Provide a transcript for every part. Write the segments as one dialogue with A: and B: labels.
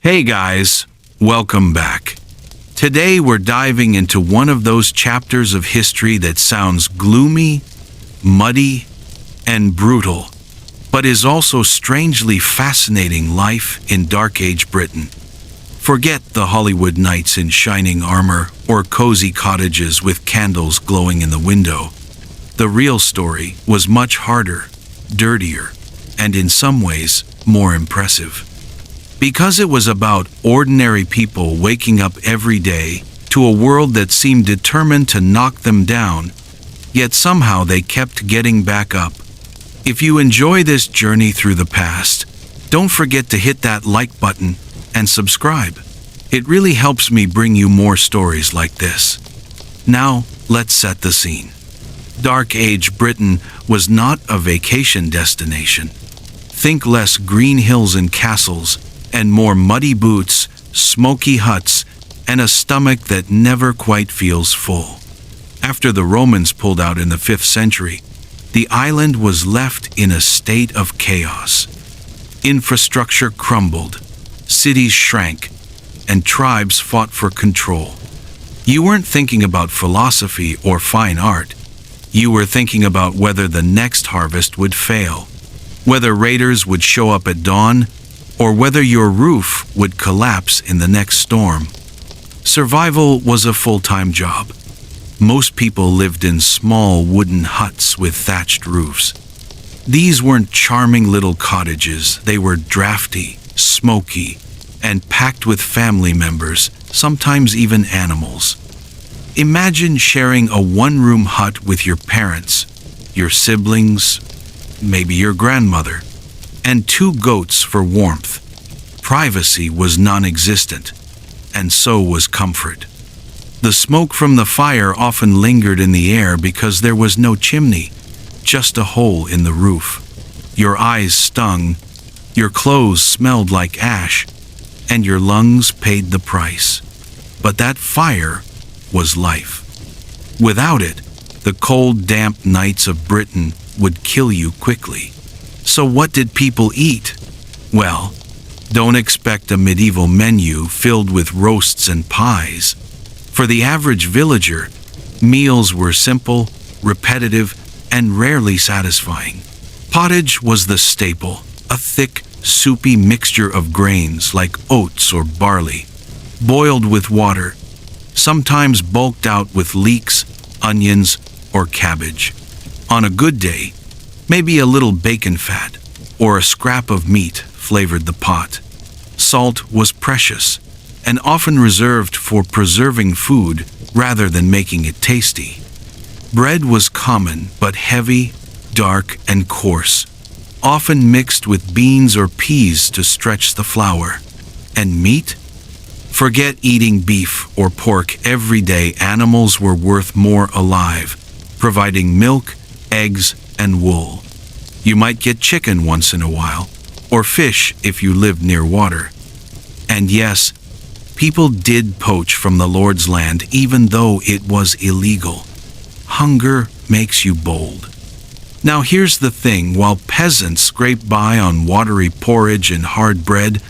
A: Hey guys, welcome back. Today we're diving into one of those chapters of history that sounds gloomy, muddy, and brutal, but is also strangely fascinating: life in Dark Age Britain. Forget the Hollywood knights in shining armor or cozy cottages with candles glowing in the window. The real story was much harder, dirtier, and in some ways more impressive. Because it was about ordinary people waking up every day to a world that seemed determined to knock them down, yet somehow they kept getting back up. If you enjoy this journey through the past, don't forget to hit that like button and subscribe. It really helps me bring you more stories like this. Now, let's set the scene. Dark Age Britain was not a vacation destination. Think less green hills and castles, and more muddy boots, smoky huts, and a stomach that never quite feels full. After the Romans pulled out in the 5th century, the island was left in a state of chaos. Infrastructure crumbled, cities shrank, and tribes fought for control. You weren't thinking about philosophy or fine art. You were thinking about whether the next harvest would fail, whether raiders would show up at dawn, or whether your roof would collapse in the next storm. Survival was a full-time job. Most people lived in small wooden huts with thatched roofs. These weren't charming little cottages. They were drafty, smoky, and packed with family members, sometimes even animals. Imagine sharing a one-room hut with your parents, your siblings, maybe your grandmother, and 2 goats for warmth. Privacy was non-existent, and so was comfort. The smoke from the fire often lingered in the air because there was no chimney, just a hole in the roof. Your eyes stung, your clothes smelled like ash, and your lungs paid the price. But that fire was life. Without it, the cold, damp nights of Britain would kill you quickly. So what did people eat? Well, don't expect a medieval menu filled with roasts and pies. For the average villager, meals were simple, repetitive, and rarely satisfying. Pottage was the staple, a thick, soupy mixture of grains like oats or barley, boiled with water, sometimes bulked out with leeks, onions, or cabbage. On a good day, maybe a little bacon fat or a scrap of meat flavored the pot. Salt was precious and often reserved for preserving food rather than making it tasty. Bread was common but heavy, dark, and coarse, often mixed with beans or peas to stretch the flour. And meat? Forget eating beef or pork every day. Animals were worth more alive, providing milk, eggs, and wool. You might get chicken once in a while, or fish if you lived near water. And yes, people did poach from the Lord's land even though it was illegal. Hunger makes you bold. Now here's the thing: while peasants scraped by on watery porridge and hard bread,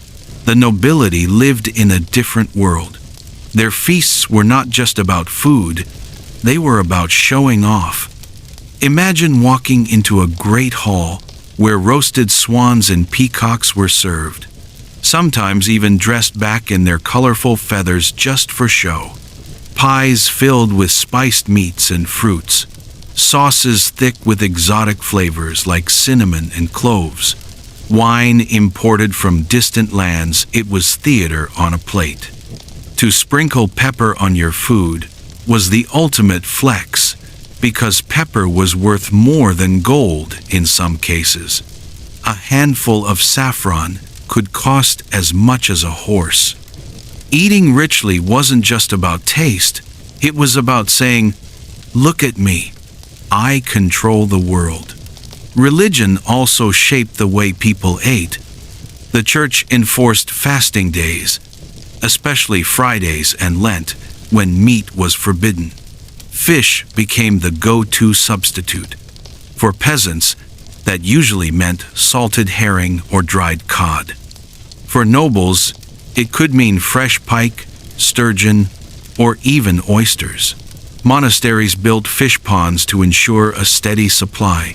A: the nobility lived in a different world. Their feasts were not just about food, they were about showing off. Imagine walking into a great hall where roasted swans and peacocks were served, sometimes even dressed back in their colorful feathers just for show. Pies filled with spiced meats and fruits, sauces thick with exotic flavors like cinnamon and cloves, wine imported from distant lands. It was theater on a plate. To sprinkle pepper on your food was the ultimate flex, because pepper was worth more than gold in some cases. A handful of saffron could cost as much as a horse. Eating richly wasn't just about taste, it was about saying, "Look at me, I control the world." Religion also shaped the way people ate. The church enforced fasting days, especially Fridays and Lent, when meat was forbidden. Fish became the go-to substitute. For peasants, that usually meant salted herring or dried cod. For nobles, It could mean fresh pike, sturgeon, or even oysters. Monasteries built fish ponds to ensure a steady supply,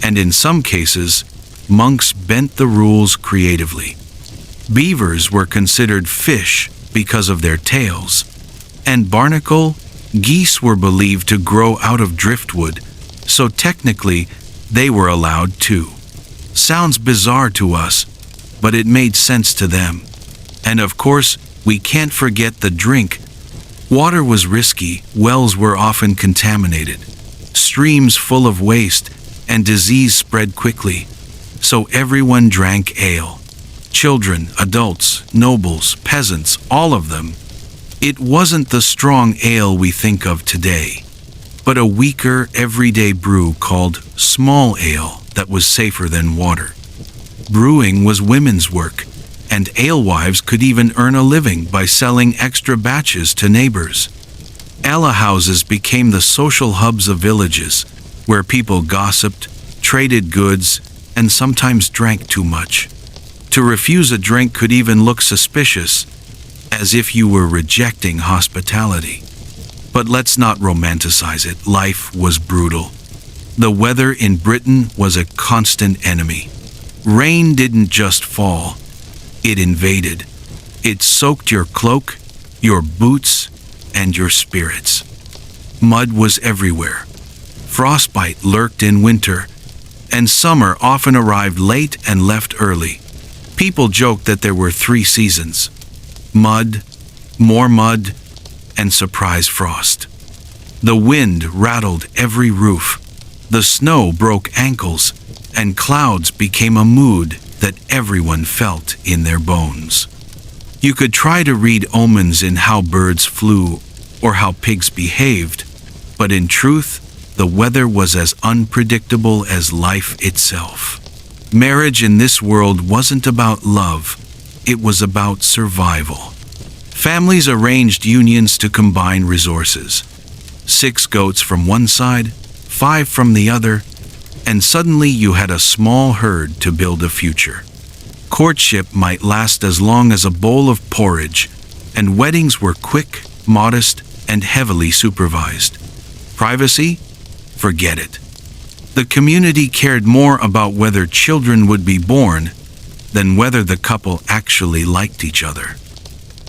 A: and in some cases, monks bent the rules creatively. Beavers were considered fish because of their tails, and barnacle, geese were believed to grow out of driftwood, so technically they were allowed too. Sounds bizarre to us, but it made sense to them. And of course, we can't forget the drink. Water was risky, wells were often contaminated, streams full of waste, and disease spread quickly, so everyone drank ale. Children, adults, nobles, peasants, all of them. It wasn't the strong ale we think of today, but a weaker, everyday brew called small ale that was safer than water. Brewing was women's work, and alewives could even earn a living by selling extra batches to neighbors. Alehouses became the social hubs of villages, where people gossiped, traded goods, and sometimes drank too much. To refuse a drink could even look suspicious, as if you were rejecting hospitality. But let's not romanticize it. Life was brutal. The weather in Britain was a constant enemy. Rain didn't just fall, it invaded. It soaked your cloak, your boots, and your spirits. Mud was everywhere. Frostbite lurked in winter, and summer often arrived late and left early. People joked that there were 3 seasons: mud, more mud, and surprise frost. The wind rattled every roof. The snow broke ankles, and clouds became a mood that everyone felt in their bones. You could try to read omens in how birds flew or how pigs behaved, but in truth, the weather was as unpredictable as life itself. Marriage in this world wasn't about love, it was about survival. Families arranged unions to combine resources. 6 goats from one side, 5 from the other, and suddenly you had a small herd to build a future. Courtship might last as long as a bowl of porridge, and weddings were quick, modest, and heavily supervised. Privacy? Forget it. The community cared more about whether children would be born than whether the couple actually liked each other.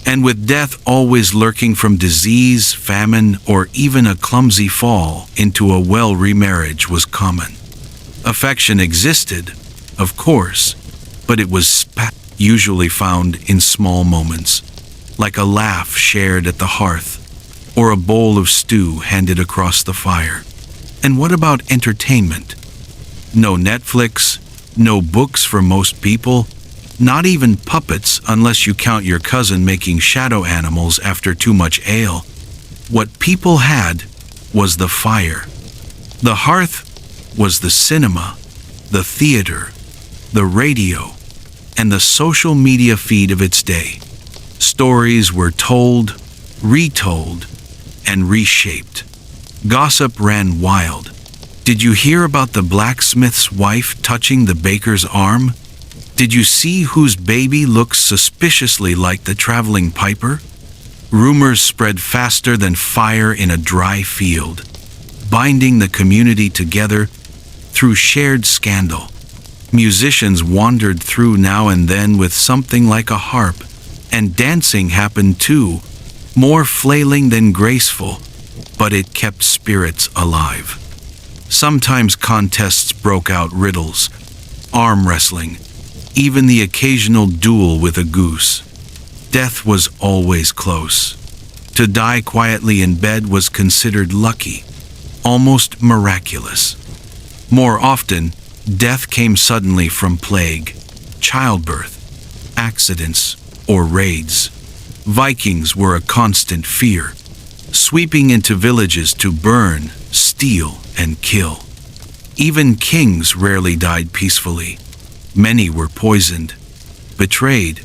A: And with death always lurking from disease, famine, or even a clumsy fall into a well remarriage was common. Affection existed, of course, but it was usually found in small moments, like a laugh shared at the hearth, or a bowl of stew handed across the fire. And what about entertainment? No Netflix, no books for most people, not even puppets unless you count your cousin making shadow animals after too much ale. What people had was the fire. The hearth was the cinema, the theater, the radio, and the social media feed of its day. Stories were told, retold, and reshaped. Gossip ran wild. Did you hear about the blacksmith's wife touching the baker's arm? Did you see whose baby looks suspiciously like the traveling piper? Rumors spread faster than fire in a dry field, binding the community together through shared scandal. Musicians wandered through now and then with something like a harp, and dancing happened too, more flailing than graceful, but it kept spirits alive. Sometimes contests broke out: riddles, arm wrestling, even the occasional duel with a goose. Death was always close. To die quietly in bed was considered lucky, almost miraculous. More often, death came suddenly from plague, childbirth, accidents, or raids. Vikings were a constant fear, sweeping into villages to burn, steal, and kill. Even kings rarely died peacefully. Many were poisoned, betrayed,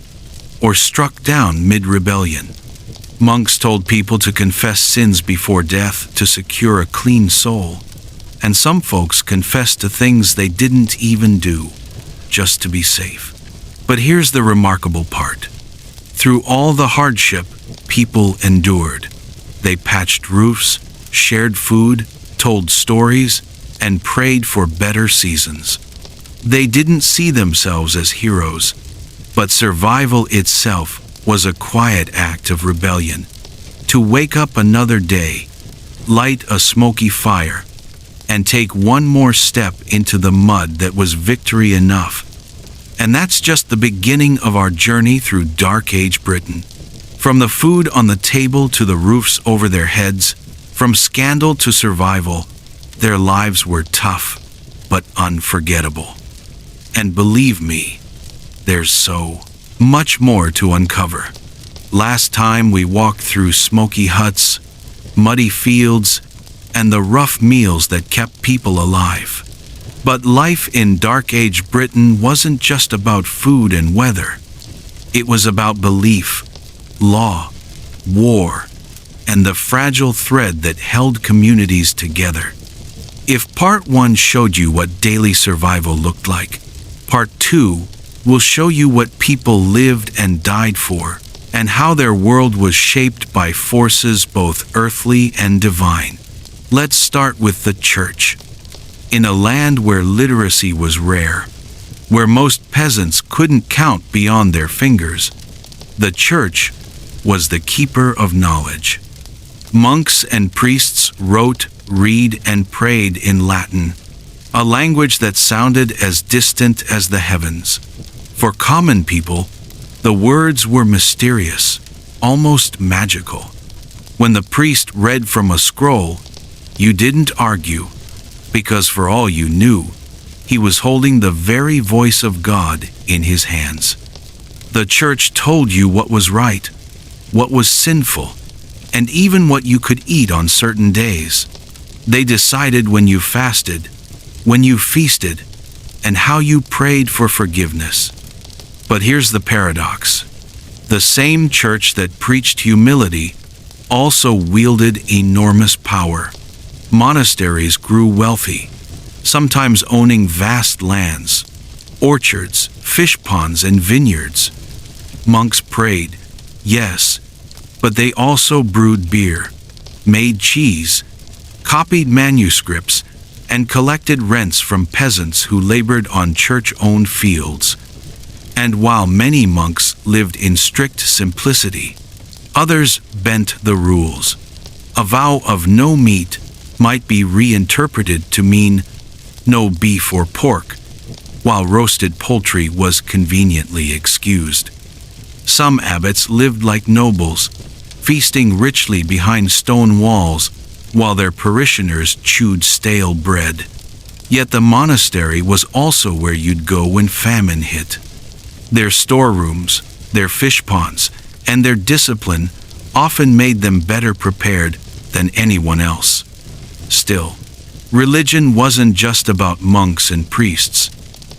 A: or struck down mid-rebellion. Monks told people to confess sins before death to secure a clean soul, and some folks confessed to things they didn't even do, just to be safe. But here's the remarkable part. Through all the hardship people endured, they patched roofs, shared food, told stories, and prayed for better seasons. They didn't see themselves as heroes, but survival itself was a quiet act of rebellion. To wake up another day, light a smoky fire, and take one more step into the mud that was victory enough. And that's just the beginning of our journey through Dark Age Britain. From the food on the table to the roofs over their heads, from scandal to survival, their lives were tough, but unforgettable. And believe me, there's so much more to uncover. Last time we walked through smoky huts, muddy fields, and the rough meals that kept people alive. But life in Dark Age Britain wasn't just about food and weather. It was about belief, law, war, and the fragile thread that held communities together. If Part 1 showed you what daily survival looked like, Part 2 will show you what people lived and died for, and how their world was shaped by forces both earthly and divine. Let's start with the church. In a land where literacy was rare, where most peasants couldn't count beyond their fingers, the church was the keeper of knowledge. Monks and priests wrote, read, and prayed in Latin, a language that sounded as distant as the heavens. For common people, the words were mysterious, almost magical. When the priest read from a scroll, you didn't argue, because for all you knew, he was holding the very voice of God in his hands. The church told you what was right, what was sinful, and even what you could eat on certain days. They decided when you fasted, when you feasted, and how you prayed for forgiveness. But here's the paradox. The same church that preached humility also wielded enormous power. Monasteries grew wealthy, sometimes owning vast lands, orchards, fish ponds, and vineyards. Monks prayed, yes, but they also brewed beer, made cheese, copied manuscripts, and collected rents from peasants who labored on church-owned fields. And while many monks lived in strict simplicity, others bent the rules. A vow of no meat might be reinterpreted to mean no beef or pork, while roasted poultry was conveniently excused. Some abbots lived like nobles, feasting richly behind stone walls, while their parishioners chewed stale bread. Yet the monastery was also where you'd go when famine hit. Their storerooms, their fish ponds, and their discipline often made them better prepared than anyone else. Still, religion wasn't just about monks and priests.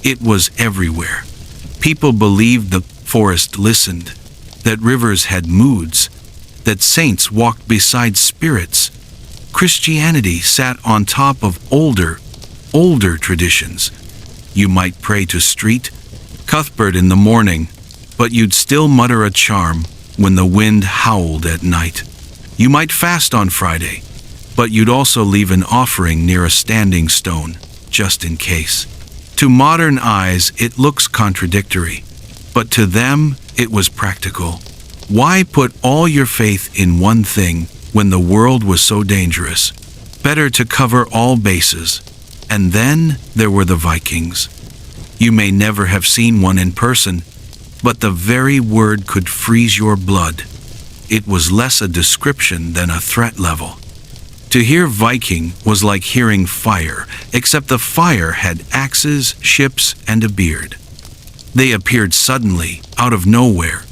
A: It was everywhere. People believed the forest listened, that rivers had moods, that saints walked beside spirits. Christianity sat on top of older traditions. You might pray to St. Cuthbert in the morning, but you'd still mutter a charm when the wind howled at night. You might fast on Friday, but you'd also leave an offering near a standing stone, just in case. To modern eyes, it looks contradictory, but to them, it was practical. Why put all your faith in one thing when the world was so dangerous? Better to cover all bases. And then there were the Vikings. You may never have seen one in person, but the very word could freeze your blood. It was less a description than a threat level. To hear Viking was like hearing fire, except the fire had axes, ships, and a beard. They appeared suddenly, out of nowhere,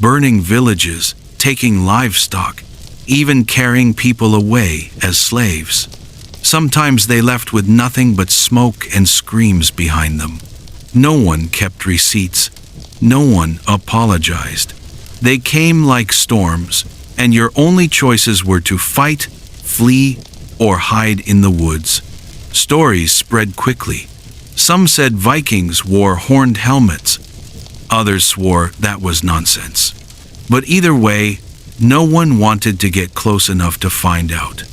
A: burning villages, taking livestock, even carrying people away as slaves. Sometimes they left with nothing but smoke and screams behind them. No one kept receipts. No one apologized. They came like storms, and your only choices were to fight, flee, or hide in the woods. Stories spread quickly. Some said Vikings wore horned helmets. Others swore that was nonsense. But either way, no one wanted to get close enough to find out.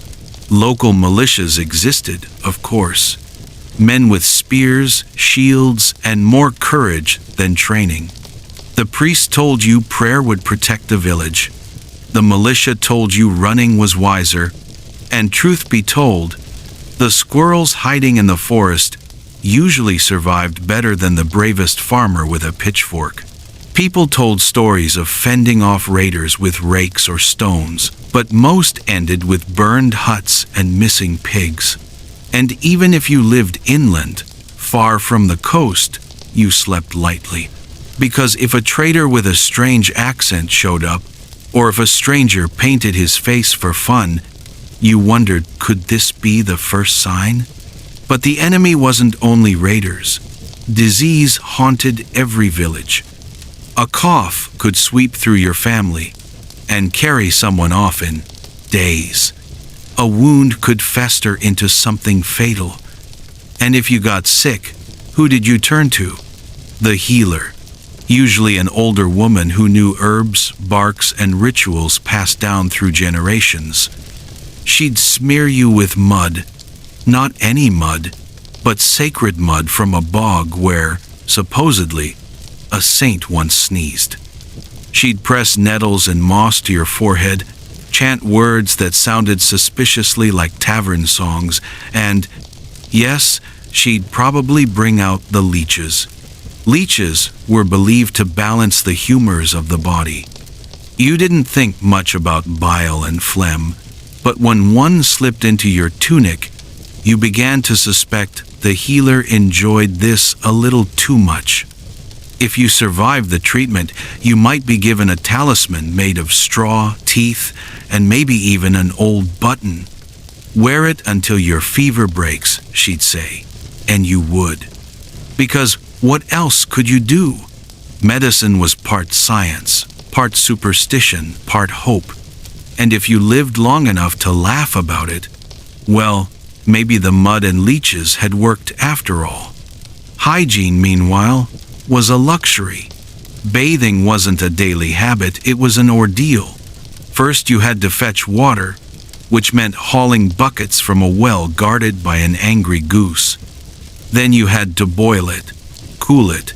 A: Local militias existed, of course. Men with spears, shields, and more courage than training. The priest told you prayer would protect the village. The militia told you running was wiser. And truth be told, the squirrels hiding in the forest usually survived better than the bravest farmer with a pitchfork. People told stories of fending off raiders with rakes or stones, but most ended with burned huts and missing pigs. And even if you lived inland, far from the coast, you slept lightly. Because if a trader with a strange accent showed up, or if a stranger painted his face for fun, you wondered, could this be the first sign? But the enemy wasn't only raiders. Disease haunted every village. A cough could sweep through your family and carry someone off in days. A wound could fester into something fatal. And if you got sick, who did you turn to? The healer. Usually an older woman who knew herbs, barks, and rituals passed down through generations. She'd smear you with mud. Not any mud, but sacred mud from a bog where, supposedly, a saint once sneezed. She'd press nettles and moss to your forehead, chant words that sounded suspiciously like tavern songs, and, yes, she'd probably bring out the leeches. Leeches were believed to balance the humors of the body. You didn't think much about bile and phlegm, but when one slipped into your tunic, you began to suspect the healer enjoyed this a little too much. If you survived the treatment, you might be given a talisman made of straw, teeth, and maybe even an old button. Wear it until your fever breaks, she'd say, and you would. Because what else could you do? Medicine was part science, part superstition, part hope. And if you lived long enough to laugh about it, well, maybe the mud and leeches had worked after all. Hygiene, meanwhile, was a luxury. Bathing wasn't a daily habit, it was an ordeal. First you had to fetch water, which meant hauling buckets from a well guarded by an angry goose. Then you had to boil it, cool it,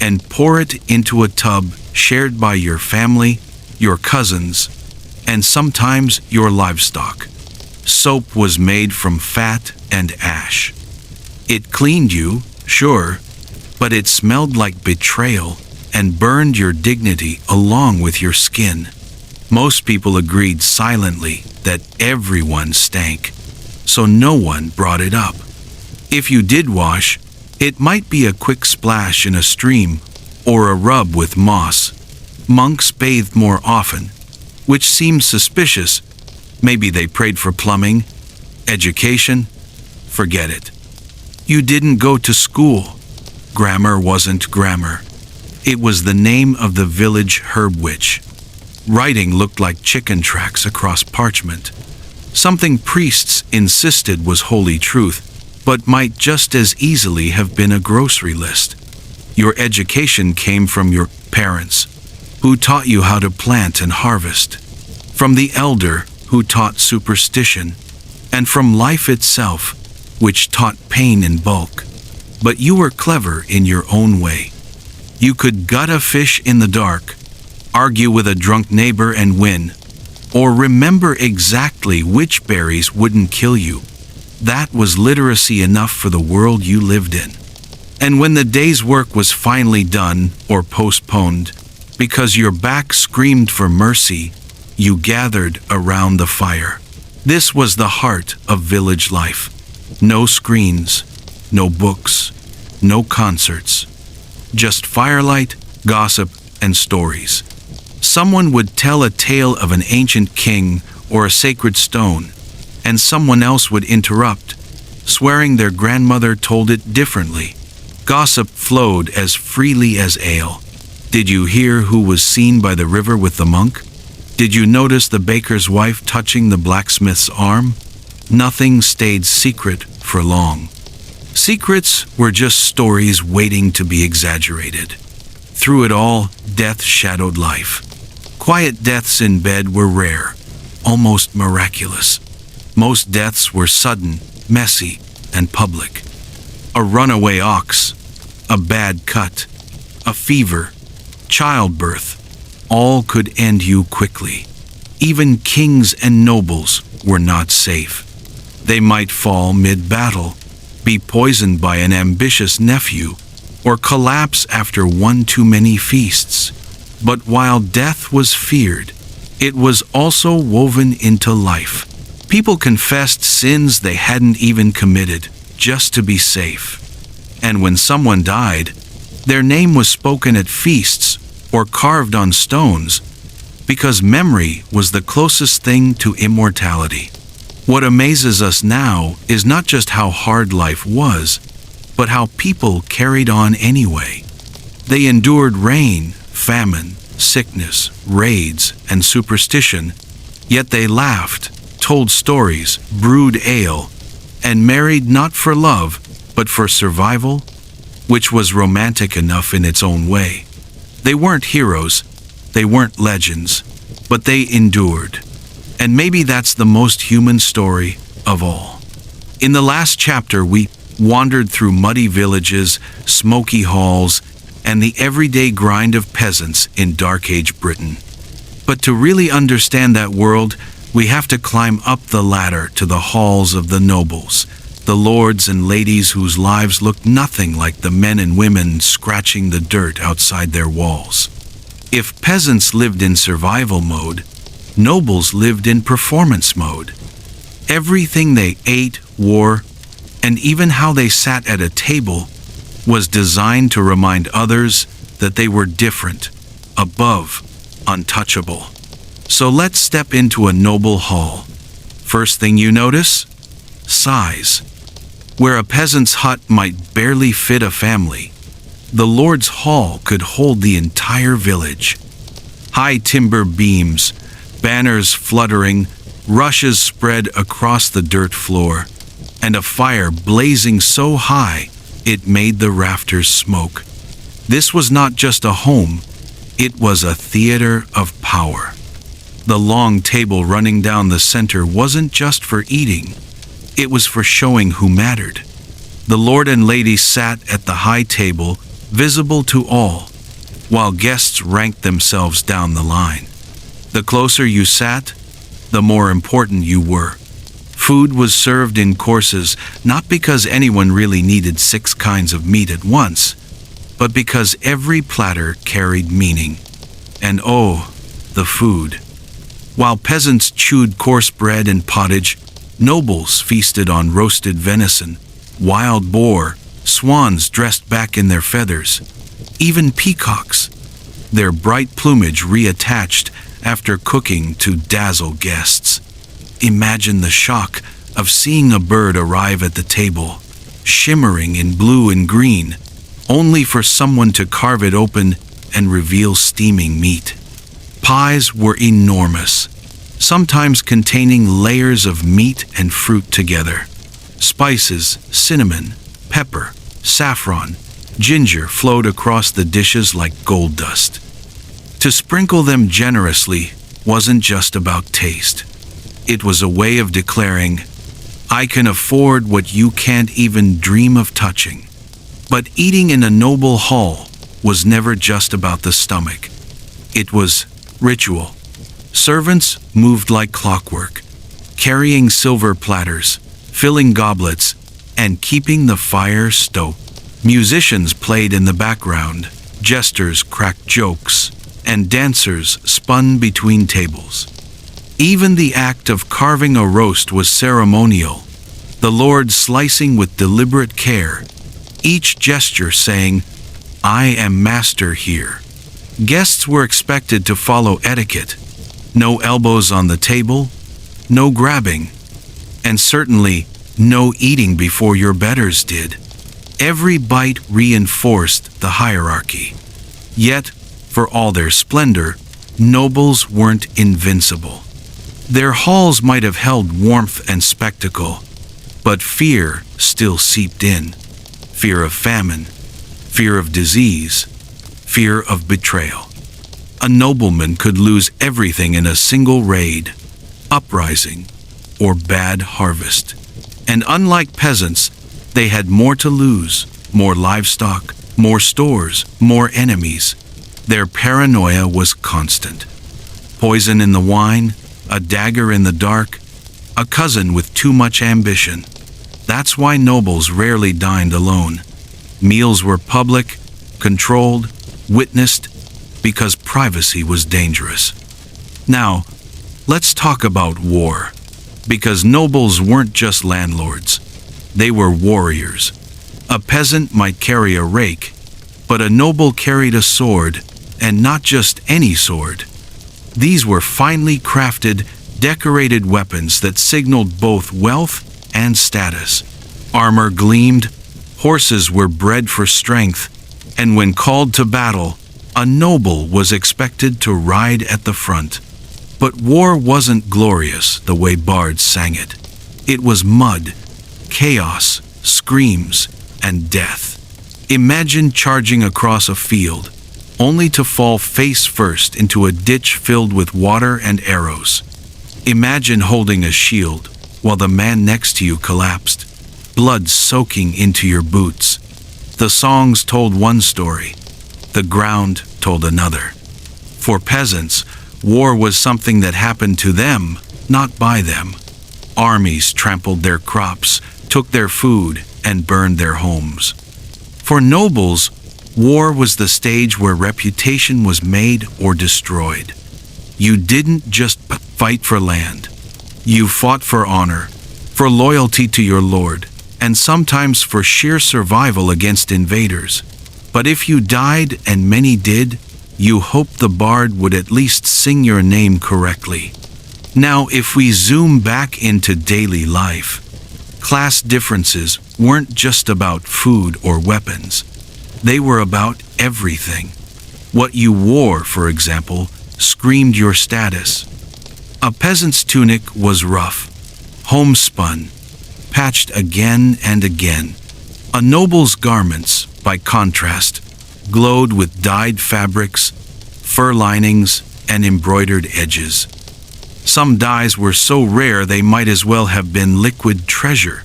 A: and pour it into a tub shared by your family, your cousins, and sometimes your livestock. Soap was made from fat and ash. It cleaned you, sure, but it smelled like betrayal and burned your dignity along with your skin. Most people agreed silently that everyone stank, so no one brought it up. If you did wash, it might be a quick splash in a stream or a rub with moss. Monks bathed more often, which seemed suspicious. Maybe they prayed for plumbing, education. Forget it. You didn't go to school. Grammar wasn't grammar. It was the name of the village herb witch. Writing looked like chicken tracks across parchment. Something priests insisted was holy truth, but might just as easily have been a grocery list. Your education came from your parents, who taught you how to plant and harvest, from the elder who taught superstition, and from life itself, which taught pain in bulk. But you were clever in your own way. You could gut a fish in the dark, argue with a drunk neighbor and win, or remember exactly which berries wouldn't kill you. That was literacy enough for the world you lived in. And when the day's work was finally done or postponed, because your back screamed for mercy, you gathered around the fire. This was the heart of village life. No screens, no books, no concerts. Just firelight, gossip, and stories. Someone would tell a tale of an ancient king or a sacred stone, and someone else would interrupt, swearing their grandmother told it differently. Gossip flowed as freely as ale. Did you hear who was seen by the river with the monk? Did you notice the baker's wife touching the blacksmith's arm? Nothing stayed secret for long. Secrets were just stories waiting to be exaggerated. Through it all, death shadowed life. Quiet deaths in bed were rare, almost miraculous. Most deaths were sudden, messy, and public. A runaway ox, a bad cut, a fever, childbirth, all could end you quickly. Even kings and nobles were not safe. They might fall mid-battle, be poisoned by an ambitious nephew, or collapse after one too many feasts. But while death was feared, it was also woven into life. People confessed sins they hadn't even committed, just to be safe. And when someone died, their name was spoken at feasts or carved on stones, because memory was the closest thing to immortality. What amazes us now is not just how hard life was, but how people carried on anyway. They endured rain, famine, sickness, raids, and superstition, yet they laughed, told stories, brewed ale, and married not for love, but for survival, which was romantic enough in its own way. They weren't heroes, they weren't legends, but they endured. And maybe that's the most human story of all. In the last chapter, we wandered through muddy villages, smoky halls, and the everyday grind of peasants in Dark Age Britain. But to really understand that world, we have to climb up the ladder to the halls of the nobles, the lords and ladies whose lives looked nothing like the men and women scratching the dirt outside their walls. If peasants lived in survival mode, nobles lived in performance mode. Everything they ate, wore, and even how they sat at a table was designed to remind others that they were different, above, untouchable. So let's step into a noble hall. First thing you notice? Size. Where a peasant's hut might barely fit a family, the Lord's hall could hold the entire village. High timber beams, banners fluttering, rushes spread across the dirt floor, and a fire blazing so high it made the rafters smoke. This was not just a home, it was a theater of power. The long table running down the center wasn't just for eating, it was for showing who mattered. The lord and lady sat at the high table, visible to all, while guests ranked themselves down the line. The closer you sat, the more important you were. Food was served in courses, not because anyone really needed 6 kinds of meat at once, but because every platter carried meaning. And oh, the food. While peasants chewed coarse bread and pottage, nobles feasted on roasted venison, wild boar, swans dressed back in their feathers, even peacocks, their bright plumage reattached after cooking to dazzle guests. Imagine the shock of seeing a bird arrive at the table, shimmering in blue and green, only for someone to carve it open and reveal steaming meat. Pies were enormous, sometimes containing layers of meat and fruit together. Spices, cinnamon, pepper, saffron, ginger flowed across the dishes like gold dust. To sprinkle them generously wasn't just about taste. It was a way of declaring, I can afford what you can't even dream of touching. But eating in a noble hall was never just about the stomach. It was ritual. Servants moved like clockwork, carrying silver platters, filling goblets, and keeping the fire stoked. Musicians played in the background, jesters cracked jokes, and dancers spun between tables. Even the act of carving a roast was ceremonial, the Lord slicing with deliberate care, each gesture saying, I am master here. Guests were expected to follow etiquette. No elbows on the table, no grabbing, and certainly no eating before your betters did. Every bite reinforced the hierarchy. Yet, for all their splendor, nobles weren't invincible. Their halls might have held warmth and spectacle, but fear still seeped in. Fear of famine, fear of disease, fear of betrayal. A nobleman could lose everything in a single raid, uprising, or bad harvest. And unlike peasants, they had more to lose, more livestock, more stores, more enemies. Their paranoia was constant. Poison in the wine, a dagger in the dark, a cousin with too much ambition. That's why nobles rarely dined alone. Meals were public, controlled, witnessed, because privacy was dangerous. Now, let's talk about war. Because nobles weren't just landlords. They were warriors. A peasant might carry a rake, but a noble carried a sword, and not just any sword. These were finely crafted, decorated weapons that signaled both wealth and status. Armor gleamed, horses were bred for strength, and when called to battle, a noble was expected to ride at the front. But war wasn't glorious the way bards sang it. It was mud, chaos, screams, and death. Imagine charging across a field, only to fall face first into a ditch filled with water and arrows. Imagine holding a shield while the man next to you collapsed, blood soaking into your boots. The songs told one story, the ground told another. For peasants, war was something that happened to them, not by them. Armies trampled their crops, took their food, and burned their homes. For nobles, war was the stage where reputation was made or destroyed. You didn't just fight for land. You fought for honor, for loyalty to your lord, and sometimes for sheer survival against invaders. But if you died, and many did, you hoped the bard would at least sing your name correctly. Now, if we zoom back into daily life, class differences weren't just about food or weapons. They were about everything. What you wore, for example, screamed your status. A peasant's tunic was rough, homespun, patched again and again. A noble's garments, by contrast, glowed with dyed fabrics, fur linings, and embroidered edges. Some dyes were so rare they might as well have been liquid treasure.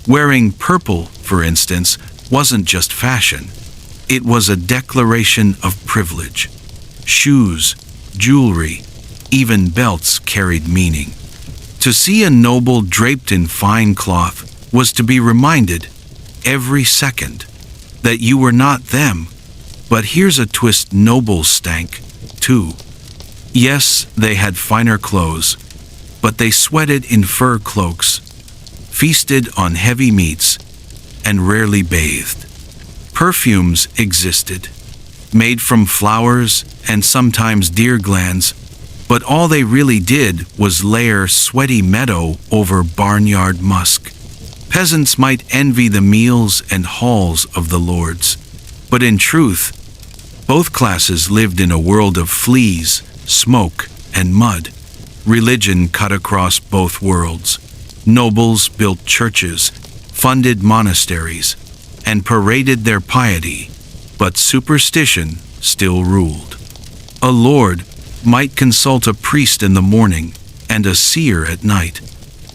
A: Wearing purple, for instance, wasn't just fashion. It was a declaration of privilege. Shoes, jewelry, even belts carried meaning. To see a noble draped in fine cloth was to be reminded, every second, that you were not them. But here's a twist: nobles stank, too. Yes, they had finer clothes, but they sweated in fur cloaks, feasted on heavy meats, and rarely bathed. Perfumes existed, made from flowers and sometimes deer glands, but all they really did was layer sweaty meadow over barnyard musk. Peasants might envy the meals and halls of the lords, but in truth, both classes lived in a world of fleas, smoke, and mud. Religion cut across both worlds. Nobles built churches, funded monasteries, and paraded their piety, but superstition still ruled. A lord might consult a priest in the morning and a seer at night.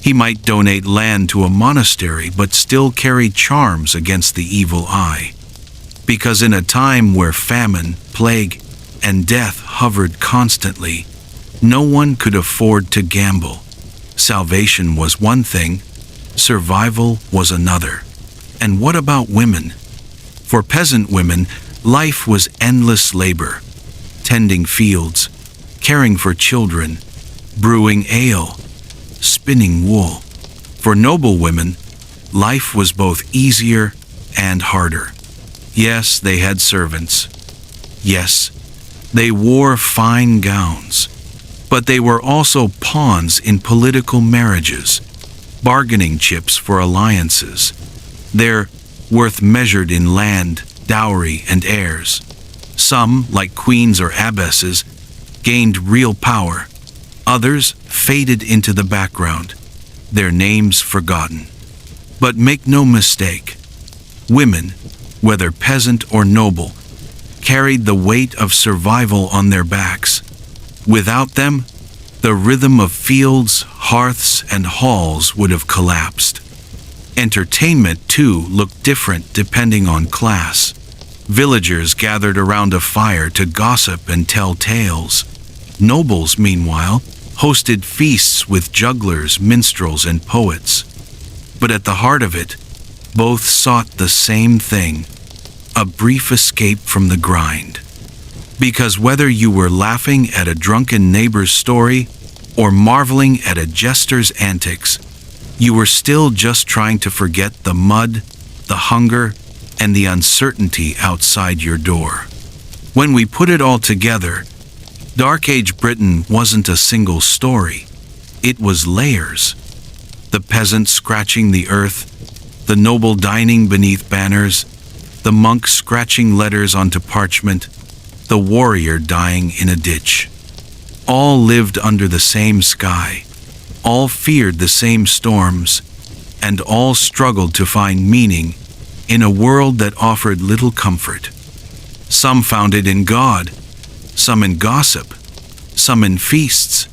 A: He might donate land to a monastery but still carry charms against the evil eye. Because in a time where famine, plague, and death hovered constantly, no one could afford to gamble. Salvation was one thing, survival was another. And what about women? For peasant women, life was endless labor, tending fields, caring for children, brewing ale, spinning wool. For noble women, life was both easier and harder. Yes, they had servants. Yes, they wore fine gowns. But they were also pawns in political marriages, bargaining chips for alliances. Their worth measured in land, dowry, and heirs. Some, like queens or abbesses, gained real power. Others faded into the background, their names forgotten. But make no mistake, women, whether peasant or noble, carried the weight of survival on their backs. Without them, the rhythm of fields, hearths, and halls would have collapsed. Entertainment, too, looked different depending on class. Villagers gathered around a fire to gossip and tell tales. Nobles, meanwhile, hosted feasts with jugglers, minstrels, and poets. But at the heart of it, both sought the same thing: a brief escape from the grind. Because whether you were laughing at a drunken neighbor's story or marveling at a jester's antics, you were still just trying to forget the mud, the hunger, and the uncertainty outside your door. When we put it all together, Dark Age Britain wasn't a single story. It was layers. The peasant scratching the earth, the noble dining beneath banners, the monk scratching letters onto parchment, the warrior dying in a ditch. All lived under the same sky, all feared the same storms, and all struggled to find meaning in a world that offered little comfort. Some found it in God, some in gossip, some in feasts,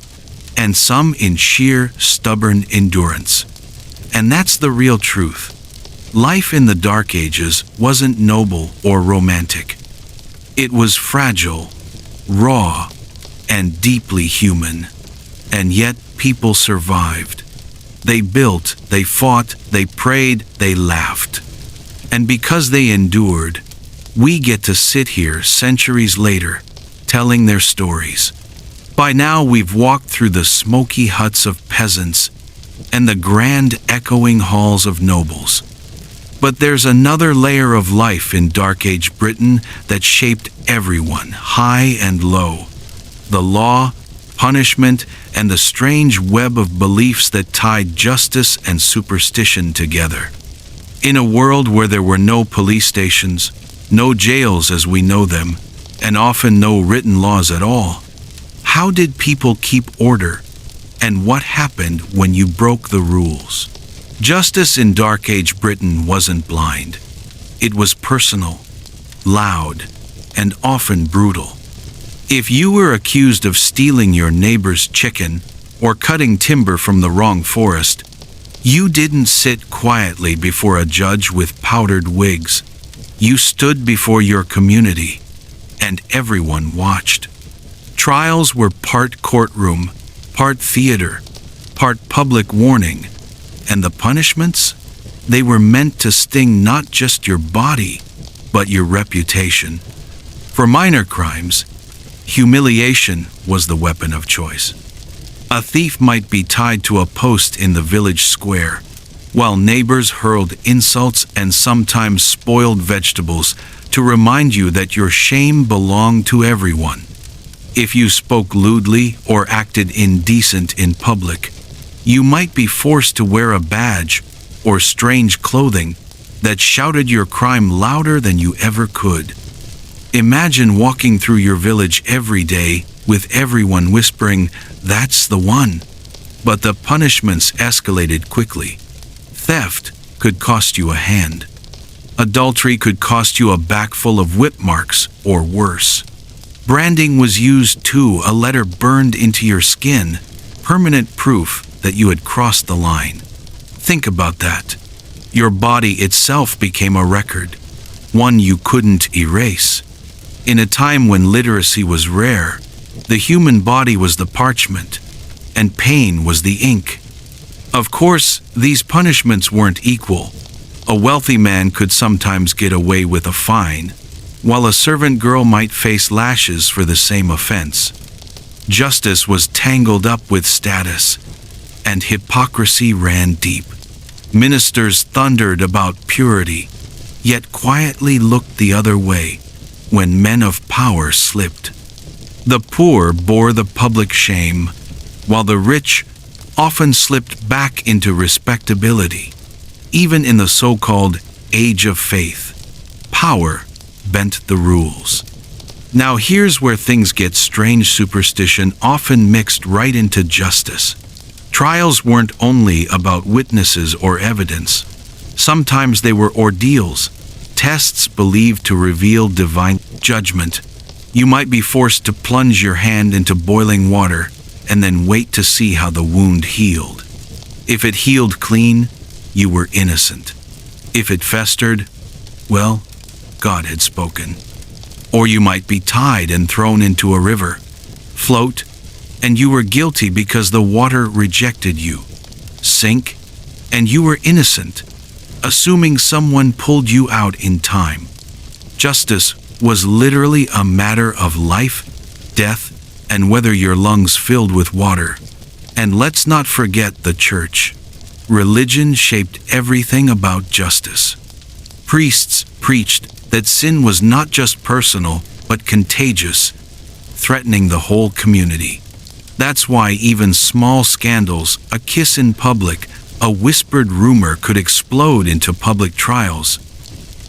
A: and some in sheer, stubborn endurance. And that's the real truth. Life in the Dark Ages wasn't noble or romantic. It was fragile, raw, and deeply human. And yet people survived. They built, they fought, they prayed, they laughed. And because they endured, we get to sit here centuries later, telling their stories. By now we've walked through the smoky huts of peasants and the grand echoing halls of nobles. But there's another layer of life in Dark Age Britain that shaped everyone, high and low. The law, punishment, and the strange web of beliefs that tied justice and superstition together. In a world where there were no police stations, no jails as we know them, and often no written laws at all, how did people keep order? And what happened when you broke the rules? Justice in Dark Age Britain wasn't blind. It was personal, loud, and often brutal. If you were accused of stealing your neighbor's chicken or cutting timber from the wrong forest, you didn't sit quietly before a judge with powdered wigs. You stood before your community, and everyone watched. Trials were part courtroom, part theater, part public warning, and the punishments? They were meant to sting not just your body, but your reputation. For minor crimes, humiliation was the weapon of choice. A thief might be tied to a post in the village square, while neighbors hurled insults and sometimes spoiled vegetables to remind you that your shame belonged to everyone. If you spoke lewdly or acted indecent in public, you might be forced to wear a badge or strange clothing that shouted your crime louder than you ever could. Imagine walking through your village every day with everyone whispering, "That's the one." But the punishments escalated quickly. Theft could cost you a hand. Adultery could cost you a back full of whip marks, or worse. Branding was used too, a letter burned into your skin, permanent proof that you had crossed the line. Think about that. Your body itself became a record, one you couldn't erase. In a time when literacy was rare, the human body was the parchment, and pain was the ink. Of course, these punishments weren't equal. A wealthy man could sometimes get away with a fine, while a servant girl might face lashes for the same offense. Justice was tangled up with status, and hypocrisy ran deep. Ministers thundered about purity, yet quietly looked the other way when men of power slipped. The poor bore the public shame, while the rich often slipped back into respectability. Even in the so-called Age of Faith, power bent the rules. Now here's where things get strange. Superstition often mixed right into justice. Trials weren't only about witnesses or evidence. Sometimes they were ordeals, tests believed to reveal divine judgment. You might be forced to plunge your hand into boiling water and then wait to see how the wound healed. If it healed clean, you were innocent. If it festered, well, God had spoken. Or you might be tied and thrown into a river, float, and you were guilty because the water rejected you. Sink, and you were innocent, assuming someone pulled you out in time. Justice was literally a matter of life, death, and whether your lungs filled with water. And let's not forget the church. Religion shaped everything about justice. Priests preached that sin was not just personal, but contagious, threatening the whole community. That's why even small scandals, a kiss in public, a whispered rumor could explode into public trials.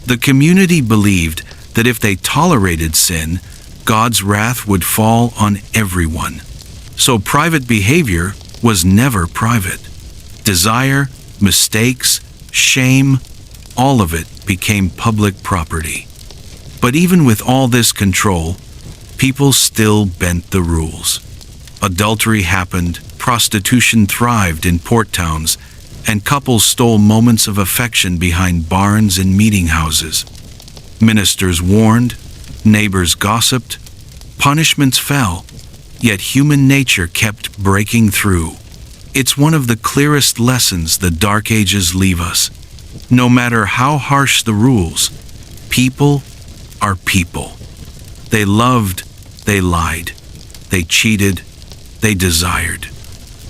A: The community believed that if they tolerated sin, God's wrath would fall on everyone. So private behavior was never private. Desire, mistakes, shame, all of it became public property. But even with all this control, people still bent the rules. Adultery happened, prostitution thrived in port towns, and couples stole moments of affection behind barns and meeting houses. Ministers warned, neighbors gossiped, punishments fell, yet human nature kept breaking through. It's one of the clearest lessons the Dark Ages leave us. No matter how harsh the rules, people are people. They loved, they lied, they cheated, they desired.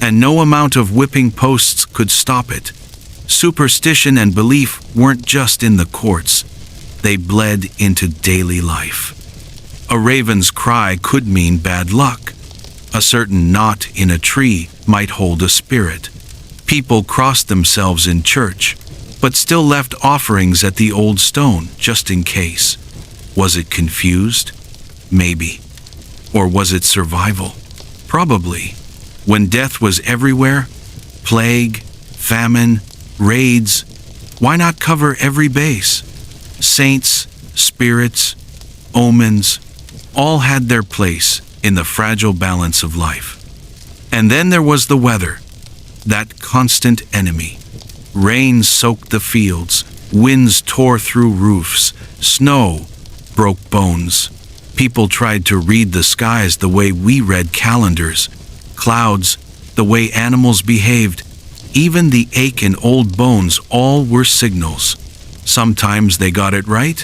A: And no amount of whipping posts could stop it. Superstition and belief weren't just in the courts. They bled into daily life. A raven's cry could mean bad luck. A certain knot in a tree might hold a spirit. People crossed themselves in church, but still left offerings at the old stone, just in case. Was it confused? Maybe. Or was it survival? Probably. When death was everywhere, plague, famine, raids, why not cover every base? Saints, spirits, omens, all had their place in the fragile balance of life. And then there was the weather, that constant enemy. Rain soaked the fields, winds tore through roofs, snow broke bones. People tried to read the skies the way we read calendars, clouds, the way animals behaved. Even the ache in old bones, all were signals. Sometimes they got it right,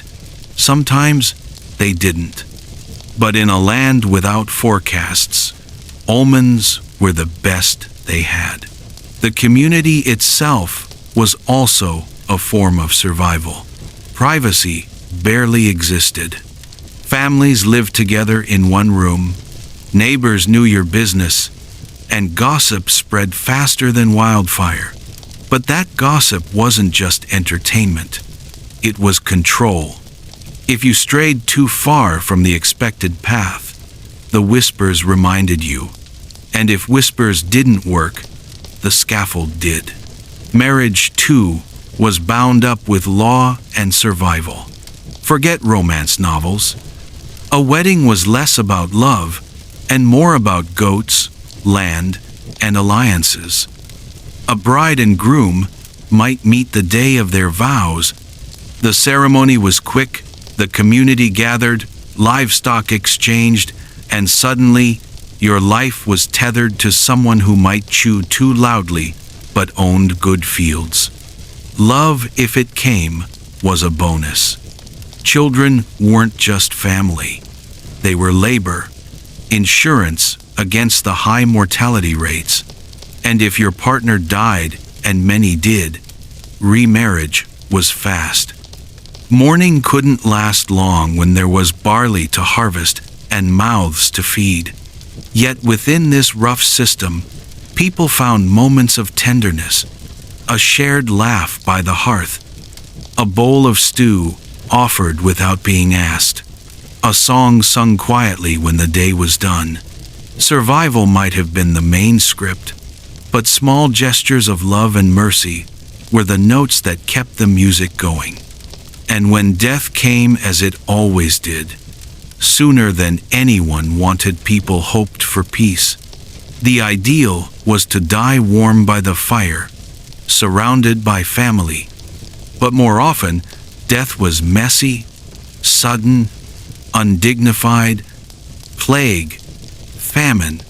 A: sometimes they didn't. But in a land without forecasts, omens were the best they had. The community itself was also a form of survival. Privacy barely existed. Families lived together in one room, neighbors knew your business, and gossip spread faster than wildfire. But that gossip wasn't just entertainment. It was control. If you strayed too far from the expected path, the whispers reminded you. And if whispers didn't work, the scaffold did. Marriage, too, was bound up with law and survival. Forget romance novels. A wedding was less about love and more about goats, land, and alliances. A bride and groom might meet the day of their vows. The ceremony was quick, the community gathered, livestock exchanged, and suddenly your life was tethered to someone who might chew too loudly but owned good fields. Love, if it came, was a bonus. Children weren't just family. They were labor, insurance against the high mortality rates. And if your partner died, and many did, remarriage was fast. Mourning couldn't last long when there was barley to harvest and mouths to feed. Yet within this rough system, people found moments of tenderness, a shared laugh by the hearth, a bowl of stew offered without being asked, a song sung quietly when the day was done. Survival might have been the main script, but small gestures of love and mercy were the notes that kept the music going. And when death came, as it always did, sooner than anyone wanted, people hoped for peace. The ideal was to die warm by the fire, surrounded by family. But more often, death was messy, sudden, undignified. Plague, famine,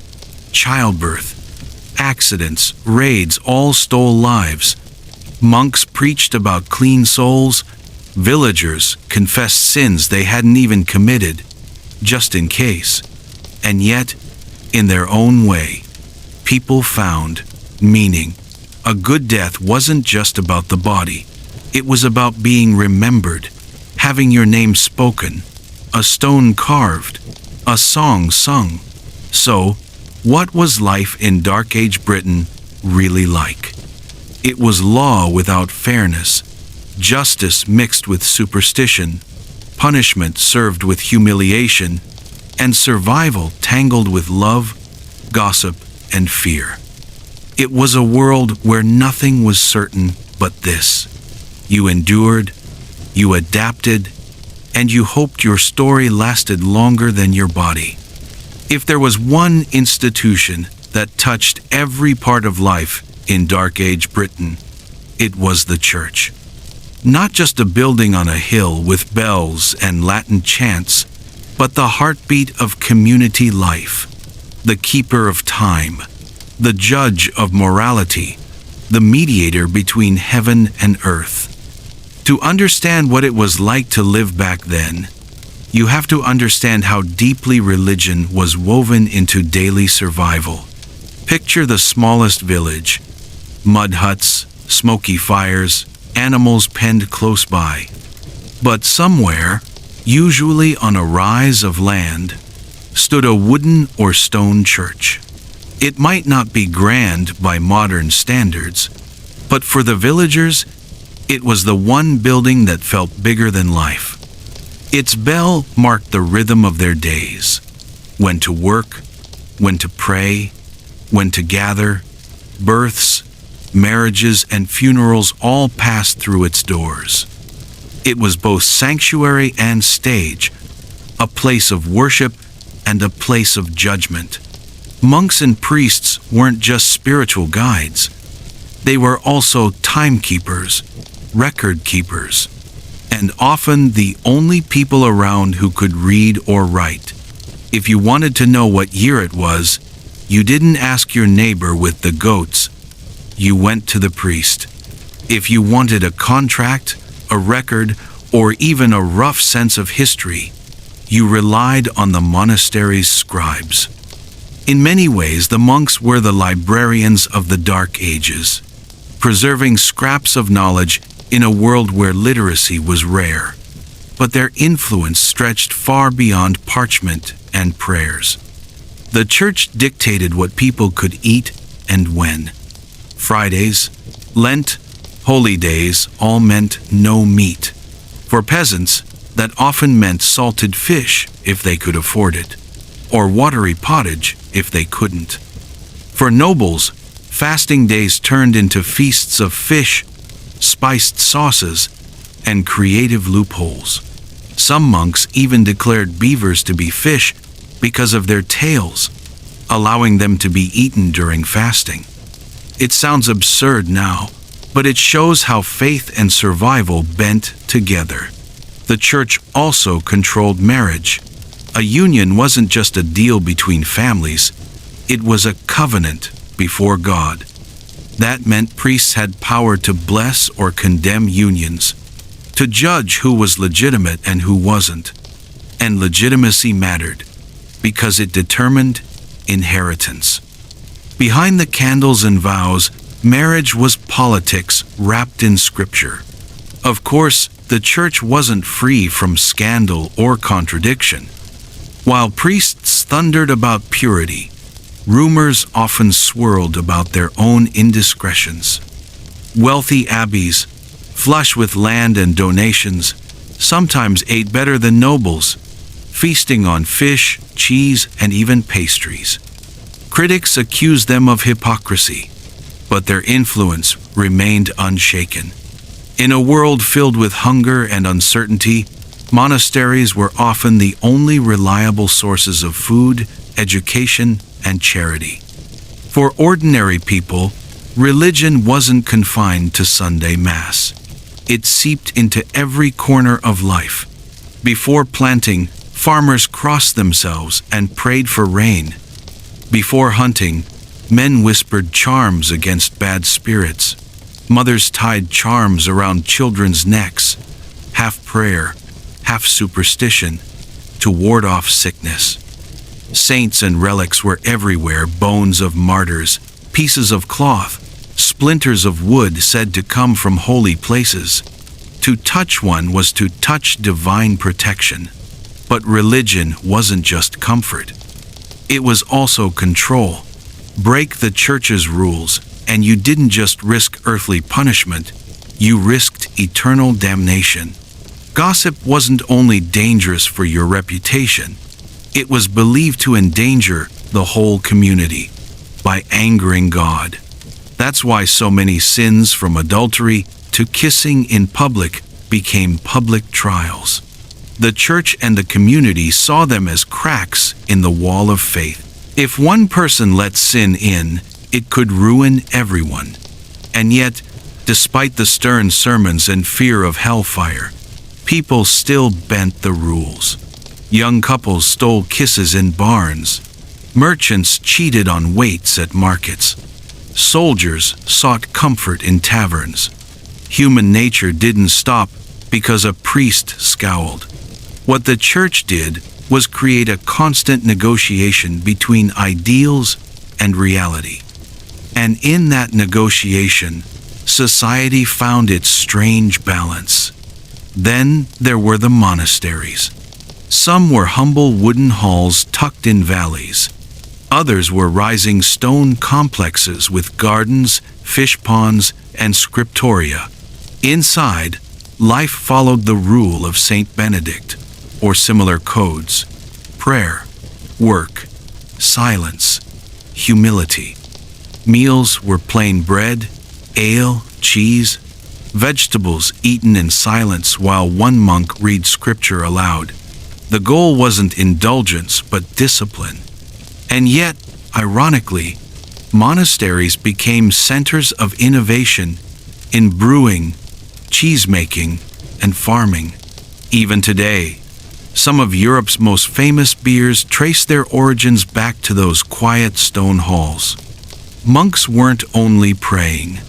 A: childbirth, accidents, raids all stole lives. Monks preached about clean souls. Villagers confessed sins they hadn't even committed, just in case. And yet, in their own way, people found meaning. A good death wasn't just about the body. It was about being remembered, having your name spoken, a stone carved, a song sung. So, what was life in Dark Age Britain really like? It was law without fairness, justice mixed with superstition, punishment served with humiliation, and survival tangled with love, gossip, and fear. It was a world where nothing was certain but this. You endured, you adapted, and you hoped your story lasted longer than your body. If there was one institution that touched every part of life in Dark Age Britain, it was the church. Not just a building on a hill with bells and Latin chants, but the heartbeat of community life, the keeper of time, the judge of morality, the mediator between heaven and earth. To understand what it was like to live back then, you have to understand how deeply religion was woven into daily survival. Picture the smallest village, mud huts, smoky fires, animals penned close by. But somewhere, usually on a rise of land, stood a wooden or stone church. It might not be grand by modern standards, but for the villagers, it was the one building that felt bigger than life. Its bell marked the rhythm of their days. When to work, when to pray, when to gather. Births, marriages, and funerals all passed through its doors. It was both sanctuary and stage, a place of worship and a place of judgment. Monks and priests weren't just spiritual guides. They were also timekeepers, record keepers, and often the only people around who could read or write. If you wanted to know what year it was, you didn't ask your neighbor with the goats. You went to the priest. If you wanted a contract, a record, or even a rough sense of history, you relied on the monastery's scribes. In many ways, the monks were the librarians of the Dark Ages, preserving scraps of knowledge in a world where literacy was rare. But their influence stretched far beyond parchment and prayers. The church dictated what people could eat and when. Fridays, Lent, holy days all meant no meat. For peasants, that often meant salted fish if they could afford it, or watery pottage if they couldn't. For nobles, fasting days turned into feasts of fish, spiced sauces, and creative loopholes. Some monks even declared beavers to be fish because of their tails, allowing them to be eaten during fasting. It sounds absurd now, but it shows how faith and survival bent together. The church also controlled marriage. A union wasn't just a deal between families, it was a covenant before God. That meant priests had power to bless or condemn unions, to judge who was legitimate and who wasn't. And legitimacy mattered, because it determined inheritance. Behind the candles and vows, marriage was politics wrapped in scripture. Of course, the church wasn't free from scandal or contradiction. While priests thundered about purity, rumors often swirled about their own indiscretions. Wealthy abbeys, flush with land and donations, sometimes ate better than nobles, feasting on fish, cheese, and even pastries. Critics accused them of hypocrisy, but their influence remained unshaken. In a world filled with hunger and uncertainty, monasteries were often the only reliable sources of food, education, and charity. For ordinary people, religion wasn't confined to Sunday Mass. It seeped into every corner of life. Before planting, farmers crossed themselves and prayed for rain. Before hunting, men whispered charms against bad spirits. Mothers tied charms around children's necks, half prayer, half superstition, to ward off sickness. Saints and relics were everywhere, bones of martyrs, pieces of cloth, splinters of wood said to come from holy places. To touch one was to touch divine protection. But religion wasn't just comfort. It was also control. Break the church's rules, and you didn't just risk earthly punishment, you risked eternal damnation. Gossip wasn't only dangerous for your reputation, it was believed to endanger the whole community by angering God. That's why so many sins, from adultery to kissing in public, became public trials. The church and the community saw them as cracks in the wall of faith. If one person let sin in, it could ruin everyone. And yet, despite the stern sermons and fear of hellfire, people still bent the rules. Young couples stole kisses in barns. Merchants cheated on weights at markets. Soldiers sought comfort in taverns. Human nature didn't stop because a priest scowled. What the church did was create a constant negotiation between ideals and reality. And in that negotiation, society found its strange balance. Then there were the monasteries. Some were humble wooden halls tucked in valleys. Others were rising stone complexes with gardens, fish ponds, and scriptoria. Inside, life followed the rule of Saint Benedict, or similar codes: prayer, work, silence, humility. Meals were plain bread, ale, cheese, vegetables eaten in silence while one monk read scripture aloud. The goal wasn't indulgence but discipline. And yet, ironically, monasteries became centers of innovation in brewing, cheesemaking, and farming. Even today, some of Europe's most famous beers trace their origins back to those quiet stone halls. Monks weren't only praying.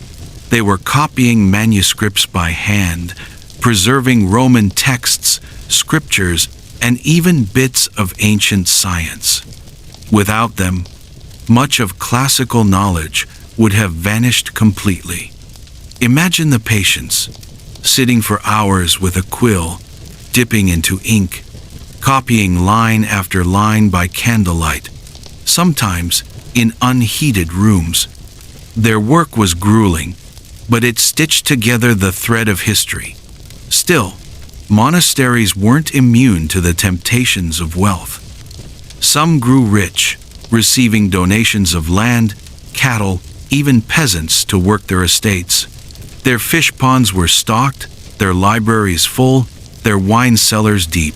A: They were copying manuscripts by hand, preserving Roman texts, scriptures, and even bits of ancient science. Without them, much of classical knowledge would have vanished completely. Imagine the patience, sitting for hours with a quill, dipping into ink, copying line after line by candlelight, sometimes in unheated rooms. Their work was grueling, but it stitched together the thread of history. Still, monasteries weren't immune to the temptations of wealth. Some grew rich, receiving donations of land, cattle, even peasants to work their estates. Their fish ponds were stocked, their libraries full, their wine cellars deep.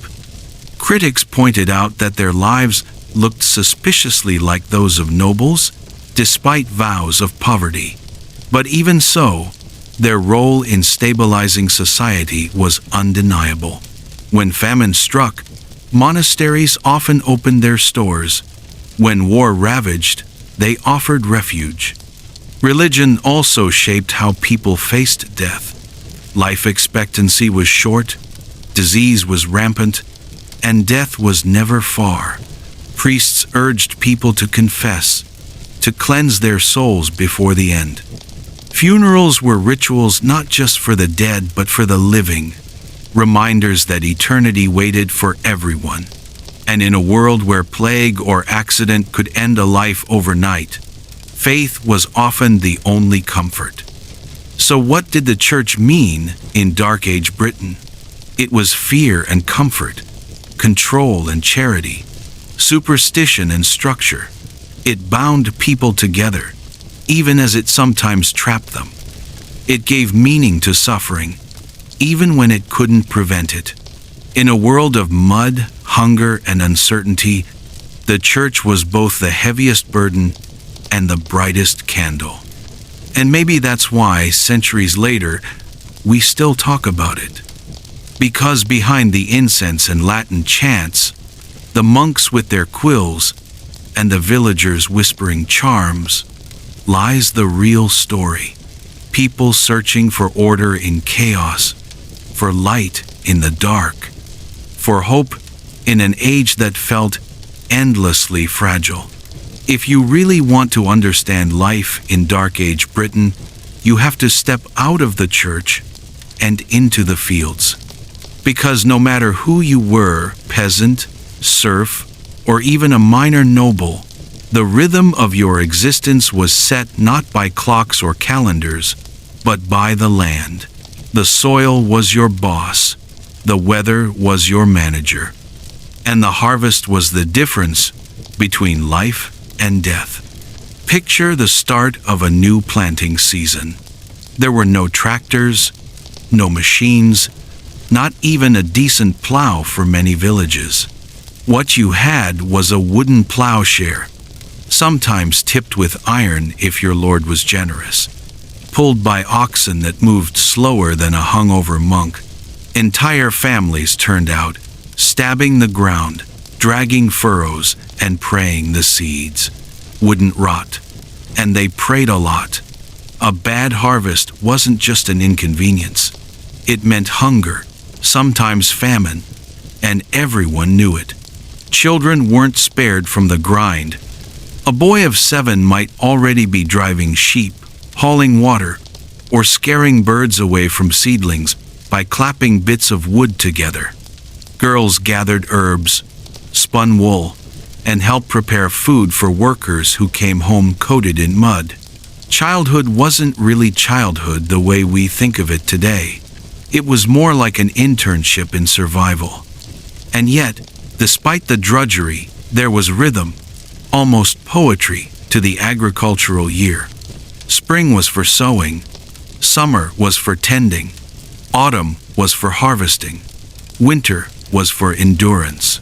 A: Critics pointed out that their lives looked suspiciously like those of nobles, despite vows of poverty. But even so, their role in stabilizing society was undeniable. When famine struck, monasteries often opened their stores. When war ravaged, they offered refuge. Religion also shaped how people faced death. Life expectancy was short, disease was rampant, and death was never far. Priests urged people to confess, to cleanse their souls before the end. Funerals were rituals not just for the dead but for the living, reminders that eternity waited for everyone. And in a world where plague or accident could end a life overnight, faith was often the only comfort. So what did the church mean in Dark Age Britain? It was fear and comfort, control and charity, superstition and structure. It bound people together, even as it sometimes trapped them. It gave meaning to suffering, even when it couldn't prevent it. In a world of mud, hunger, and uncertainty, the church was both the heaviest burden and the brightest candle. And maybe that's why, centuries later, we still talk about it. Because behind the incense and Latin chants, the monks with their quills, and the villagers whispering charms, lies the real story. People searching for order in chaos, for light in the dark, for hope in an age that felt endlessly fragile. If you really want to understand life in Dark Age Britain, you have to step out of the church and into the fields. Because no matter who you were, peasant, serf, or even a minor noble, the rhythm of your existence was set not by clocks or calendars, but by the land. The soil was your boss, the weather was your manager, and the harvest was the difference between life and death. Picture the start of a new planting season. There were no tractors, no machines, not even a decent plow for many villages. What you had was a wooden plowshare, sometimes tipped with iron if your lord was generous, pulled by oxen that moved slower than a hungover monk. Entire families turned out, stabbing the ground, dragging furrows, and praying the seeds wouldn't rot. And they prayed a lot. A bad harvest wasn't just an inconvenience. It meant hunger, sometimes famine, and everyone knew it. Children weren't spared from the grind. A boy of 7 might already be driving sheep, hauling water, or scaring birds away from seedlings by clapping bits of wood together. Girls gathered herbs, spun wool, and helped prepare food for workers who came home coated in mud. Childhood wasn't really childhood the way we think of it today. It was more like an internship in survival. And yet, despite the drudgery, there was rhythm, almost poetry, to the agricultural year. Spring was for sowing, summer was for tending, autumn was for harvesting, winter was for endurance.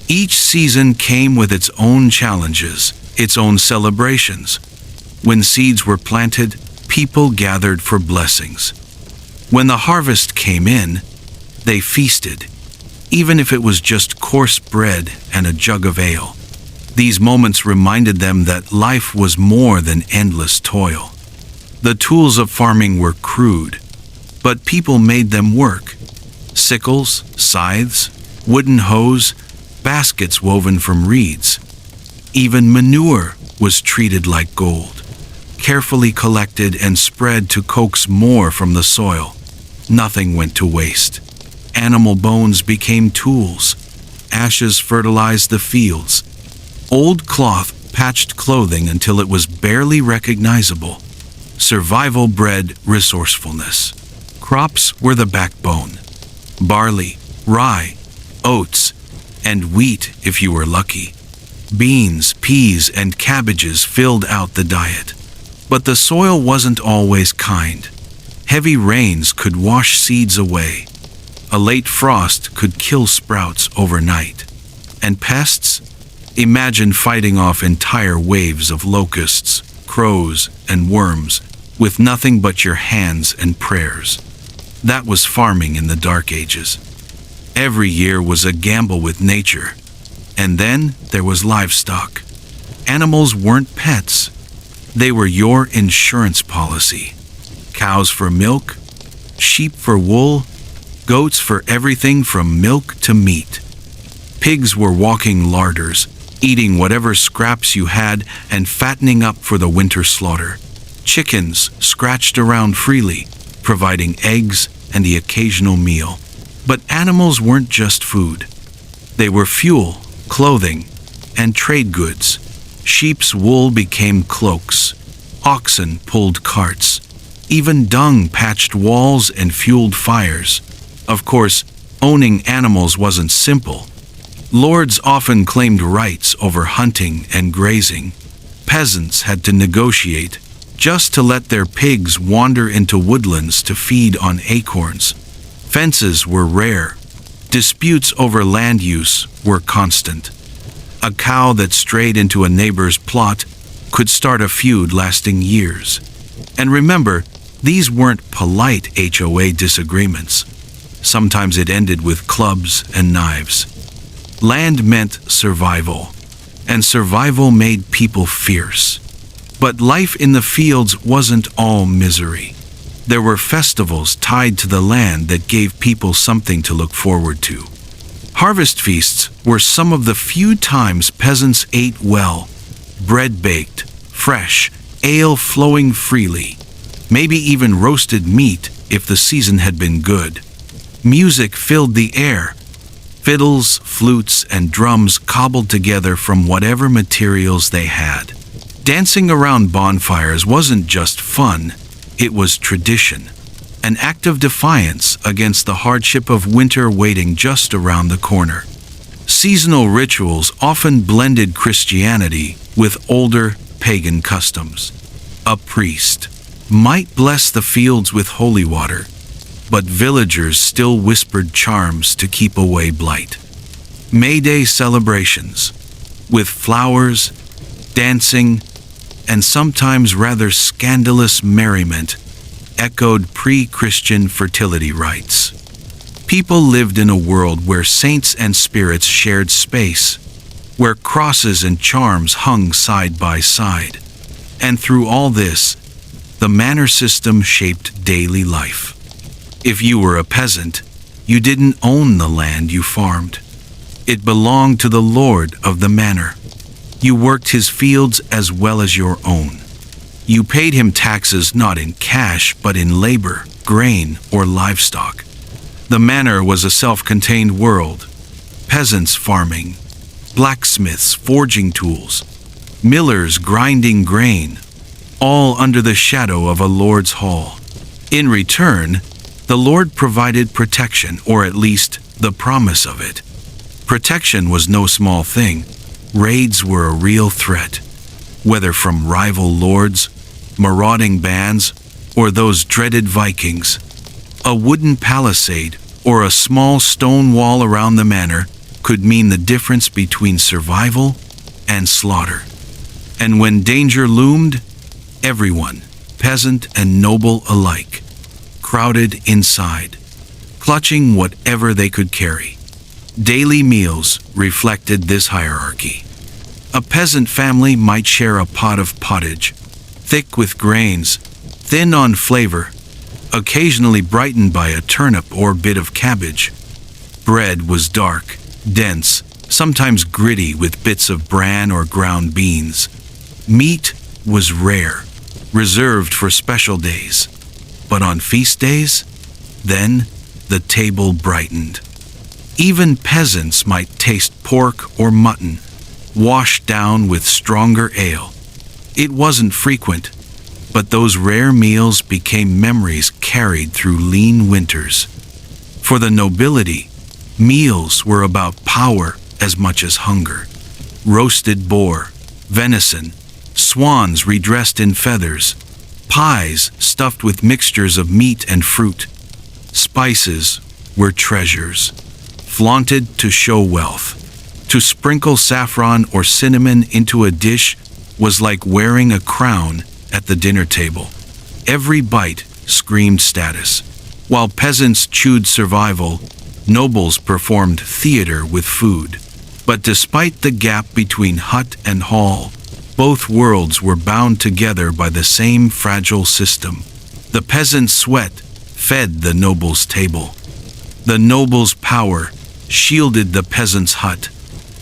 A: Each season came with its own challenges, its own celebrations. When seeds were planted, people gathered for blessings. When the harvest came in, they feasted, even if it was just coarse bread and a jug of ale. These moments reminded them that life was more than endless toil. The tools of farming were crude, but people made them work. Sickles, scythes, wooden hoes, baskets woven from reeds. Even manure was treated like gold, carefully collected and spread to coax more from the soil. Nothing went to waste. Animal bones became tools. Ashes fertilized the fields. Old cloth patched clothing until it was barely recognizable. Survival bred resourcefulness. Crops were the backbone. Barley, rye, oats, and wheat if you were lucky. Beans, peas, and cabbages filled out the diet. But the soil wasn't always kind. Heavy rains could wash seeds away. A late frost could kill sprouts overnight. And pests? Imagine fighting off entire waves of locusts, crows, and worms with nothing but your hands and prayers. That was farming in the Dark Ages. Every year was a gamble with nature. And then there was livestock. Animals weren't pets. They were your insurance policy. Cows for milk, sheep for wool, goats for everything from milk to meat. Pigs were walking larders, eating whatever scraps you had and fattening up for the winter slaughter. Chickens scratched around freely, providing eggs and the occasional meal. But animals weren't just food. They were fuel, clothing, and trade goods. Sheep's wool became cloaks. Oxen pulled carts. Even dung patched walls and fueled fires. Of course, owning animals wasn't simple. Lords often claimed rights over hunting and grazing. Peasants had to negotiate just to let their pigs wander into woodlands to feed on acorns. Fences were rare. Disputes over land use were constant. A cow that strayed into a neighbor's plot could start a feud lasting years. And remember, these weren't polite HOA disagreements. Sometimes it ended with clubs and knives. Land meant survival, and survival made people fierce. But life in the fields wasn't all misery. There were festivals tied to the land that gave people something to look forward to. Harvest feasts were some of the few times peasants ate well, bread baked, fresh, ale flowing freely, maybe even roasted meat if the season had been good. Music filled the air. Fiddles, flutes, and drums cobbled together from whatever materials they had. Dancing around bonfires wasn't just fun, it was tradition, an act of defiance against the hardship of winter waiting just around the corner. Seasonal rituals often blended Christianity with older pagan customs. A priest might bless the fields with holy water, but villagers still whispered charms to keep away blight. May Day celebrations, with flowers, dancing, and sometimes rather scandalous merriment, echoed pre-Christian fertility rites. People lived in a world where saints and spirits shared space, where crosses and charms hung side by side. And through all this, the manor system shaped daily life. If you were a peasant, you didn't own the land you farmed. It belonged to the lord of the manor. You worked his fields as well as your own. You paid him taxes not in cash but in labor, grain, or livestock. The manor was a self-contained world. Peasants farming, blacksmiths forging tools, millers grinding grain, all under the shadow of a lord's hall. In return, the lord provided protection, or at least the promise of it. Protection was no small thing. Raids were a real threat, whether from rival lords, marauding bands, or those dreaded Vikings. A wooden palisade or a small stone wall around the manor could mean the difference between survival and slaughter. And when danger loomed, everyone, peasant and noble alike, crowded inside, clutching whatever they could carry. Daily meals reflected this hierarchy. A peasant family might share a pot of pottage, thick with grains, thin on flavor, occasionally brightened by a turnip or bit of cabbage. Bread was dark, dense, sometimes gritty with bits of bran or ground beans. Meat was rare, reserved for special days. But on feast days, then the table brightened. Even peasants might taste pork or mutton, washed down with stronger ale. It wasn't frequent, but those rare meals became memories carried through lean winters. For the nobility, meals were about power as much as hunger. Roasted boar, venison, swans redressed in feathers, pies stuffed with mixtures of meat and fruit. Spices were treasures, flaunted to show wealth. To sprinkle saffron or cinnamon into a dish was like wearing a crown at the dinner table. Every bite screamed status. While peasants chewed survival, nobles performed theater with food. But despite the gap between hut and hall, both worlds were bound together by the same fragile system. The peasant's sweat fed the noble's table. The noble's power shielded the peasant's hut.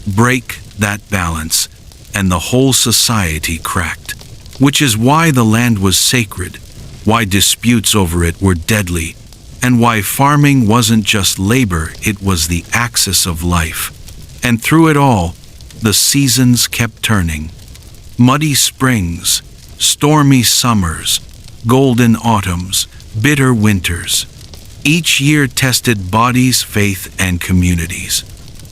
A: Break that balance, and the whole society cracked. Which is why the land was sacred, why disputes over it were deadly, and why farming wasn't just labor, it was the axis of life. And through it all, the seasons kept turning. Muddy springs, stormy summers, golden autumns, bitter winters. Each year tested bodies, faith, and communities.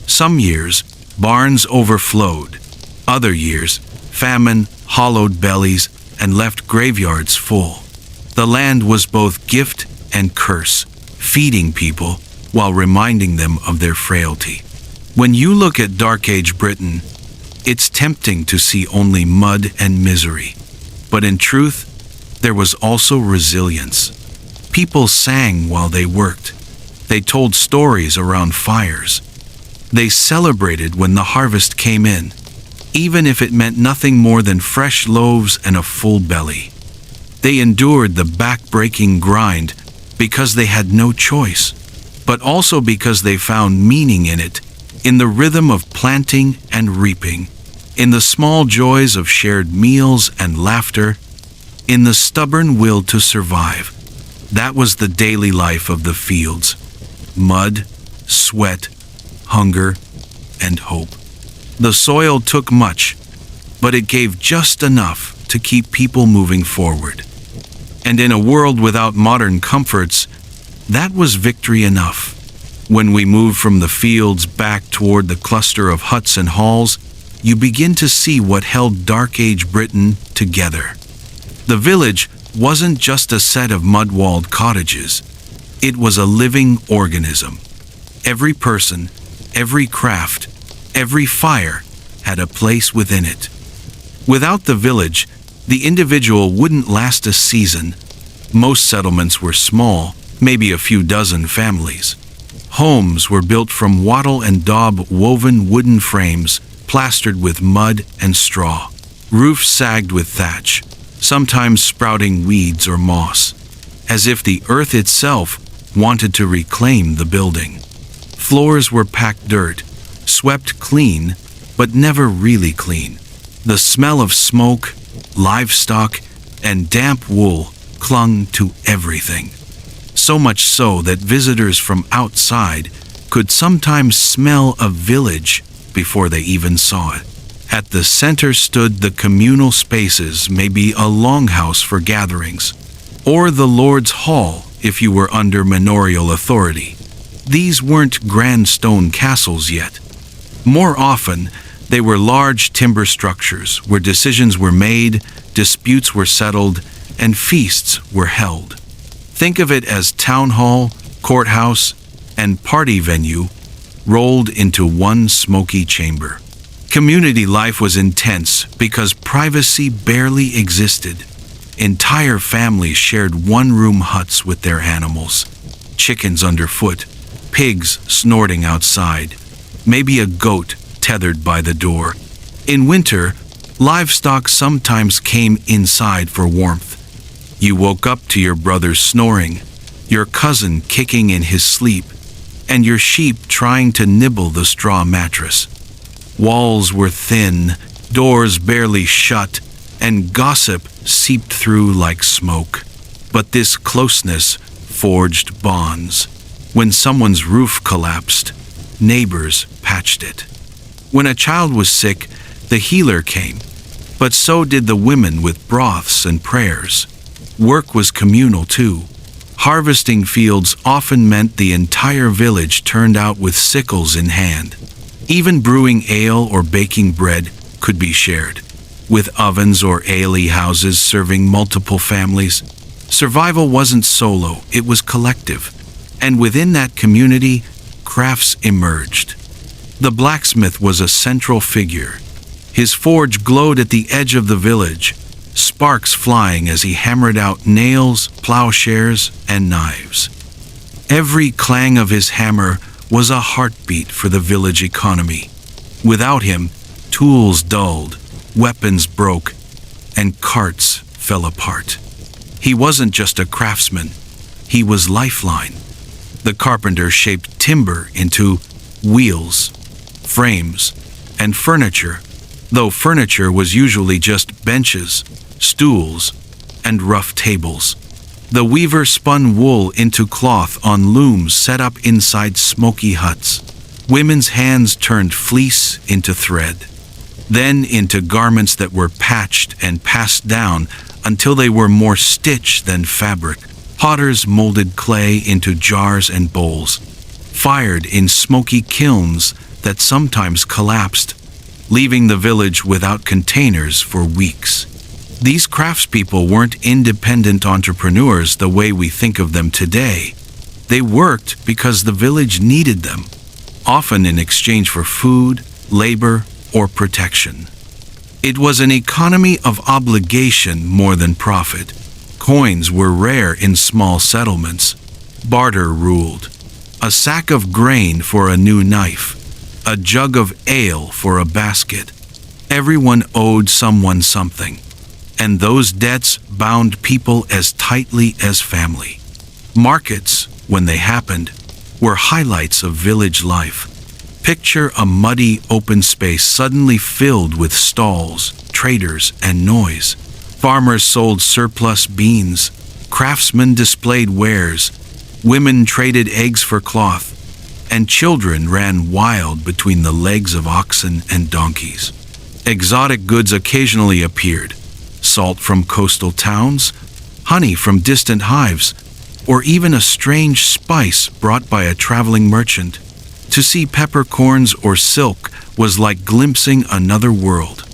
A: Some years, barns overflowed. Other years, famine hollowed bellies and left graveyards full. The land was both gift and curse, feeding people while reminding them of their frailty. When you look at Dark Age Britain, it's tempting to see only mud and misery. But in truth, there was also resilience. People sang while they worked. They told stories around fires. They celebrated when the harvest came in, even if it meant nothing more than fresh loaves and a full belly. They endured the back-breaking grind because they had no choice, but also because they found meaning in it, in the rhythm of planting and reaping, in the small joys of shared meals and laughter, in the stubborn will to survive. That was the daily life of the fields: mud, sweat, hunger, and hope. The soil took much, but it gave just enough to keep people moving forward. And in a world without modern comforts, that was victory enough. When we move from the fields back toward the cluster of huts and halls, you begin to see what held Dark Age Britain together. The village wasn't just a set of mud-walled cottages. It was a living organism. Every person, every craft, every fire had a place within it. Without the village, the individual wouldn't last a season. Most settlements were small, maybe a few dozen families. Homes were built from wattle and daub woven wooden frames, plastered with mud and straw. Roofs sagged with thatch, sometimes sprouting weeds or moss, as if the earth itself wanted to reclaim the building. Floors were packed dirt, swept clean, but never really clean. The smell of smoke, livestock, and damp wool clung to everything. So much so that visitors from outside could sometimes smell a village before they even saw it. At the center stood the communal spaces, maybe a longhouse for gatherings, or the Lord's Hall if you were under manorial authority. These weren't grand stone castles yet. More often, they were large timber structures where decisions were made, disputes were settled, and feasts were held. Think of it as town hall, courthouse, and party venue rolled into one smoky chamber. Community life was intense because privacy barely existed. Entire families shared one-room huts with their animals, chickens underfoot, pigs snorting outside, maybe a goat tethered by the door. In winter, livestock sometimes came inside for warmth. You woke up to your brother snoring, your cousin kicking in his sleep, and your sheep trying to nibble the straw mattress. Walls were thin, doors barely shut, and gossip seeped through like smoke. But this closeness forged bonds. When someone's roof collapsed, neighbors patched it. When a child was sick, the healer came, but so did the women with broths and prayers. Work was communal too. Harvesting fields often meant the entire village turned out with sickles in hand. Even brewing ale or baking bread could be shared, with ovens or ale houses serving multiple families. Survival wasn't solo, it was collective. And within that community, crafts emerged. The blacksmith was a central figure. His forge glowed at the edge of the village, sparks flying as he hammered out nails, plowshares, and knives. Every clang of his hammer was a heartbeat for the village economy. Without him, tools dulled, weapons broke, and carts fell apart. He wasn't just a craftsman, he was lifeline. The carpenter shaped timber into wheels, frames, and furniture, though furniture was usually just benches, stools, and rough tables. The weaver spun wool into cloth on looms set up inside smoky huts. Women's hands turned fleece into thread, then into garments that were patched and passed down until they were more stitch than fabric. Potters molded clay into jars and bowls, fired in smoky kilns that sometimes collapsed, leaving the village without containers for weeks. These craftspeople weren't independent entrepreneurs the way we think of them today. They worked because the village needed them, often in exchange for food, labor, or protection. It was an economy of obligation more than profit. Coins were rare in small settlements. Barter ruled. A sack of grain for a new knife, a jug of ale for a basket. Everyone owed someone something, and those debts bound people as tightly as family. Markets, when they happened, were highlights of village life. Picture a muddy open space suddenly filled with stalls, traders, and noise. Farmers sold surplus beans, craftsmen displayed wares, women traded eggs for cloth, and children ran wild between the legs of oxen and donkeys. Exotic goods occasionally appeared: salt from coastal towns, honey from distant hives, or even a strange spice brought by a traveling merchant. To see peppercorns or silk was like glimpsing another world.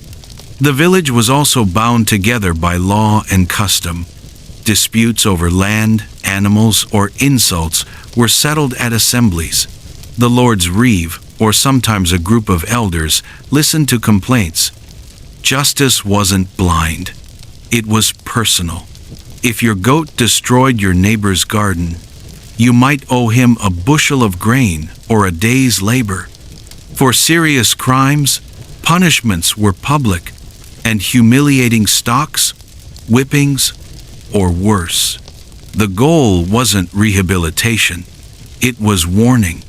A: The village was also bound together by law and custom. Disputes over land, animals, or insults were settled at assemblies. The Lord's Reeve, or sometimes a group of elders, listened to complaints. Justice wasn't blind. It was personal. If your goat destroyed your neighbor's garden, you might owe him a bushel of grain or a day's labor. For serious crimes, punishments were public, and humiliating stocks, whippings, or worse. The goal wasn't rehabilitation. It was warning.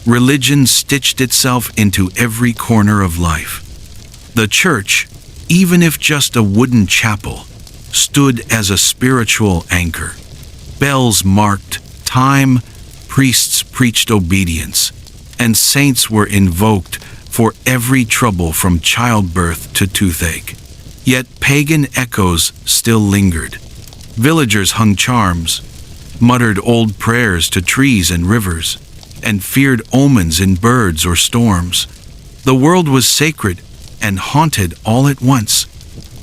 A: Religion stitched itself into every corner of life. The church, even if just a wooden chapel, stood as a spiritual anchor. Bells marked time, priests preached obedience, and saints were invoked for every trouble from childbirth to toothache. Yet pagan echoes still lingered. Villagers hung charms, muttered old prayers to trees and rivers, and feared omens in birds or storms. The world was sacred and haunted all at once.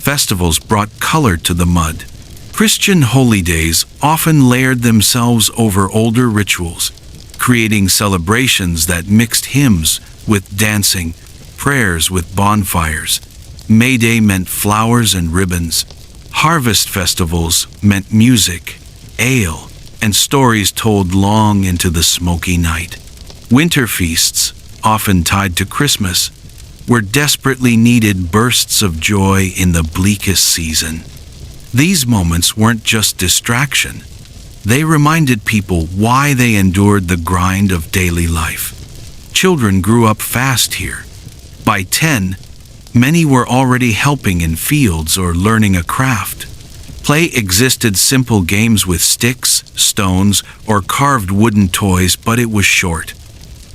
A: Festivals brought color to the mud. Christian holy days often layered themselves over older rituals, creating celebrations that mixed hymns with dancing, prayers with bonfires. May Day meant flowers and ribbons. Harvest festivals meant music, ale, and stories told long into the smoky night. Winter feasts, often tied to Christmas, were desperately needed bursts of joy in the bleakest season. These moments weren't just distraction. They reminded people why they endured the grind of daily life. Children grew up fast here. By 10, many were already helping in fields or learning a craft. Play existed: simple games with sticks, stones, or carved wooden toys, but it was short.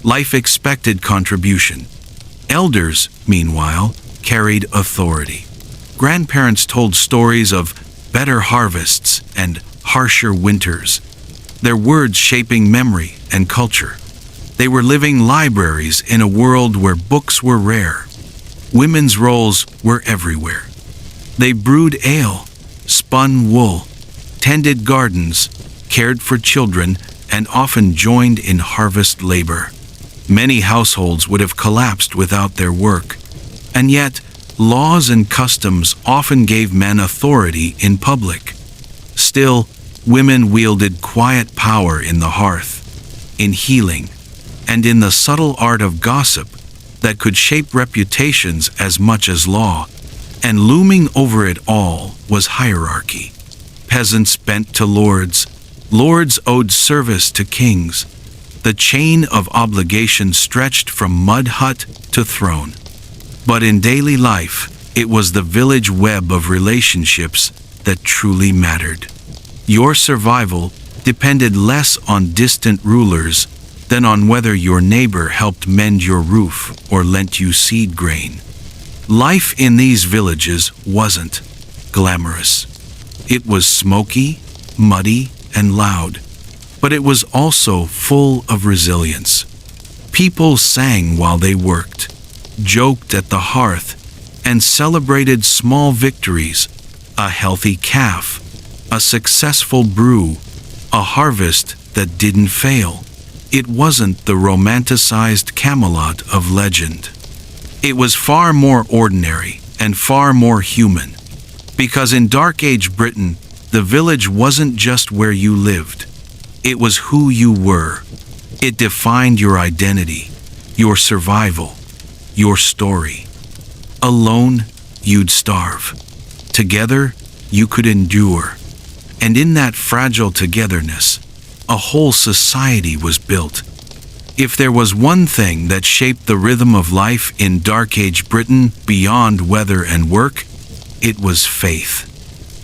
A: Life expected contribution. Elders, meanwhile, carried authority. Grandparents told stories of better harvests and harsher winters, their words shaping memory and culture. They were living libraries in a world where books were rare. Women's roles were everywhere. They brewed ale, spun wool, tended gardens, cared for children, and often joined in harvest labor. Many households would have collapsed without their work, and yet laws and customs often gave men authority in public. Still, women wielded quiet power in the hearth, in healing, and in the subtle art of gossip that could shape reputations as much as law. And looming over it all was hierarchy. Peasants bent to lords. Lords owed service to kings. The chain of obligation stretched from mud hut to throne. But in daily life, it was the village web of relationships that truly mattered. Your survival depended less on distant rulers than on whether your neighbor helped mend your roof or lent you seed grain. Life in these villages wasn't glamorous. It was smoky, muddy, and loud, but it was also full of resilience. People sang while they worked, joked at the hearth, and celebrated small victories: a healthy calf, a successful brew, a harvest that didn't fail. It wasn't the romanticized Camelot of legend. It was far more ordinary and far more human. Because in Dark Age Britain, the village wasn't just where you lived. It was who you were. It defined your identity, your survival, your story. Alone, you'd starve. Together, you could endure. And in that fragile togetherness, a whole society was built. If there was one thing that shaped the rhythm of life in Dark Age Britain beyond weather and work, it was faith.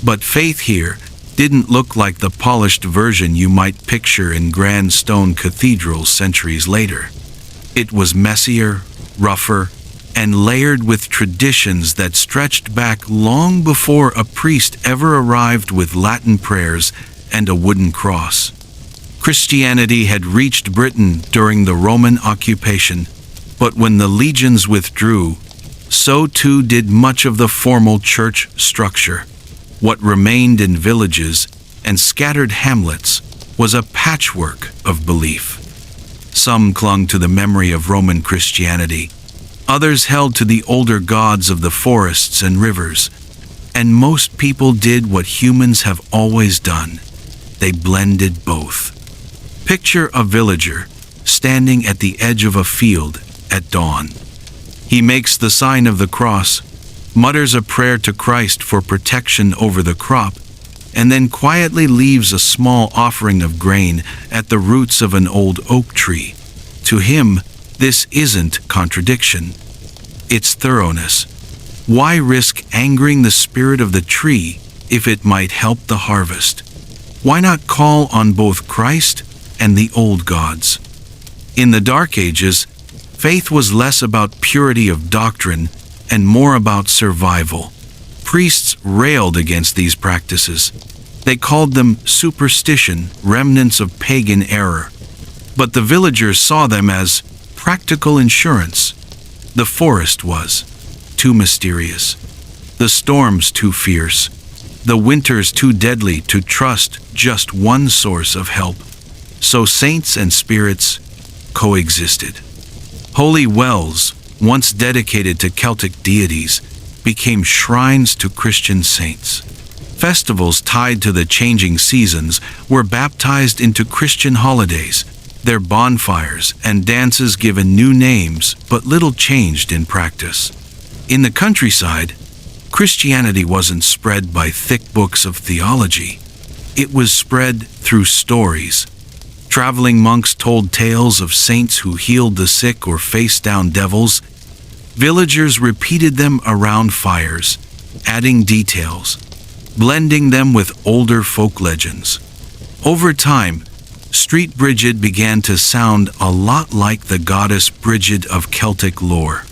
A: But faith here didn't look like the polished version you might picture in grand stone cathedrals centuries later. It was messier, rougher, and layered with traditions that stretched back long before a priest ever arrived with Latin prayers and a wooden cross. Christianity had reached Britain during the Roman occupation, but when the legions withdrew, so too did much of the formal church structure. What remained in villages and scattered hamlets was a patchwork of belief. Some clung to the memory of Roman Christianity, others held to the older gods of the forests and rivers, and most people did what humans have always done. They blended both. Picture a villager standing at the edge of a field at dawn. He makes the sign of the cross, mutters a prayer to Christ for protection over the crop, and then quietly leaves a small offering of grain at the roots of an old oak tree. To him, this isn't contradiction. It's thoroughness. Why risk angering the spirit of the tree if it might help the harvest? Why not call on both Christ and the old gods? In the Dark Ages, faith was less about purity of doctrine and more about survival. Priests railed against these practices. They called them superstition, remnants of pagan error. But the villagers saw them as practical insurance. The forest was too mysterious, the storms too fierce, the winters too deadly to trust just one source of help. So saints and spirits coexisted. Holy wells, once dedicated to Celtic deities, became shrines to Christian saints. Festivals tied to the changing seasons were baptized into Christian holidays, their bonfires and dances given new names, but little changed in practice. In the countryside, Christianity wasn't spread by thick books of theology. It was spread through stories. Traveling monks told tales of saints who healed the sick or faced down devils. Villagers repeated them around fires, adding details, blending them with older folk legends. Over time, Street Bridget began to sound a lot like the goddess Brigid of Celtic lore.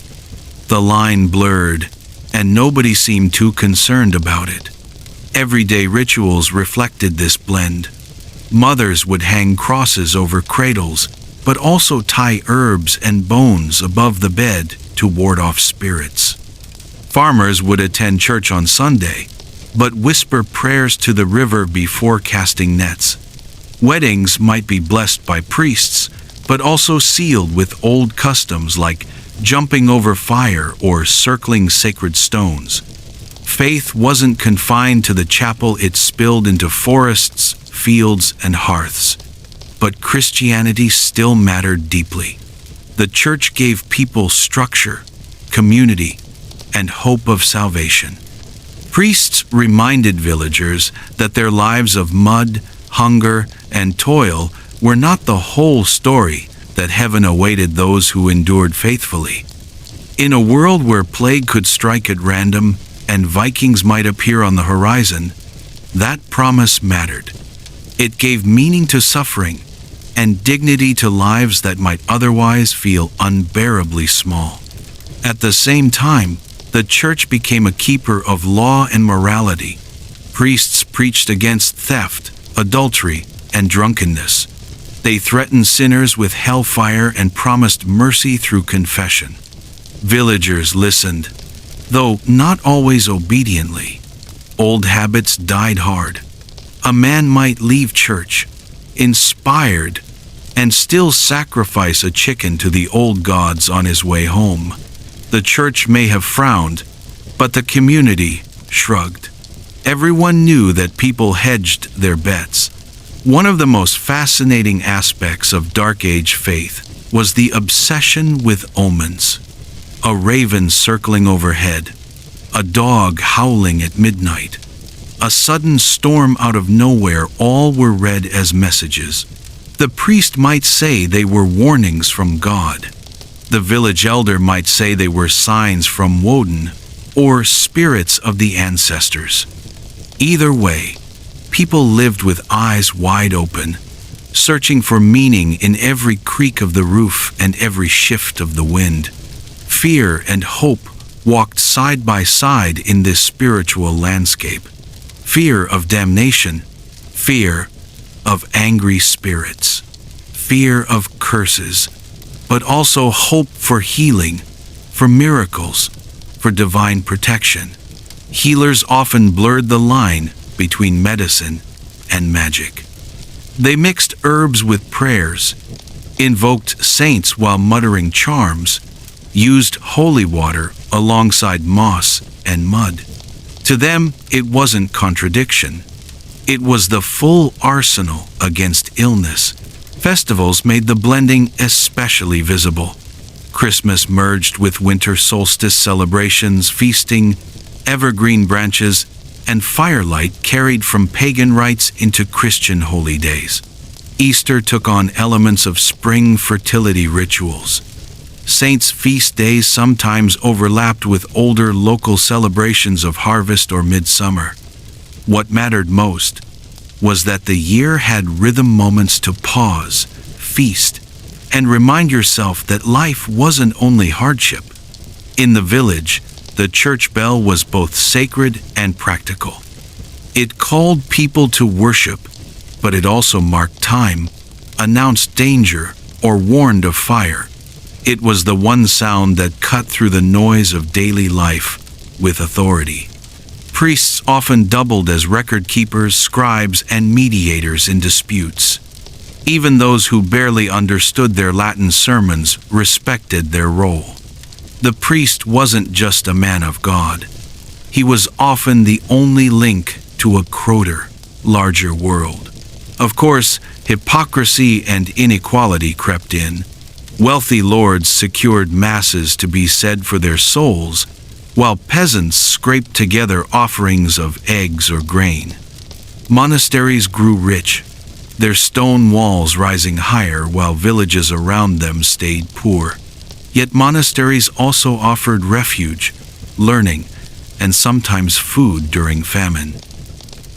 A: The line blurred, and nobody seemed too concerned about it. Everyday rituals reflected this blend. Mothers would hang crosses over cradles, but also tie herbs and bones above the bed to ward off spirits. Farmers would attend church on Sunday, but whisper prayers to the river before casting nets. Weddings might be blessed by priests, but also sealed with old customs like jumping over fire or circling sacred stones. Faith wasn't confined to the chapel, it spilled into forests, fields, and hearths. But Christianity still mattered deeply. The church gave people structure, community, and hope of salvation. Priests reminded villagers that their lives of mud, hunger, and toil were not the whole story, that heaven awaited those who endured faithfully. In a world where plague could strike at random and Vikings might appear on the horizon, that promise mattered. It gave meaning to suffering and dignity to lives that might otherwise feel unbearably small. At the same time, the church became a keeper of law and morality. Priests preached against theft, adultery, and drunkenness. They threatened sinners with hellfire and promised mercy through confession. Villagers listened, though not always obediently. Old habits died hard. A man might leave church, inspired, and still sacrifice a chicken to the old gods on his way home. The church may have frowned, but the community shrugged. Everyone knew that people hedged their bets. One of the most fascinating aspects of Dark Age faith was the obsession with omens. A raven circling overhead, a dog howling at midnight, a sudden storm out of nowhere, all were read as messages. The priest might say they were warnings from God. The village elder might say they were signs from Woden or spirits of the ancestors. Either way, people lived with eyes wide open, searching for meaning in every creak of the roof and every shift of the wind. Fear and hope walked side by side in this spiritual landscape. Fear of damnation, fear of angry spirits, fear of curses, but also hope for healing, for miracles, for divine protection. Healers often blurred the line between medicine and magic. They mixed herbs with prayers, invoked saints while muttering charms, used holy water alongside moss and mud. To them, it wasn't contradiction. It was the full arsenal against illness. Festivals made the blending especially visible. Christmas merged with winter solstice celebrations, feasting, evergreen branches, and firelight carried from pagan rites into Christian holy days. Easter took on elements of spring fertility rituals. Saints' feast days sometimes overlapped with older local celebrations of harvest or midsummer. What mattered most was that the year had rhythm moments to pause, feast, and remind yourself that life wasn't only hardship. In the village, the church bell was both sacred and practical. It called people to worship, but it also marked time, announced danger, or warned of fire. It was the one sound that cut through the noise of daily life with authority. Priests often doubled as record keepers, scribes, and mediators in disputes. Even those who barely understood their Latin sermons respected their role. The priest wasn't just a man of God. He was often the only link to a crowder, larger world. Of course, hypocrisy and inequality crept in. Wealthy lords secured masses to be said for their souls, while peasants scraped together offerings of eggs or grain. Monasteries grew rich, their stone walls rising higher while villages around them stayed poor. Yet monasteries also offered refuge, learning, and sometimes food during famine.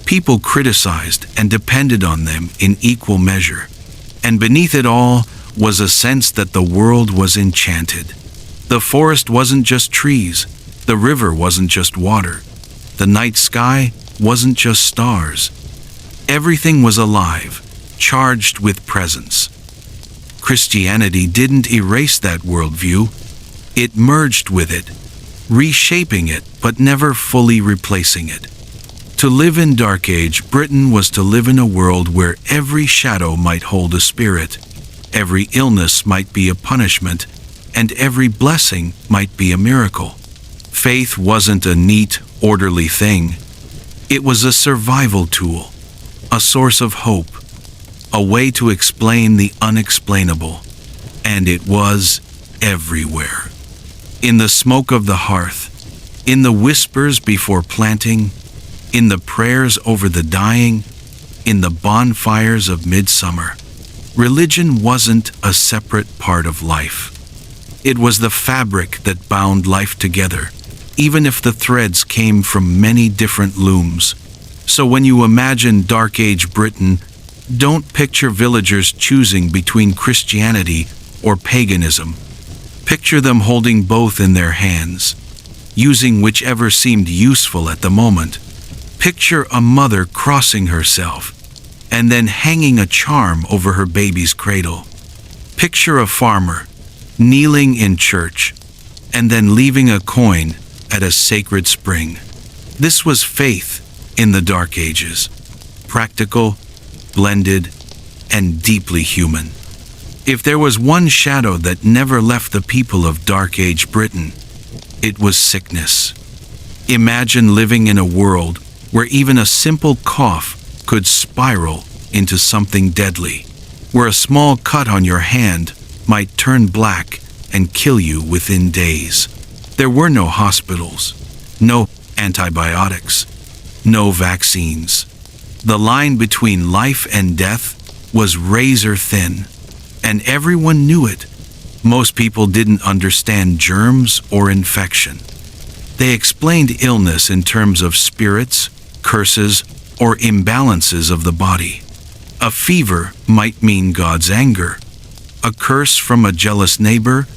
A: People criticized and depended on them in equal measure, and beneath it all was a sense that the world was enchanted. The forest wasn't just trees, the river wasn't just water, the night sky wasn't just stars. Everything was alive, charged with presence. Christianity didn't erase that worldview, it merged with it, reshaping it but never fully replacing it. To live in Dark Age Britain was to live in a world where every shadow might hold a spirit, every illness might be a punishment, and every blessing might be a miracle. Faith wasn't a neat, orderly thing. It was a survival tool, a source of hope, a way to explain the unexplainable. And it was everywhere. In the smoke of the hearth, in the whispers before planting, in the prayers over the dying, in the bonfires of midsummer. Religion wasn't a separate part of life. It was the fabric that bound life together, even if the threads came from many different looms. So when you imagine Dark Age Britain, don't picture villagers choosing between Christianity or paganism. Picture them holding both in their hands, using whichever seemed useful at the moment. Picture a mother crossing herself and then hanging a charm over her baby's cradle. Picture a farmer kneeling in church and then leaving a coin at a sacred spring. This was faith in the Dark Ages. Practical, blended, and deeply human. If there was one shadow that never left the people of Dark Age Britain, it was sickness. Imagine living in a world where even a simple cough could spiral into something deadly, where a small cut on your hand might turn black and kill you within days. There were no hospitals, no antibiotics, no vaccines. The line between life and death was razor thin, and everyone knew it. Most people didn't understand germs or infection. They explained illness in terms of spirits, curses, or imbalances of the body. A fever might mean God's anger, a curse from a jealous neighbor,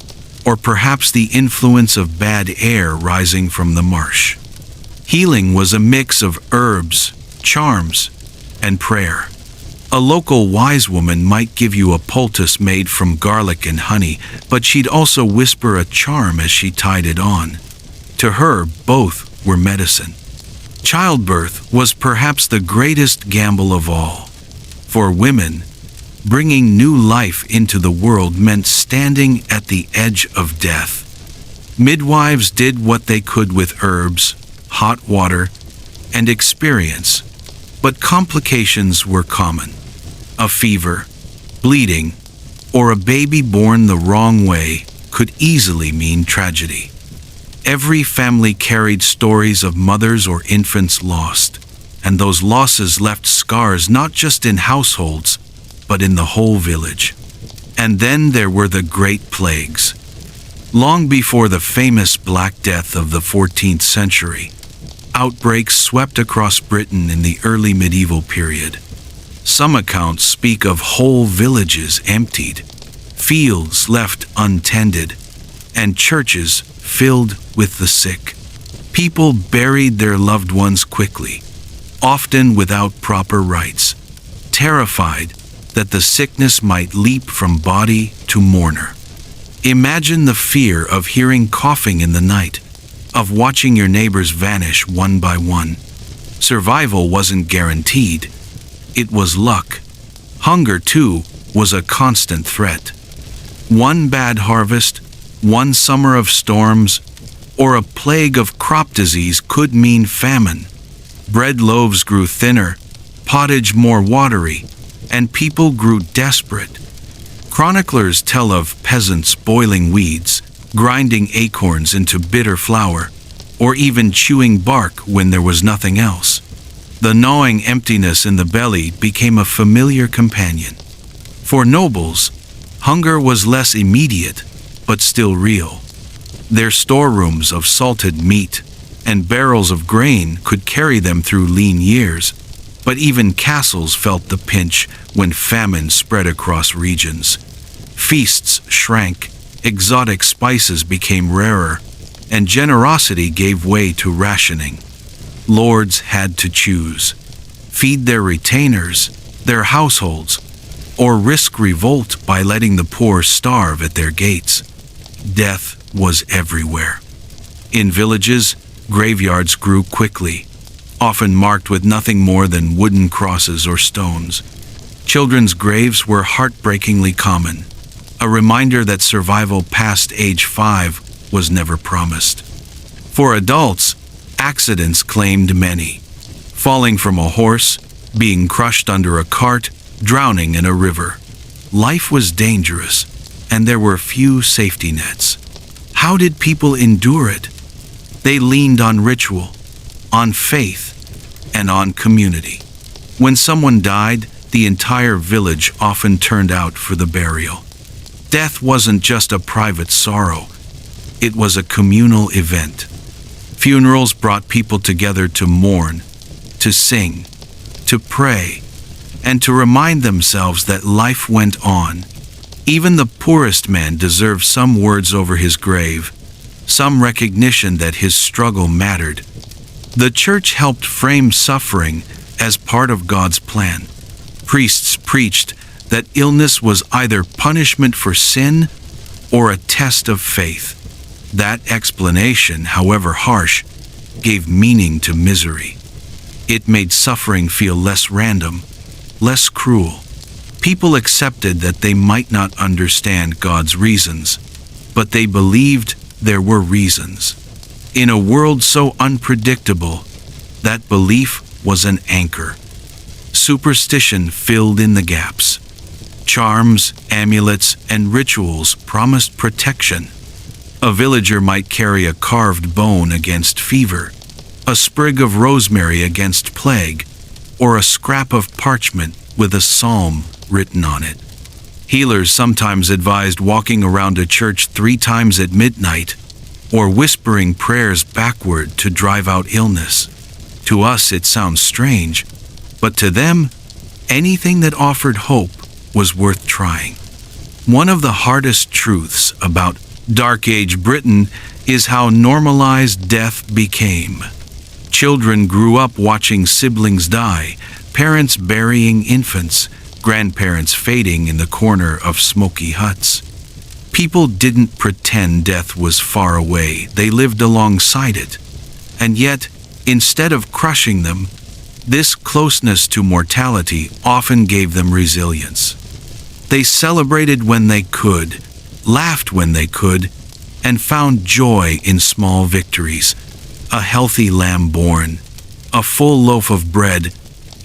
A: or perhaps the influence of bad air rising from the marsh. Healing was a mix of herbs, charms, and prayer. A local wise woman might give you a poultice made from garlic and honey, but she'd also whisper a charm as she tied it on. To her, both were medicine. Childbirth was perhaps the greatest gamble of all. For women, bringing new life into the world meant standing at the edge of death. Midwives did what they could with herbs, hot water, and experience, but complications were common. A fever, bleeding, or a baby born the wrong way could easily mean tragedy. Every family carried stories of mothers or infants lost, and those losses left scars not just in households, but in the whole village. And then there were the Great Plagues. Long before the famous Black Death of the 14th century, outbreaks swept across Britain in the early medieval period. Some accounts speak of whole villages emptied, fields left untended, and churches filled with the sick. People buried their loved ones quickly, often without proper rites, terrified that the sickness might leap from body to mourner. Imagine the fear of hearing coughing in the night, of watching your neighbors vanish one by one. Survival wasn't guaranteed. It was luck. Hunger, too, was a constant threat. One bad harvest, one summer of storms, or a plague of crop disease could mean famine. Bread loaves grew thinner, pottage more watery, and people grew desperate. Chroniclers tell of peasants boiling weeds, grinding acorns into bitter flour, or even chewing bark when there was nothing else. The gnawing emptiness in the belly became a familiar companion. For nobles, hunger was less immediate, but still real. Their storerooms of salted meat and barrels of grain could carry them through lean years, but even castles felt the pinch when famine spread across regions. Feasts shrank, exotic spices became rarer, and generosity gave way to rationing. Lords had to choose: feed their retainers, their households, or risk revolt by letting the poor starve at their gates. Death was everywhere. In villages, graveyards grew quickly, often marked with nothing more than wooden crosses or stones. Children's graves were heartbreakingly common, a reminder that survival past age 5 was never promised. For adults, accidents claimed many: falling from a horse, being crushed under a cart, drowning in a river. Life was dangerous, and there were few safety nets. How did people endure it? They leaned on ritual, on faith, and on community. When someone died, the entire village often turned out for the burial. Death wasn't just a private sorrow, it was a communal event. Funerals brought people together to mourn, to sing, to pray, and to remind themselves that life went on. Even the poorest man deserved some words over his grave, some recognition that his struggle mattered. The church helped frame suffering as part of God's plan. Priests preached that illness was either punishment for sin or a test of faith. That explanation, however harsh, gave meaning to misery. It made suffering feel less random, less cruel. People accepted that they might not understand God's reasons, but they believed there were reasons. In a world so unpredictable, that belief was an anchor. Superstition filled in the gaps. Charms, amulets, and rituals promised protection. A villager might carry a carved bone against fever, a sprig of rosemary against plague, or a scrap of parchment with a psalm written on it. Healers sometimes advised walking around a church 3 times at midnight, or whispering prayers backward to drive out illness. To us it sounds strange, but to them, anything that offered hope was worth trying. One of the hardest truths about Dark Age Britain is how normalized death became. Children grew up watching siblings die, parents burying infants, grandparents fading in the corner of smoky huts. People didn't pretend death was far away, they lived alongside it. And yet, instead of crushing them, this closeness to mortality often gave them resilience. They celebrated when they could, laughed when they could, and found joy in small victories. A healthy lamb born, a full loaf of bread,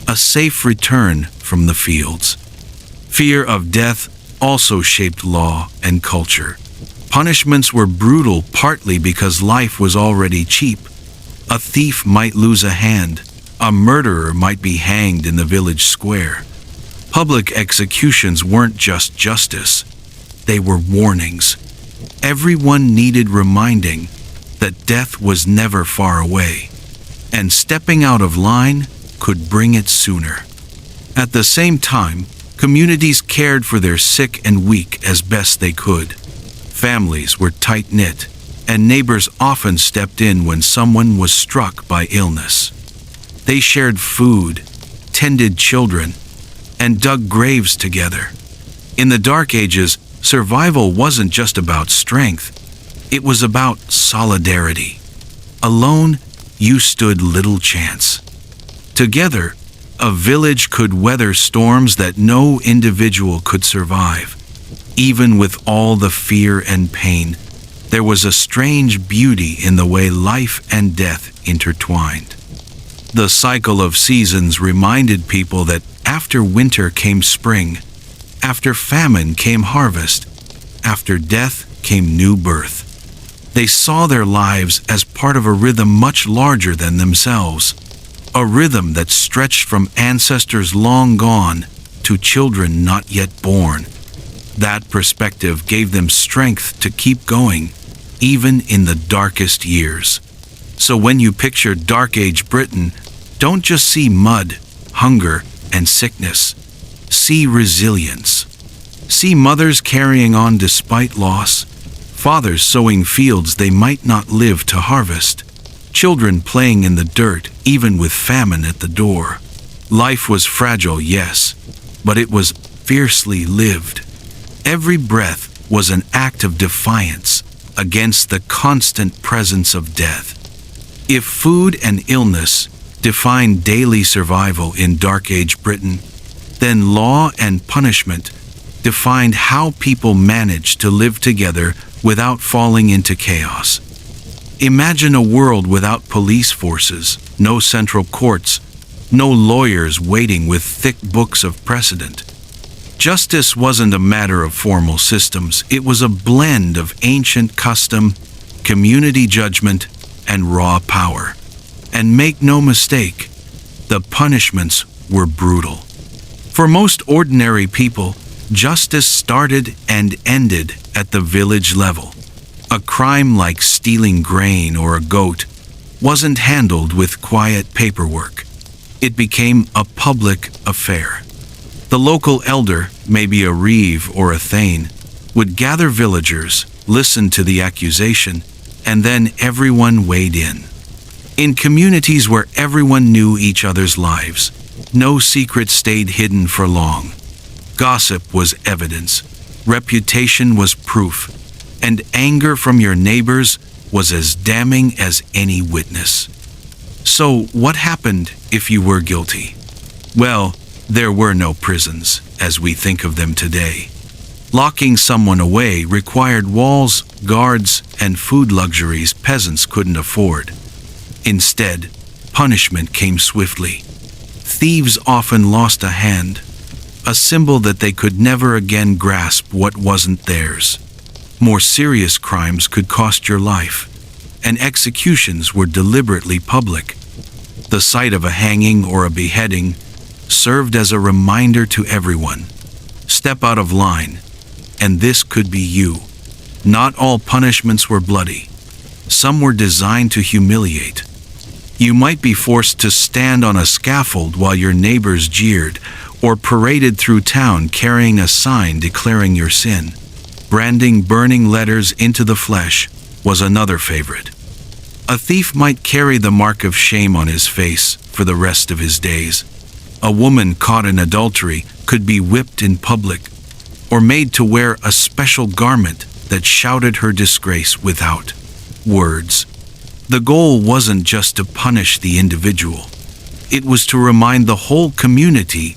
A: a safe return from the fields. Fear of death also shaped law and culture. Punishments were brutal partly because life was already cheap. A thief might lose a hand, a murderer might be hanged in the village square. Public executions weren't just justice, they were warnings. Everyone needed reminding that death was never far away, and stepping out of line could bring it sooner. At the same time, communities cared for their sick and weak as best they could. Families were tight-knit, and neighbors often stepped in when someone was struck by illness. They shared food, tended children, and dug graves together. In the Dark Ages, survival wasn't just about strength, it was about solidarity. Alone, you stood little chance. Together, a village could weather storms that no individual could survive. Even with all the fear and pain, there was a strange beauty in the way life and death intertwined. The cycle of seasons reminded people that after winter came spring, after famine came harvest, after death came new birth. They saw their lives as part of a rhythm much larger than themselves, a rhythm that stretched from ancestors long gone to children not yet born. That perspective gave them strength to keep going, even in the darkest years. So when you picture Dark Age Britain, don't just see mud, hunger, and sickness. See resilience. See mothers carrying on despite loss, fathers sowing fields they might not live to harvest, children playing in the dirt even with famine at the door. Life was fragile, yes, but it was fiercely lived. Every breath was an act of defiance against the constant presence of death. If food and illness defined daily survival in Dark Age Britain, then law and punishment defined how people managed to live together without falling into chaos. Imagine a world without police forces, no central courts, no lawyers waiting with thick books of precedent. Justice wasn't a matter of formal systems, it was a blend of ancient custom, community judgment, and raw power. And make no mistake, the punishments were brutal. For most ordinary people, justice started and ended at the village level. A crime like stealing grain or a goat wasn't handled with quiet paperwork. It became a public affair. The local elder, maybe a reeve or a thane, would gather villagers, listen to the accusation, and then everyone weighed in. In communities where everyone knew each other's lives, no secret stayed hidden for long. Gossip was evidence, reputation was proof, and anger from your neighbors was as damning as any witness. So what happened if you were guilty? Well, There were no prisons, as we think of them today. Locking someone away required walls, guards, and food luxuries peasants couldn't afford. Instead, punishment came swiftly. Thieves often lost a hand, a symbol that they could never again grasp what wasn't theirs. More serious crimes could cost your life, and executions were deliberately public. The sight of a hanging or a beheading served as a reminder to everyone. Step out of line, and this could be you. Not all punishments were bloody. Some were designed to humiliate. You might be forced to stand on a scaffold while your neighbors jeered, or paraded through town carrying a sign declaring your sin. Branding burning letters into the flesh was another favorite. A thief might carry the mark of shame on his face for the rest of his days. A woman caught in adultery could be whipped in public, or made to wear a special garment that shouted her disgrace without words. The goal wasn't just to punish the individual. It was to remind the whole community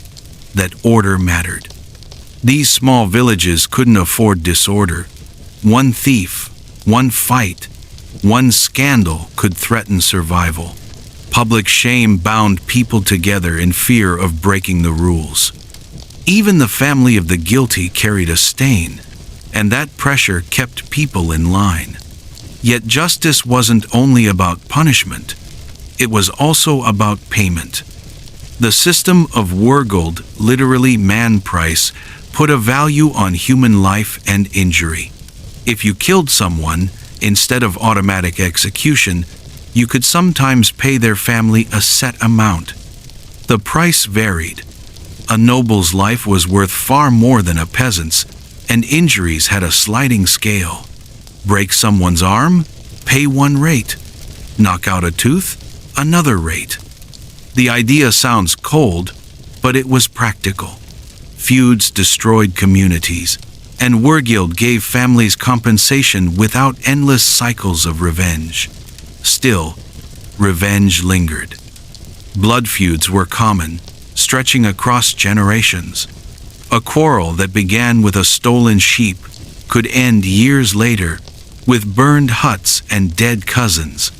A: that order mattered. These small villages couldn't afford disorder. One thief, one fight, one scandal could threaten survival. Public shame bound people together in fear of breaking the rules. Even the family of the guilty carried a stain, and that pressure kept people in line. Yet justice wasn't only about punishment, it was also about payment. The system of wergeld, literally man price, put a value on human life and injury. If you killed someone, instead of automatic execution, you could sometimes pay their family a set amount. The price varied. A noble's life was worth far more than a peasant's, and injuries had a sliding scale. Break someone's arm? Pay one rate. Knock out a tooth? Another rate. The idea sounds cold, but it was practical. Feuds destroyed communities, and wergeld gave families compensation without endless cycles of revenge. Still, revenge lingered. Blood feuds were common, stretching across generations. A quarrel that began with a stolen sheep could end years later with burned huts and dead cousins.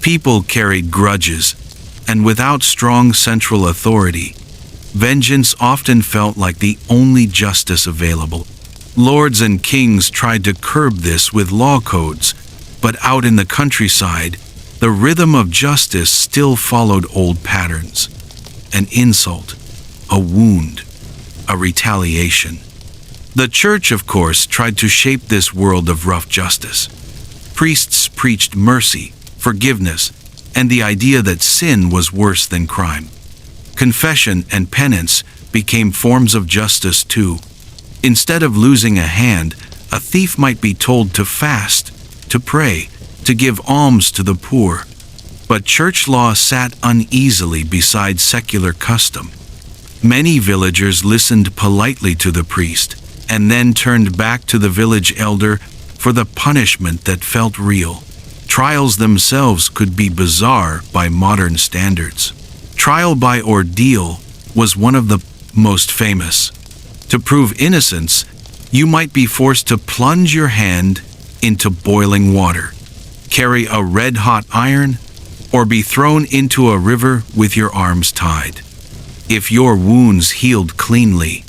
A: People carried grudges, and without strong central authority, vengeance often felt like the only justice available. Lords and kings tried to curb this with law codes, but out in the countryside, the rhythm of justice still followed old patterns. An insult, a wound, a retaliation. The church, of course, tried to shape this world of rough justice. Priests preached mercy, forgiveness, and the idea that sin was worse than crime. Confession and penance became forms of justice too. Instead of losing a hand, a thief might be told to fast, to pray, to give alms to the poor. But church law sat uneasily beside secular custom. Many villagers listened politely to the priest, and then turned back to the village elder for the punishment that felt real. Trials themselves could be bizarre by modern standards. Trial by ordeal was one of the most famous. To prove innocence, you might be forced to plunge your hand into boiling water, carry a red-hot iron, or be thrown into a river with your arms tied. If your wounds healed cleanly,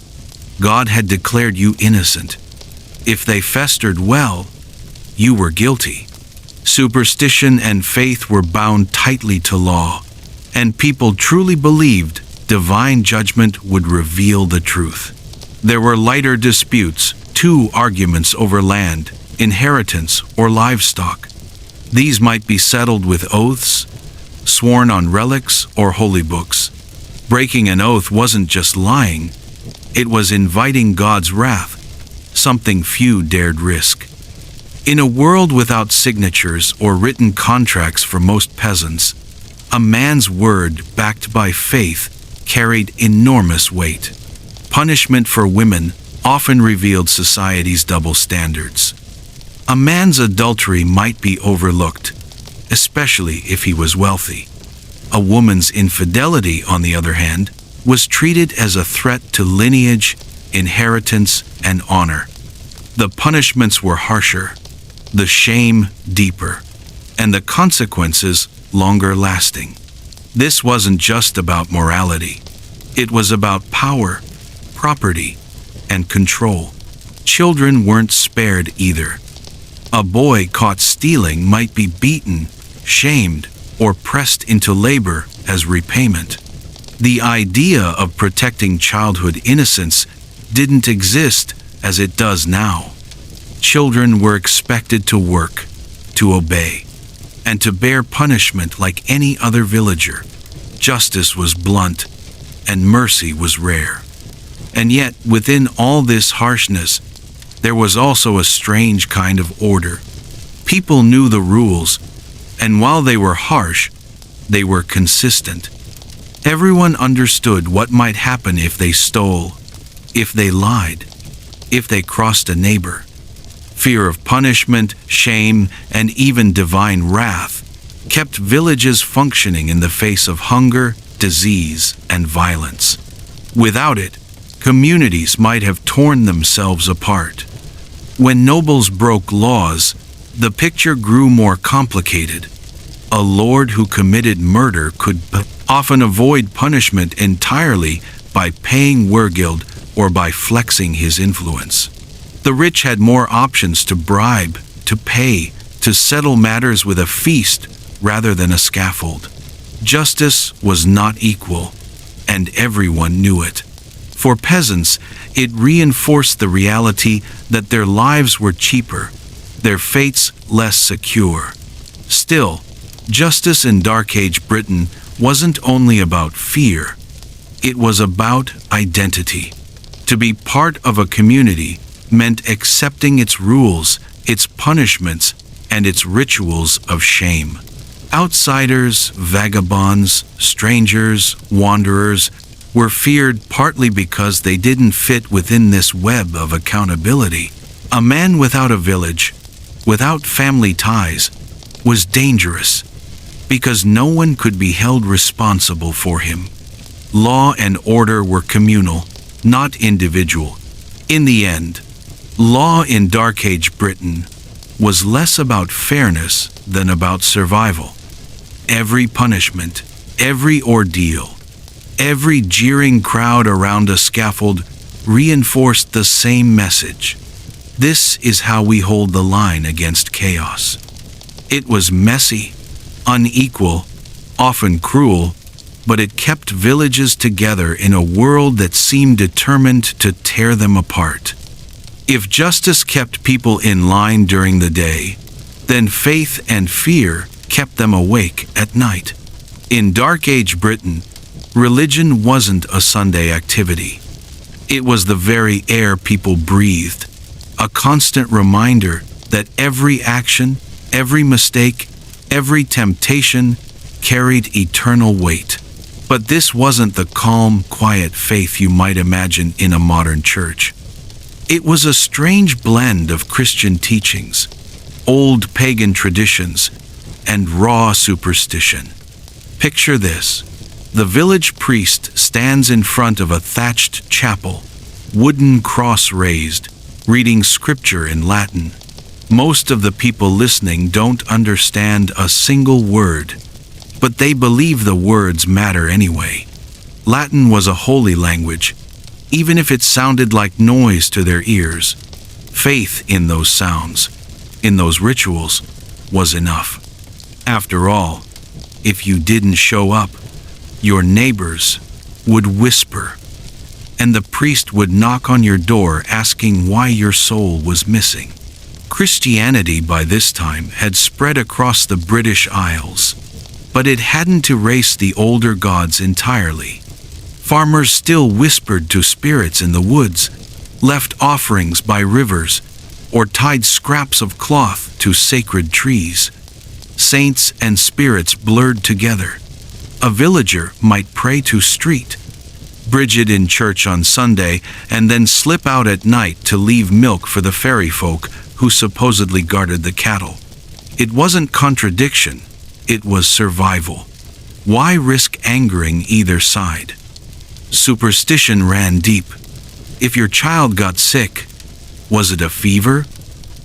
A: God had declared you innocent. If they festered well, you were guilty. Superstition and faith were bound tightly to law, and people truly believed divine judgment would reveal the truth. There were lighter disputes, too, arguments over land, inheritance, or livestock. These might be settled with oaths, sworn on relics or holy books. Breaking an oath wasn't just lying, it was inviting God's wrath, something few dared risk. In a world without signatures or written contracts for most peasants, a man's word backed by faith carried enormous weight. Punishment for women often revealed society's double standards. A man's adultery might be overlooked, especially if he was wealthy. A woman's infidelity, on the other hand, was treated as a threat to lineage, inheritance, and honor. The punishments were harsher, the shame deeper, and the consequences longer lasting. This wasn't just about morality. It was about power, property, and control. Children weren't spared either. A boy caught stealing might be beaten, shamed, or pressed into labor as repayment. The idea of protecting childhood innocence didn't exist as it does now. Children were expected to work, to obey, and to bear punishment like any other villager. Justice was blunt, and mercy was rare. And yet, within all this harshness, there was also a strange kind of order. People knew the rules, and while they were harsh, they were consistent. Everyone understood what might happen if they stole, if they lied, if they crossed a neighbor. Fear of punishment, shame, and even divine wrath kept villages functioning in the face of hunger, disease, and violence. Without it, communities might have torn themselves apart. When nobles broke laws, the picture grew more complicated. A lord who committed murder could often avoid punishment entirely by paying wergild or by flexing his influence. The rich had more options to bribe, to pay, to settle matters with a feast rather than a scaffold. Justice was not equal, and everyone knew it. For peasants, it reinforced the reality that their lives were cheaper, their fates less secure. Still, justice in Dark Age Britain wasn't only about fear, it was about identity. To be part of a community meant accepting its rules, its punishments, and its rituals of shame. Outsiders, vagabonds, strangers, wanderers were feared partly because they didn't fit within this web of accountability. A man without a village, without family ties, was dangerous because no one could be held responsible for him. Law and order were communal, not individual. In the end, law in Dark Age Britain was less about fairness than about survival. Every punishment, every ordeal, every jeering crowd around a scaffold reinforced the same message. This is how we hold the line against chaos. It was messy, unequal, often cruel, but it kept villages together in a world that seemed determined to tear them apart. If justice kept people in line during the day, then faith and fear kept them awake at night. In Dark Age Britain, religion wasn't a Sunday activity. It was the very air people breathed, a constant reminder that every action, every mistake, every temptation carried eternal weight. But this wasn't the calm, quiet faith you might imagine in a modern church. It was a strange blend of Christian teachings, old pagan traditions, and raw superstition. Picture this. The village priest stands in front of a thatched chapel, wooden cross raised, reading scripture in Latin. Most of the people listening don't understand a single word, but they believe the words matter anyway. Latin was a holy language, even if it sounded like noise to their ears. Faith in those sounds, in those rituals, was enough. After all, if you didn't show up, your neighbors would whisper, and the priest would knock on your door asking why your soul was missing. Christianity by this time had spread across the British Isles, but it hadn't erased the older gods entirely. Farmers still whispered to spirits in the woods, left offerings by rivers, or tied scraps of cloth to sacred trees. Saints and spirits blurred together. A villager might pray to street, Bridget in church on Sunday, and then slip out at night to leave milk for the fairy folk who supposedly guarded the cattle. It wasn't contradiction, it was survival. Why risk angering either side? Superstition ran deep. If your child got sick, was it a fever,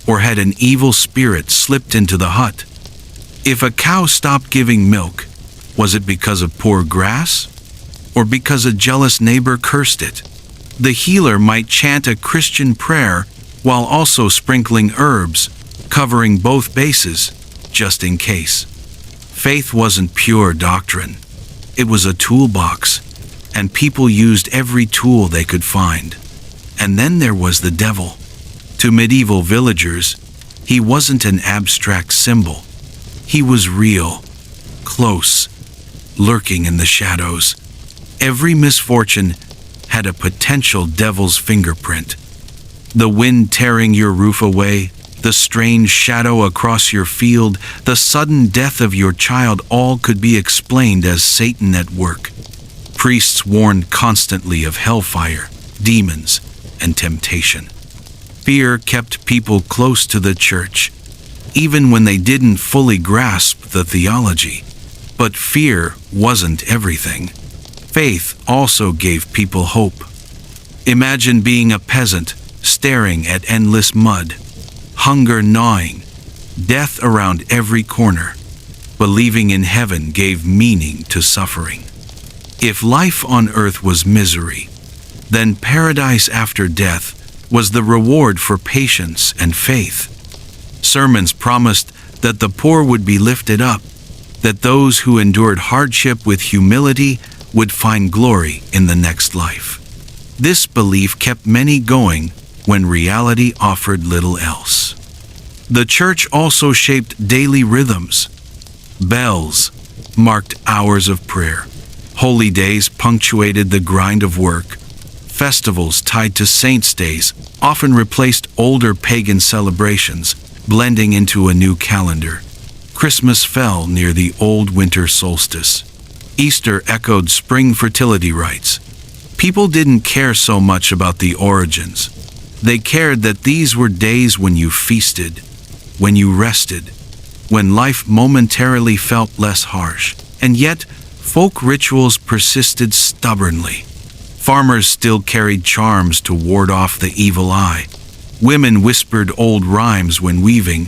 A: or had an evil spirit slipped into the hut? If a cow stopped giving milk, was it because of poor grass, or because a jealous neighbor cursed it? The healer might chant a Christian prayer while also sprinkling herbs, covering both bases, just in case. Faith wasn't pure doctrine. It was a toolbox, and people used every tool they could find. And then there was the devil. To medieval villagers, he wasn't an abstract symbol. He was real, close, lurking in the shadows. Every misfortune had a potential devil's fingerprint. The wind tearing your roof away, the strange shadow across your field, the sudden death of your child, all could be explained as Satan at work. Priests warned constantly of hellfire, demons, and temptation. Fear kept people close to the church, even when they didn't fully grasp the theology. But fear wasn't everything. Faith also gave people hope. Imagine being a peasant, staring at endless mud, hunger gnawing, death around every corner. Believing in heaven gave meaning to suffering. If life on earth was misery, then paradise after death was the reward for patience and faith. Sermons promised that the poor would be lifted up, that those who endured hardship with humility would find glory in the next life. This belief kept many going when reality offered little else. The church also shaped daily rhythms. Bells marked hours of prayer. Holy days punctuated the grind of work. Festivals tied to saints' days often replaced older pagan celebrations, blending into a new calendar. Christmas fell near the old winter solstice. Easter echoed spring fertility rites. People didn't care so much about the origins. They cared that these were days when you feasted, when you rested, when life momentarily felt less harsh. And yet, folk rituals persisted stubbornly. Farmers still carried charms to ward off the evil eye. Women whispered old rhymes when weaving,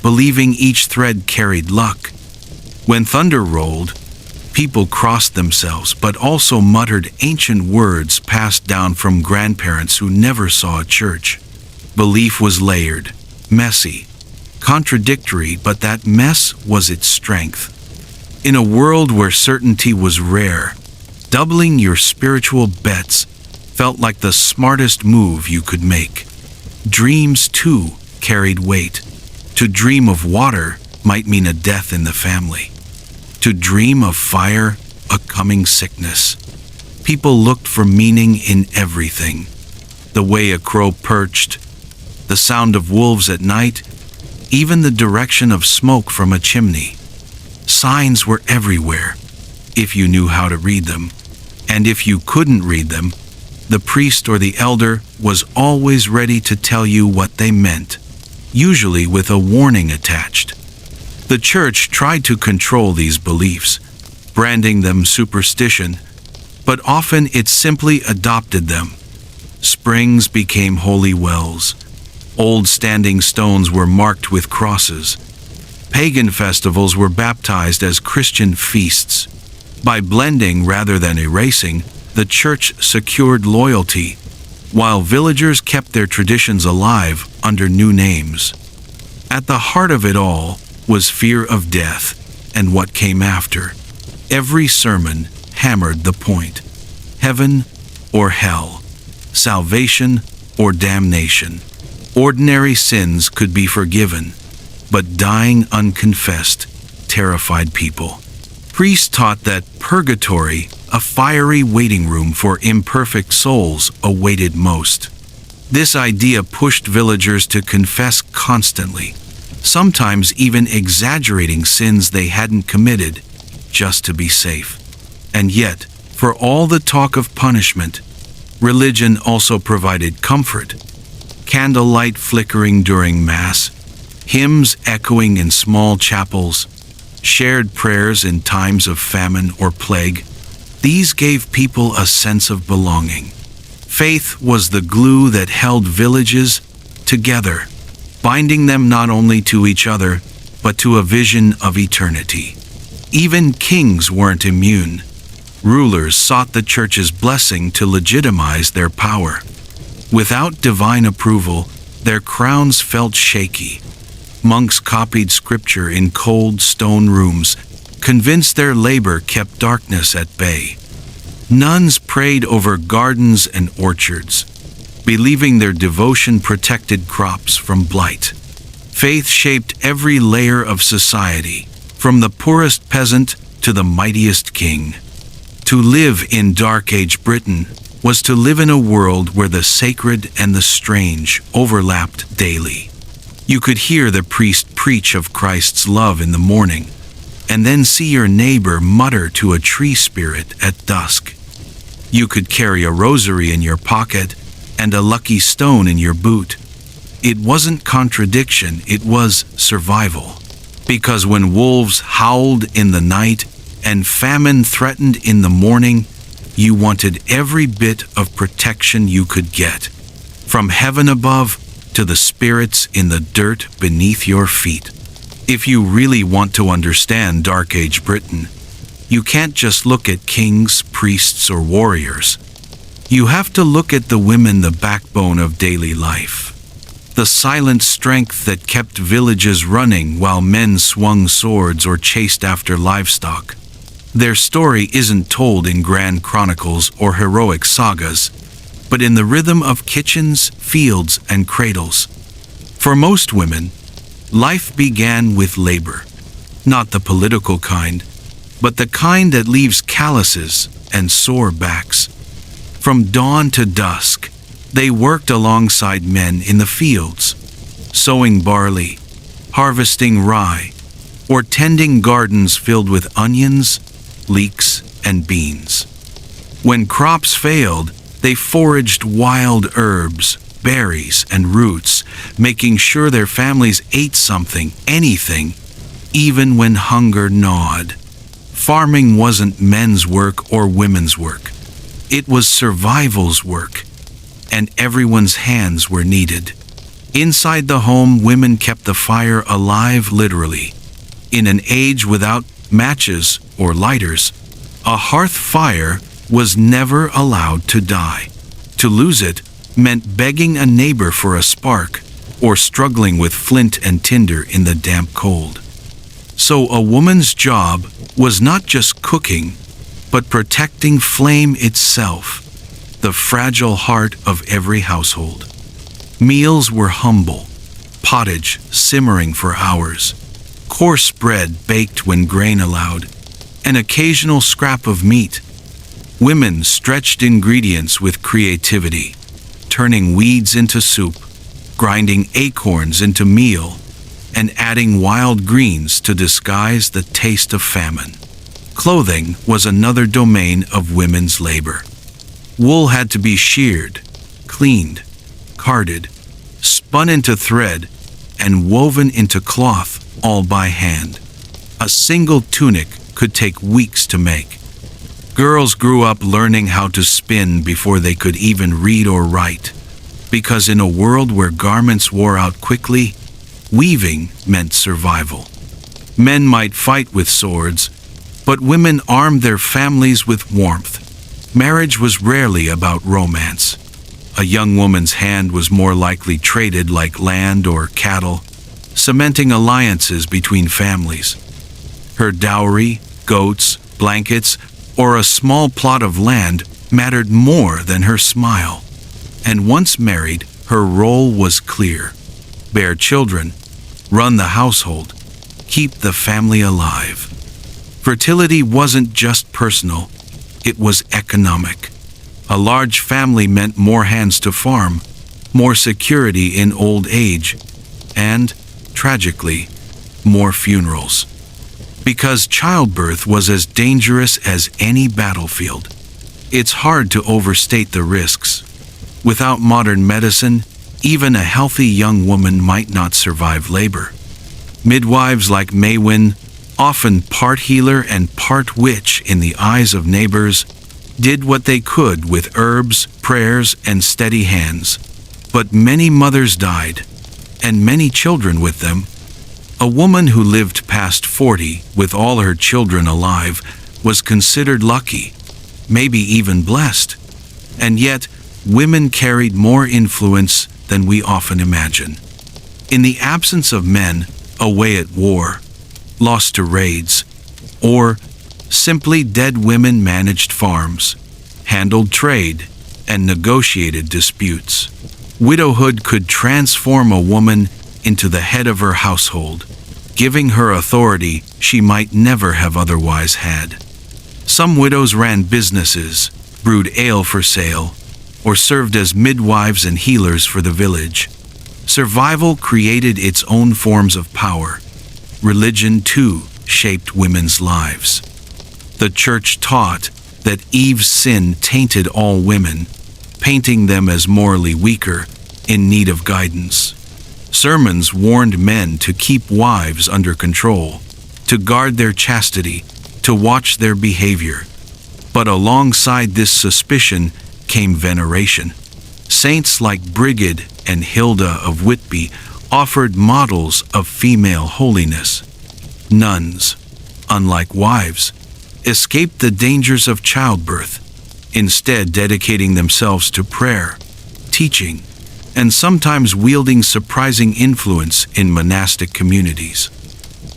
A: believing each thread carried luck. When thunder rolled, people crossed themselves, but also muttered ancient words passed down from grandparents who never saw a church. Belief was layered, messy, contradictory, but that mess was its strength. In a world where certainty was rare, doubling your spiritual bets felt like the smartest move you could make. Dreams, too, carried weight. To dream of water might mean a death in the family. To dream of fire, a coming sickness. People looked for meaning in everything. The way a crow perched, the sound of wolves at night, even the direction of smoke from a chimney. Signs were everywhere, if you knew how to read them. And if you couldn't read them, the priest or the elder was always ready to tell you what they meant, usually with a warning attached. The church tried to control these beliefs, branding them superstition, but often it simply adopted them. Springs became holy wells. Old standing stones were marked with crosses. Pagan festivals were baptized as Christian feasts. By blending rather than erasing, the church secured loyalty, while villagers kept their traditions alive under new names. At the heart of it all was fear of death and what came after. Every sermon hammered the point. Heaven or hell, salvation or damnation. Ordinary sins could be forgiven, but dying unconfessed terrified people. Priests taught that purgatory, a fiery waiting room for imperfect souls, awaited most. This idea pushed villagers to confess constantly, sometimes even exaggerating sins they hadn't committed, just to be safe. And yet, for all the talk of punishment, religion also provided comfort. Candlelight flickering during Mass, hymns echoing in small chapels, shared prayers in times of famine or plague. These gave people a sense of belonging. Faith was the glue that held villages together, binding them not only to each other, but to a vision of eternity. Even kings weren't immune. Rulers sought the church's blessing to legitimize their power. Without divine approval, their crowns felt shaky. Monks copied scripture in cold stone rooms, convinced their labor kept darkness at bay. Nuns prayed over gardens and orchards, believing their devotion protected crops from blight. Faith shaped every layer of society, from the poorest peasant to the mightiest king. To live in Dark Age Britain was to live in a world where the sacred and the strange overlapped daily. You could hear the priest preach of Christ's love in the morning, and then see your neighbor mutter to a tree spirit at dusk. You could carry a rosary in your pocket and a lucky stone in your boot. It wasn't contradiction, it was survival. Because when wolves howled in the night and famine threatened in the morning, you wanted every bit of protection you could get, from heaven above to the spirits in the dirt beneath your feet. If you really want to understand Dark Age Britain, you can't just look at kings, priests, or warriors. You have to look at the women, the backbone of daily life. The silent strength that kept villages running while men swung swords or chased after livestock. Their story isn't told in grand chronicles or heroic sagas, but in the rhythm of kitchens, fields, and cradles. For most women, life began with labor, not the political kind, but the kind that leaves calluses and sore backs. From dawn to dusk, they worked alongside men in the fields, sowing barley, harvesting rye, or tending gardens filled with onions, leeks, and beans. When crops failed, they foraged wild herbs, berries, and roots, making sure their families ate something, anything, even when hunger gnawed. Farming wasn't men's work or women's work. It was survival's work, and everyone's hands were needed. Inside the home, women kept the fire alive literally. In an age without matches or lighters, a hearth fire was never allowed to die. To lose it meant begging a neighbor for a spark or struggling with flint and tinder in the damp cold. So a woman's job was not just cooking, but protecting flame itself, the fragile heart of every household. Meals were humble, pottage simmering for hours, coarse bread baked when grain allowed, an occasional scrap of meat. Women stretched ingredients with creativity, turning weeds into soup, grinding acorns into meal, and adding wild greens to disguise the taste of famine. Clothing was another domain of women's labor. Wool had to be sheared, cleaned, carded, spun into thread, and woven into cloth, all by hand. A single tunic could take weeks to make. Girls grew up learning how to spin before they could even read or write, because in a world where garments wore out quickly, weaving meant survival. Men might fight with swords, but women armed their families with warmth. Marriage was rarely about romance. A young woman's hand was more likely traded like land or cattle, cementing alliances between families. Her dowry, goats, blankets, or a small plot of land mattered more than her smile. And once married, her role was clear: bear children, run the household, keep the family alive. Fertility wasn't just personal, it was economic. A large family meant more hands to farm, more security in old age, and, tragically, more funerals. Because childbirth was as dangerous as any battlefield. It's hard to overstate the risks. Without modern medicine, even a healthy young woman might not survive labor. Midwives like Maywin often part healer and part witch in the eyes of neighbors, did what they could with herbs, prayers, and steady hands. But many mothers died, and many children with them. A woman who lived past 40 with all her children alive was considered lucky, maybe even blessed. And yet, women carried more influence than we often imagine. In the absence of men, away at war, lost to raids, or simply dead, women managed farms, handled trade, and negotiated disputes. Widowhood could transform a woman into the head of her household, giving her authority she might never have otherwise had. Some widows ran businesses, brewed ale for sale, or served as midwives and healers for the village. Survival created its own forms of power. Religion, too, shaped women's lives. The church taught that Eve's sin tainted all women, painting them as morally weaker, in need of guidance. Sermons warned men to keep wives under control, to guard their chastity, to watch their behavior. But alongside this suspicion came veneration. Saints like Brigid and Hilda of Whitby offered models of female holiness. Nuns, unlike wives, escaped the dangers of childbirth, instead dedicating themselves to prayer, teaching, and sometimes wielding surprising influence in monastic communities.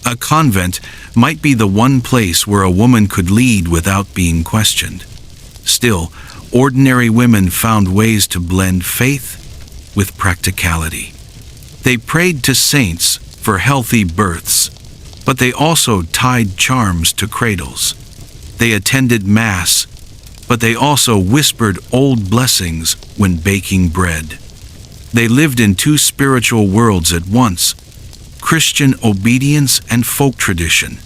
A: A convent might be the one place where a woman could lead without being questioned. Still, ordinary women found ways to blend faith with practicality. They prayed to saints for healthy births, but they also tied charms to cradles. They attended Mass, but they also whispered old blessings when baking bread. They lived in two spiritual worlds at once, Christian obedience and folk tradition,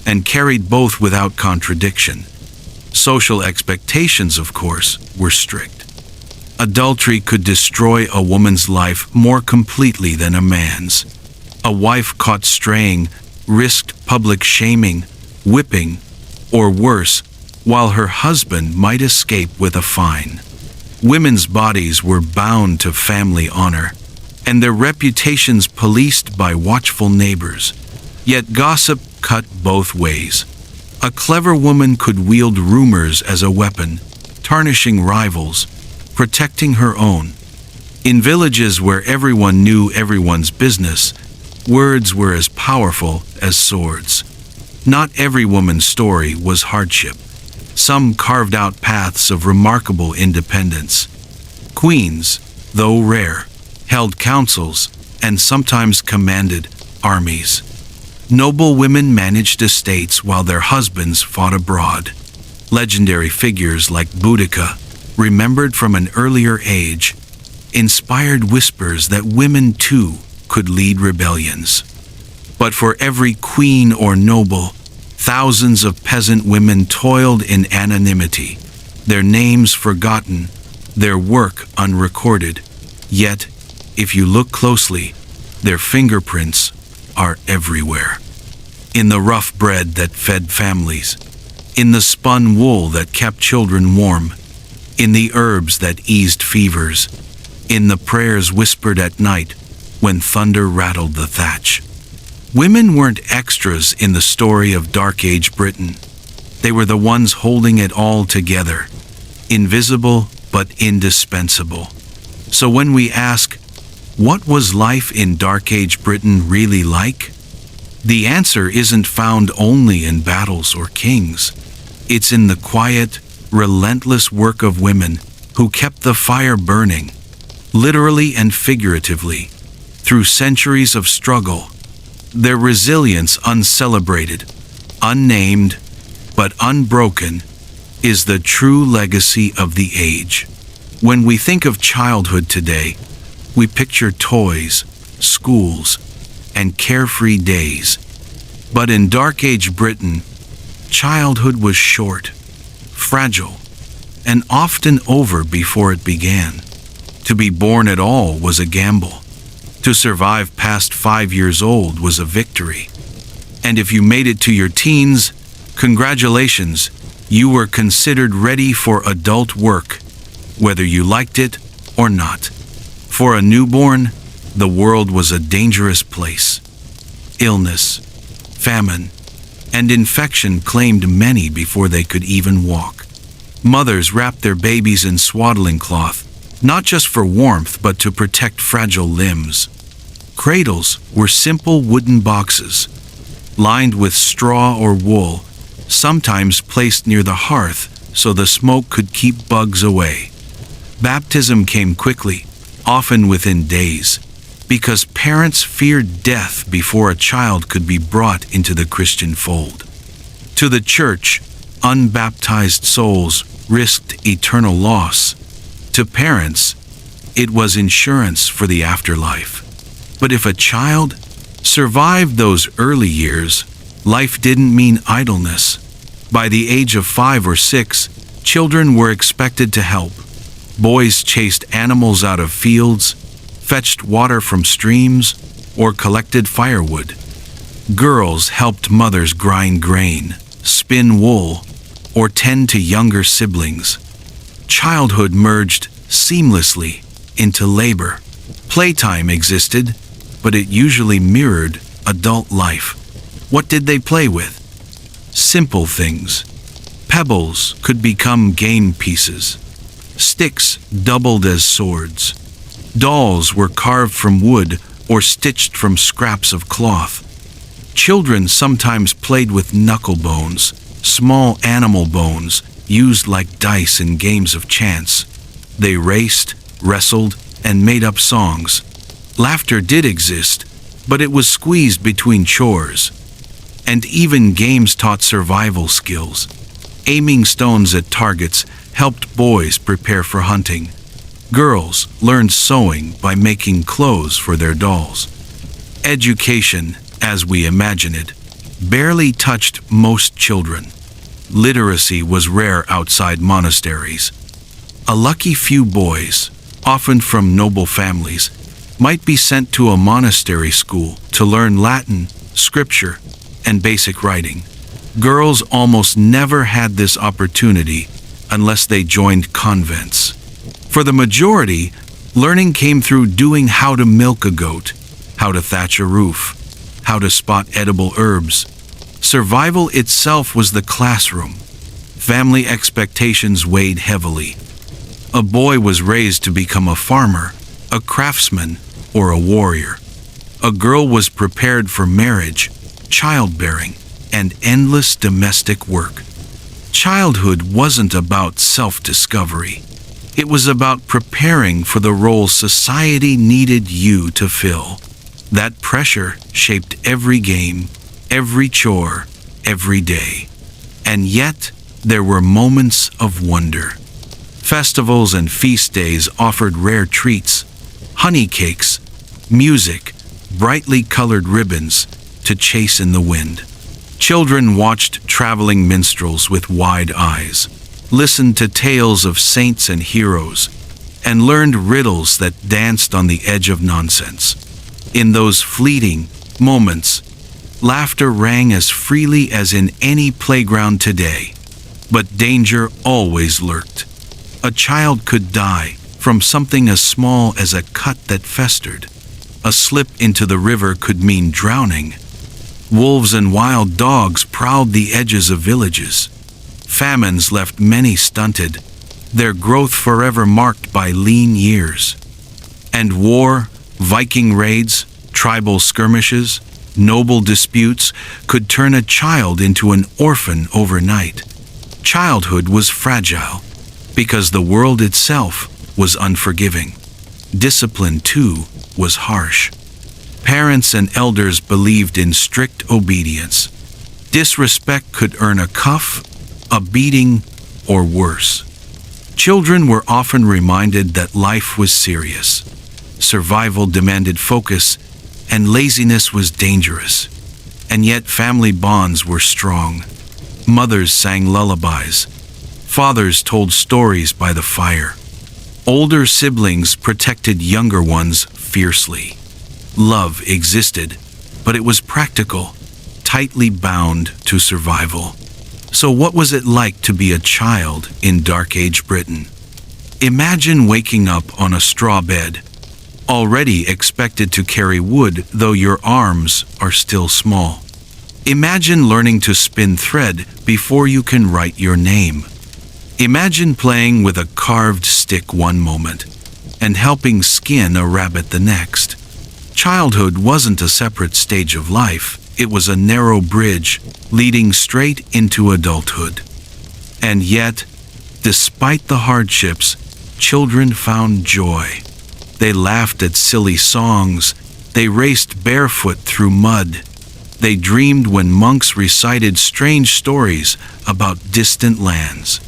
A: and carried both without contradiction. Social expectations, of course, were strict. Adultery could destroy a woman's life more completely than a man's. A wife caught straying risked public shaming, whipping, or worse, while her husband might escape with a fine. Women's bodies were bound to family honor, and their reputations policed by watchful neighbors. Yet gossip cut both ways. A clever woman could wield rumors as a weapon, tarnishing rivals, protecting her own. In villages where everyone knew everyone's business, words were as powerful as swords. Not every woman's story was hardship. Some carved out paths of remarkable independence. Queens, though rare, held councils and sometimes commanded armies. Noble women managed estates while their husbands fought abroad. Legendary figures like Boudica, remembered from an earlier age, inspired whispers that women too could lead rebellions. But for every queen or noble, thousands of peasant women toiled in anonymity, their names forgotten, their work unrecorded. Yet, if you look closely, their fingerprints are everywhere. In the rough bread that fed families, in the spun wool that kept children warm, in the herbs that eased fevers, in the prayers whispered at night when thunder rattled the thatch. Women weren't extras in the story of Dark Age Britain. They were the ones holding it all together, invisible but indispensable. So when we ask, what was life in Dark Age Britain really like? The answer isn't found only in battles or kings. It's in the quiet, relentless work of women who kept the fire burning, literally and figuratively, through centuries of struggle. Their resilience, uncelebrated, unnamed, but unbroken, is the true legacy of the age. When we think of childhood today, we picture toys, schools, and carefree days. But in Dark Age Britain, childhood was short, fragile, and often over before it began. To be born at all was a gamble. To survive past 5 years old was a victory. And if you made it to your teens, congratulations, you were considered ready for adult work, whether you liked it or not. For a newborn, the world was a dangerous place. Illness, famine, and infection claimed many before they could even walk. Mothers wrapped their babies in swaddling cloth, not just for warmth but to protect fragile limbs. Cradles were simple wooden boxes, lined with straw or wool, sometimes placed near the hearth so the smoke could keep bugs away. Baptism came quickly, often within days, because parents feared death before a child could be brought into the Christian fold. To the church, unbaptized souls risked eternal loss. To parents, it was insurance for the afterlife. But if a child survived those early years, life didn't mean idleness. By the age of 5 or 6, children were expected to help. Boys chased animals out of fields, fetched water from streams, or collected firewood. Girls helped mothers grind grain, spin wool, or tend to younger siblings. Childhood merged seamlessly into labor. Playtime existed, but it usually mirrored adult life. What did they play with? Simple things. Pebbles could become game pieces. Sticks doubled as swords. Dolls were carved from wood or stitched from scraps of cloth. Children sometimes played with knuckle bones, small animal bones used like dice in games of chance. They raced, wrestled, and made up songs. Laughter did exist, but it was squeezed between chores. And even games taught survival skills. Aiming stones at targets helped boys prepare for hunting. Girls learned sewing by making clothes for their dolls. Education, as we imagine it, barely touched most children. Literacy was rare outside monasteries. A lucky few boys, often from noble families, might be sent to a monastery school to learn Latin, scripture, and basic writing. Girls almost never had this opportunity unless they joined convents. For the majority, learning came through doing how to milk a goat, how to thatch a roof, how to spot edible herbs. Survival itself was the classroom. Family expectations weighed heavily. A boy was raised to become a farmer, a craftsman, or a warrior. A girl was prepared for marriage, childbearing, and endless domestic work. Childhood wasn't about self-discovery. It was about preparing for the role society needed you to fill. That pressure shaped every game, every chore, every day. And yet, there were moments of wonder. Festivals and feast days offered rare treats, honey cakes, music, brightly colored ribbons to chase in the wind. Children watched traveling minstrels with wide eyes, listened to tales of saints and heroes, and learned riddles that danced on the edge of nonsense. In those fleeting moments, laughter rang as freely as in any playground today. But danger always lurked. A child could die from something as small as a cut that festered. A slip into the river could mean drowning. Wolves and wild dogs prowled the edges of villages. Famines left many stunted, their growth forever marked by lean years. And war, Viking raids, tribal skirmishes, noble disputes could turn a child into an orphan overnight. Childhood was fragile because the world itself was unforgiving. Discipline, too, was harsh. Parents and elders believed in strict obedience. Disrespect could earn a cuff, a beating, or worse. Children were often reminded that life was serious. Survival demanded focus, and laziness was dangerous. And yet family bonds were strong. Mothers sang lullabies. Fathers told stories by the fire. Older siblings protected younger ones fiercely. Love existed, but it was practical, tightly bound to survival. So what was it like to be a child in Dark Age Britain? Imagine waking up on a straw bed, already expected to carry wood though your arms are still small. Imagine learning to spin thread before you can write your name. Imagine playing with a carved stick one moment and helping skin a rabbit the next. Childhood wasn't a separate stage of life. It was a narrow bridge leading straight into adulthood. And yet, despite the hardships, children found joy. They laughed at silly songs. They raced barefoot through mud. They dreamed when monks recited strange stories about distant lands.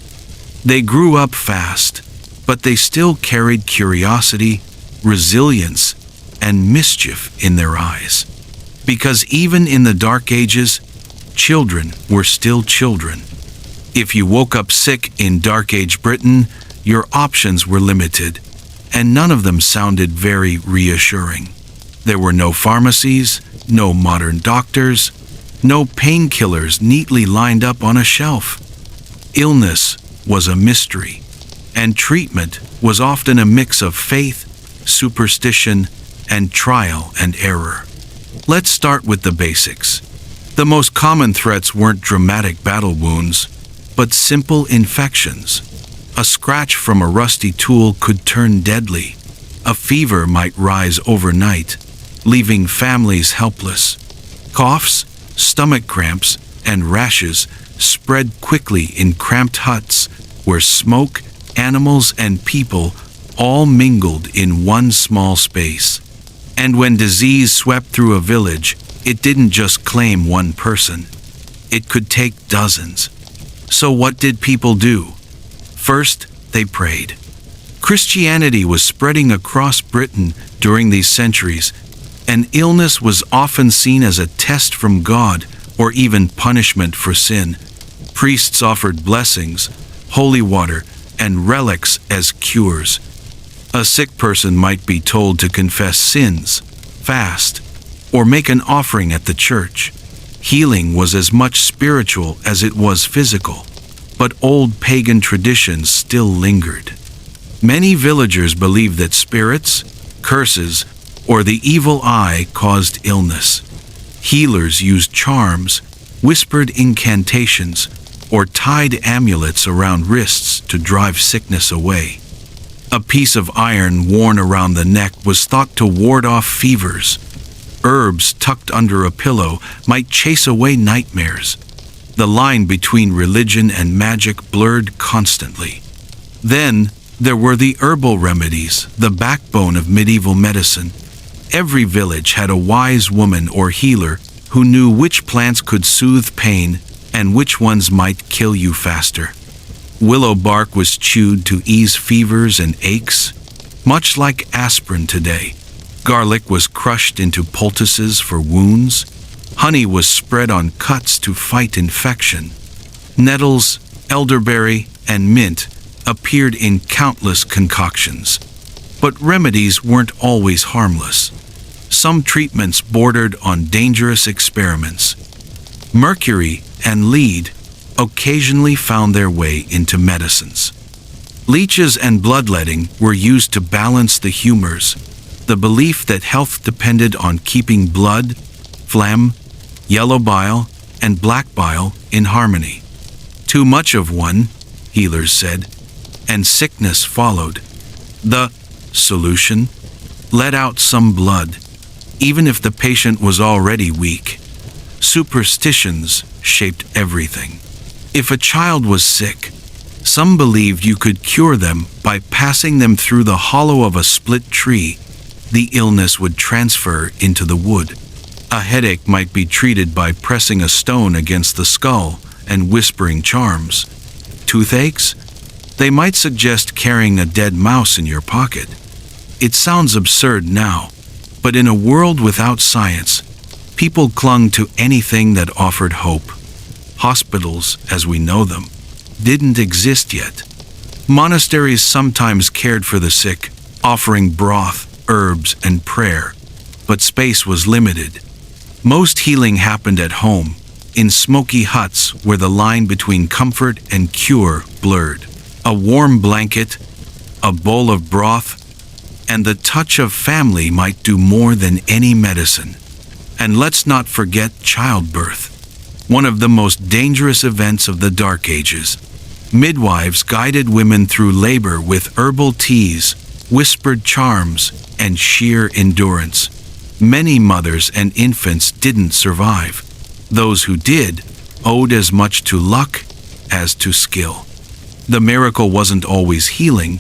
A: They grew up fast, but they still carried curiosity, resilience, and mischief in their eyes. Because even in the Dark Ages, children were still children. If you woke up sick in Dark Age Britain, your options were limited, and none of them sounded very reassuring. There were no pharmacies, no modern doctors, no painkillers neatly lined up on a shelf. Illness was a mystery, and treatment was often a mix of faith, superstition, and trial and error. Let's start with the basics. The most common threats weren't dramatic battle wounds, but simple infections. A scratch from a rusty tool could turn deadly. A fever might rise overnight, leaving families helpless. Coughs, stomach cramps, and rashes spread quickly in cramped huts where smoke, animals, and people all mingled in one small space. And when disease swept through a village, it didn't just claim one person. It could take dozens. So what did people do? First, they prayed. Christianity was spreading across Britain during these centuries, and illness was often seen as a test from God or even punishment for sin. Priests offered blessings, holy water, and relics as cures. A sick person might be told to confess sins, fast, or make an offering at the church. Healing was as much spiritual as it was physical, but old pagan traditions still lingered. Many villagers believed that spirits, curses, or the evil eye caused illness. Healers used charms, whispered incantations, or tied amulets around wrists to drive sickness away. A piece of iron worn around the neck was thought to ward off fevers. Herbs tucked under a pillow might chase away nightmares. The line between religion and magic blurred constantly. Then there were the herbal remedies, the backbone of medieval medicine. Every village had a wise woman or healer who knew which plants could soothe pain and which ones might kill you faster. Willow bark was chewed to ease fevers and aches, much like aspirin today. Garlic was crushed into poultices for wounds. Honey was spread on cuts to fight infection. Nettles, elderberry, and mint appeared in countless concoctions. But remedies weren't always harmless. Some treatments bordered on dangerous experiments. Mercury and lead occasionally found their way into medicines. Leeches and bloodletting were used to balance the humors, the belief that health depended on keeping blood, phlegm, yellow bile, and black bile in harmony. Too much of one, healers said, and sickness followed. The solution? Let out some blood, even if the patient was already weak. Superstitions shaped everything. If a child was sick, some believed you could cure them by passing them through the hollow of a split tree. The illness would transfer into the wood. A headache might be treated by pressing a stone against the skull and whispering charms. Toothaches? They might suggest carrying a dead mouse in your pocket. It sounds absurd now, but in a world without science, people clung to anything that offered hope. Hospitals, as we know them, didn't exist yet. Monasteries sometimes cared for the sick, offering broth, herbs, and prayer, but space was limited. Most healing happened at home, in smoky huts where the line between comfort and cure blurred. A warm blanket, a bowl of broth, and the touch of family might do more than any medicine. And let's not forget childbirth, one of the most dangerous events of the Dark Ages. Midwives guided women through labor with herbal teas, whispered charms, and sheer endurance. Many mothers and infants didn't survive. Those who did owed as much to luck as to skill. The miracle wasn't always healing,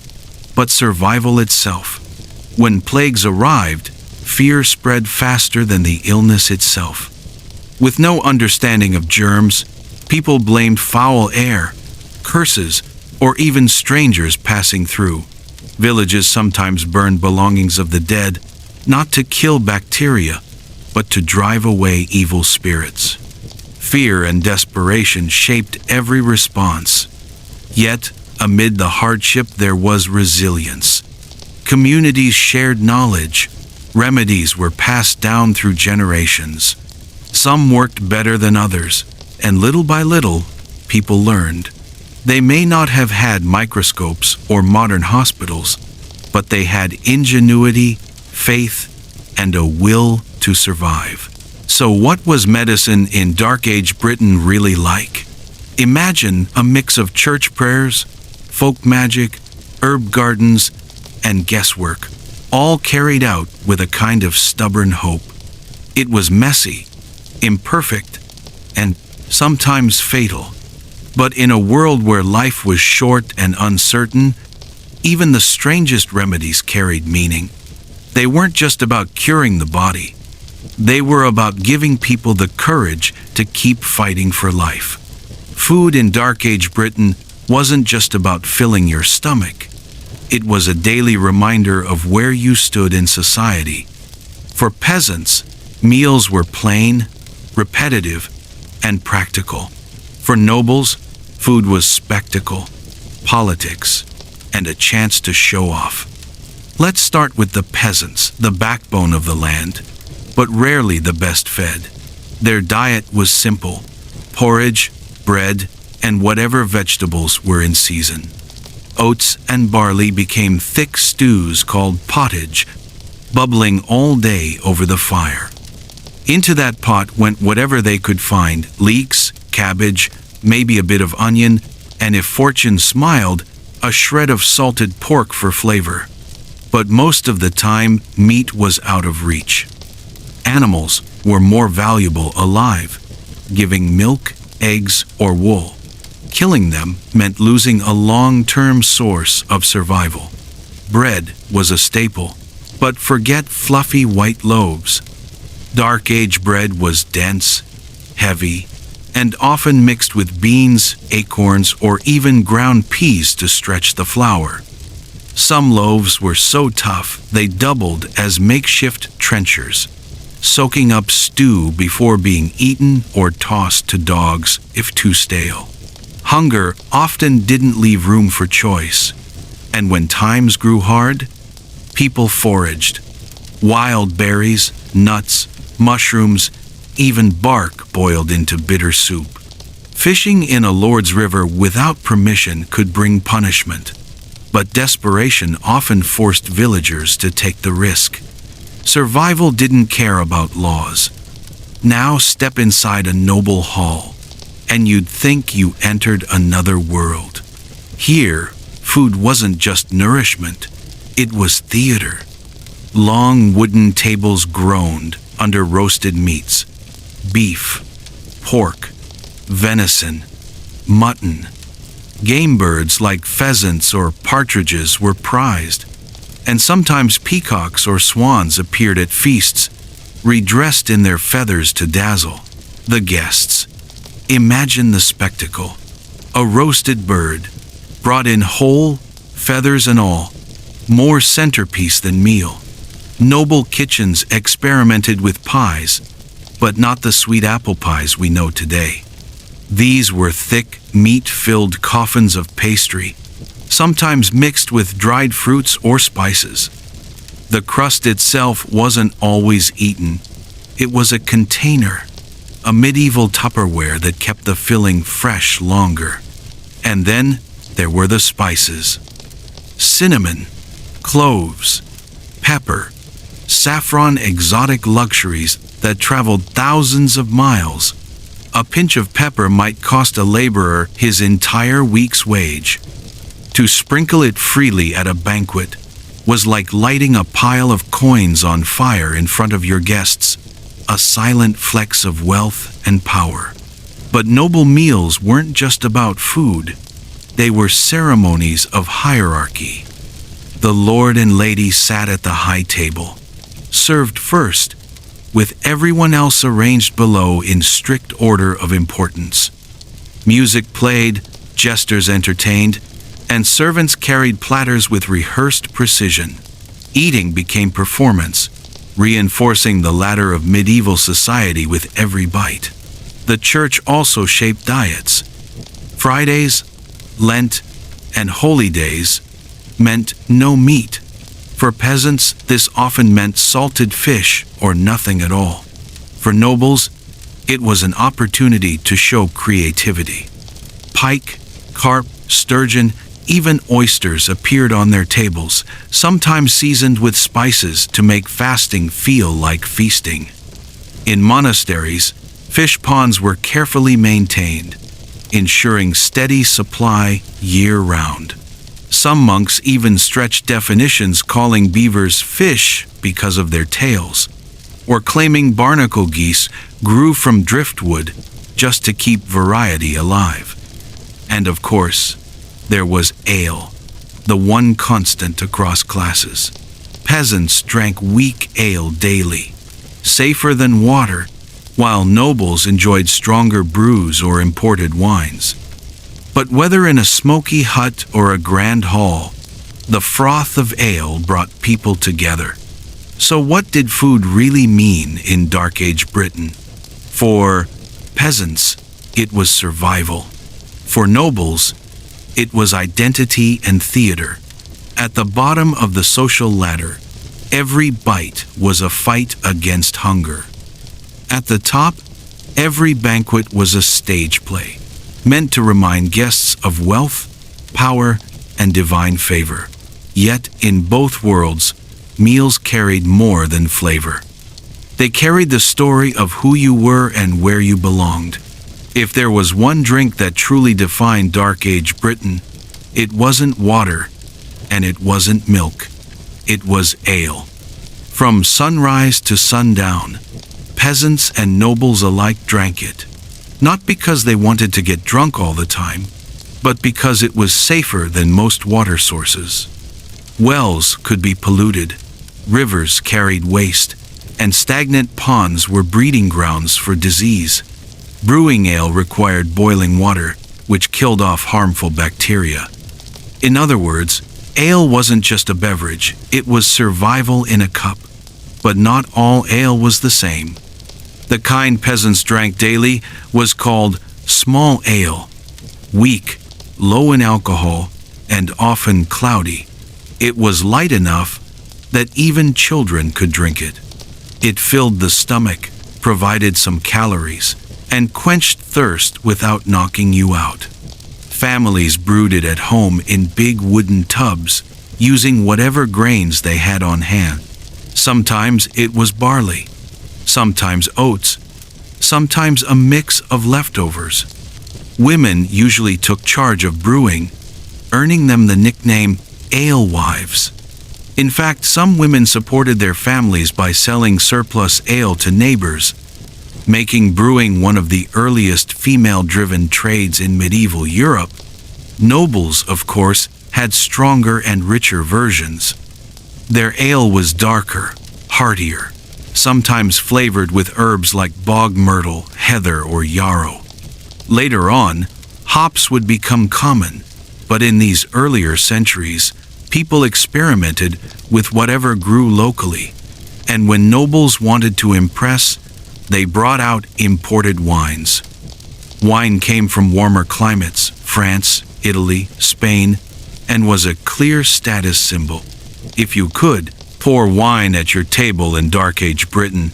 A: but survival itself. When plagues arrived, fear spread faster than the illness itself. With no understanding of germs, people blamed foul air, curses, or even strangers passing through. Villages sometimes burned belongings of the dead, not to kill bacteria, but to drive away evil spirits. Fear and desperation shaped every response. Yet, amid the hardship there was resilience. Communities shared knowledge. Remedies were passed down through generations. Some worked better than others, and little by little, people learned. They may not have had microscopes or modern hospitals, but they had ingenuity, faith, and a will to survive. So what was medicine in Dark Age Britain really like? Imagine a mix of church prayers, folk magic, herb gardens, and guesswork, all carried out with a kind of stubborn hope. It was messy, imperfect, and sometimes fatal. But in a world where life was short and uncertain, even the strangest remedies carried meaning. They weren't just about curing the body. They were about giving people the courage to keep fighting for life. Food in Dark Age Britain wasn't just about filling your stomach. It was a daily reminder of where you stood in society. For peasants, meals were plain, repetitive, and practical. For nobles, food was spectacle, politics, and a chance to show off. Let's start with the peasants, the backbone of the land, but rarely the best fed. Their diet was simple: porridge, bread, and whatever vegetables were in season. Oats and barley became thick stews called pottage, bubbling all day over the fire. Into that pot went whatever they could find: leeks, cabbage, maybe a bit of onion, and if fortune smiled, a shred of salted pork for flavor. But most of the time, meat was out of reach. Animals were more valuable alive, giving milk, eggs, or wool. Killing them meant losing a long-term source of survival. Bread was a staple, but forget fluffy white loaves. Dark Age bread was dense, heavy, and often mixed with beans, acorns, or even ground peas to stretch the flour. Some loaves were so tough they doubled as makeshift trenchers, soaking up stew before being eaten or tossed to dogs if too stale. Hunger often didn't leave room for choice, and when times grew hard, people foraged. Wild berries, nuts, mushrooms, even bark boiled into bitter soup. Fishing in a lord's river without permission could bring punishment, but desperation often forced villagers to take the risk. Survival didn't care about laws. Now step inside a noble hall, and you'd think you entered another world. Here, food wasn't just nourishment, it was theater. Long wooden tables groaned under roasted meats: beef, pork, venison, mutton. Game birds like pheasants or partridges were prized, and sometimes peacocks or swans appeared at feasts, redressed in their feathers to dazzle the guests. Imagine the spectacle: a roasted bird, brought in whole, feathers and all, more centerpiece than meal. Noble kitchens experimented with pies, but not the sweet apple pies we know today. These were thick, meat-filled coffins of pastry, sometimes mixed with dried fruits or spices. The crust itself wasn't always eaten. It was a container, a medieval Tupperware that kept the filling fresh longer. And then there were the spices. Cinnamon, cloves, pepper, saffron, exotic luxuries that traveled thousands of miles. A pinch of pepper might cost a laborer his entire week's wage. To sprinkle it freely at a banquet was like lighting a pile of coins on fire in front of your guests, a silent flex of wealth and power. But noble meals weren't just about food. They were ceremonies of hierarchy. The lord and lady sat at the high table, served first, with everyone else arranged below in strict order of importance. Music played, jesters entertained, and servants carried platters with rehearsed precision. Eating became performance, reinforcing the ladder of medieval society with every bite. The church also shaped diets. Fridays, Lent, and holy days meant no meat. For peasants, this often meant salted fish or nothing at all. For nobles, it was an opportunity to show creativity. Pike, carp, sturgeon, even oysters appeared on their tables, sometimes seasoned with spices to make fasting feel like feasting. In monasteries, fish ponds were carefully maintained, ensuring steady supply year-round. Some monks even stretched definitions, calling beavers fish because of their tails, or claiming barnacle geese grew from driftwood just to keep variety alive. And of course, there was ale, the one constant across classes. Peasants drank weak ale daily, safer than water, while nobles enjoyed stronger brews or imported wines. But whether in a smoky hut or a grand hall, the froth of ale brought people together. So what did food really mean in Dark Age Britain? For peasants, it was survival. For nobles, it was identity and theater. At the bottom of the social ladder, every bite was a fight against hunger. At the top, every banquet was a stage play, meant to remind guests of wealth, power, and divine favor. Yet, in both worlds, meals carried more than flavor. They carried the story of who you were and where you belonged. If there was one drink that truly defined Dark Age Britain, it wasn't water, and it wasn't milk. It was ale. From sunrise to sundown, peasants and nobles alike drank it. Not because they wanted to get drunk all the time, but because it was safer than most water sources. Wells could be polluted, rivers carried waste, and stagnant ponds were breeding grounds for disease. Brewing ale required boiling water, which killed off harmful bacteria. In other words, ale wasn't just a beverage, it was survival in a cup. But not all ale was the same. The kind peasants drank daily was called small ale, weak, low in alcohol, and often cloudy. It was light enough that even children could drink it. It filled the stomach, provided some calories, and quenched thirst without knocking you out. Families brewed it at home in big wooden tubs, using whatever grains they had on hand. Sometimes it was barley, sometimes oats, sometimes a mix of leftovers. Women usually took charge of brewing, earning them the nickname alewives. In fact, some women supported their families by selling surplus ale to neighbors, making brewing one of the earliest female-driven trades in medieval Europe. Nobles, of course, had stronger and richer versions. Their ale was darker, heartier, sometimes flavored with herbs like bog myrtle, heather, or yarrow. Later on, hops would become common, but in these earlier centuries, people experimented with whatever grew locally. And when nobles wanted to impress, they brought out imported wines. Wine came from warmer climates, France, Italy, Spain, and was a clear status symbol. If you could pour wine at your table in Dark Age Britain,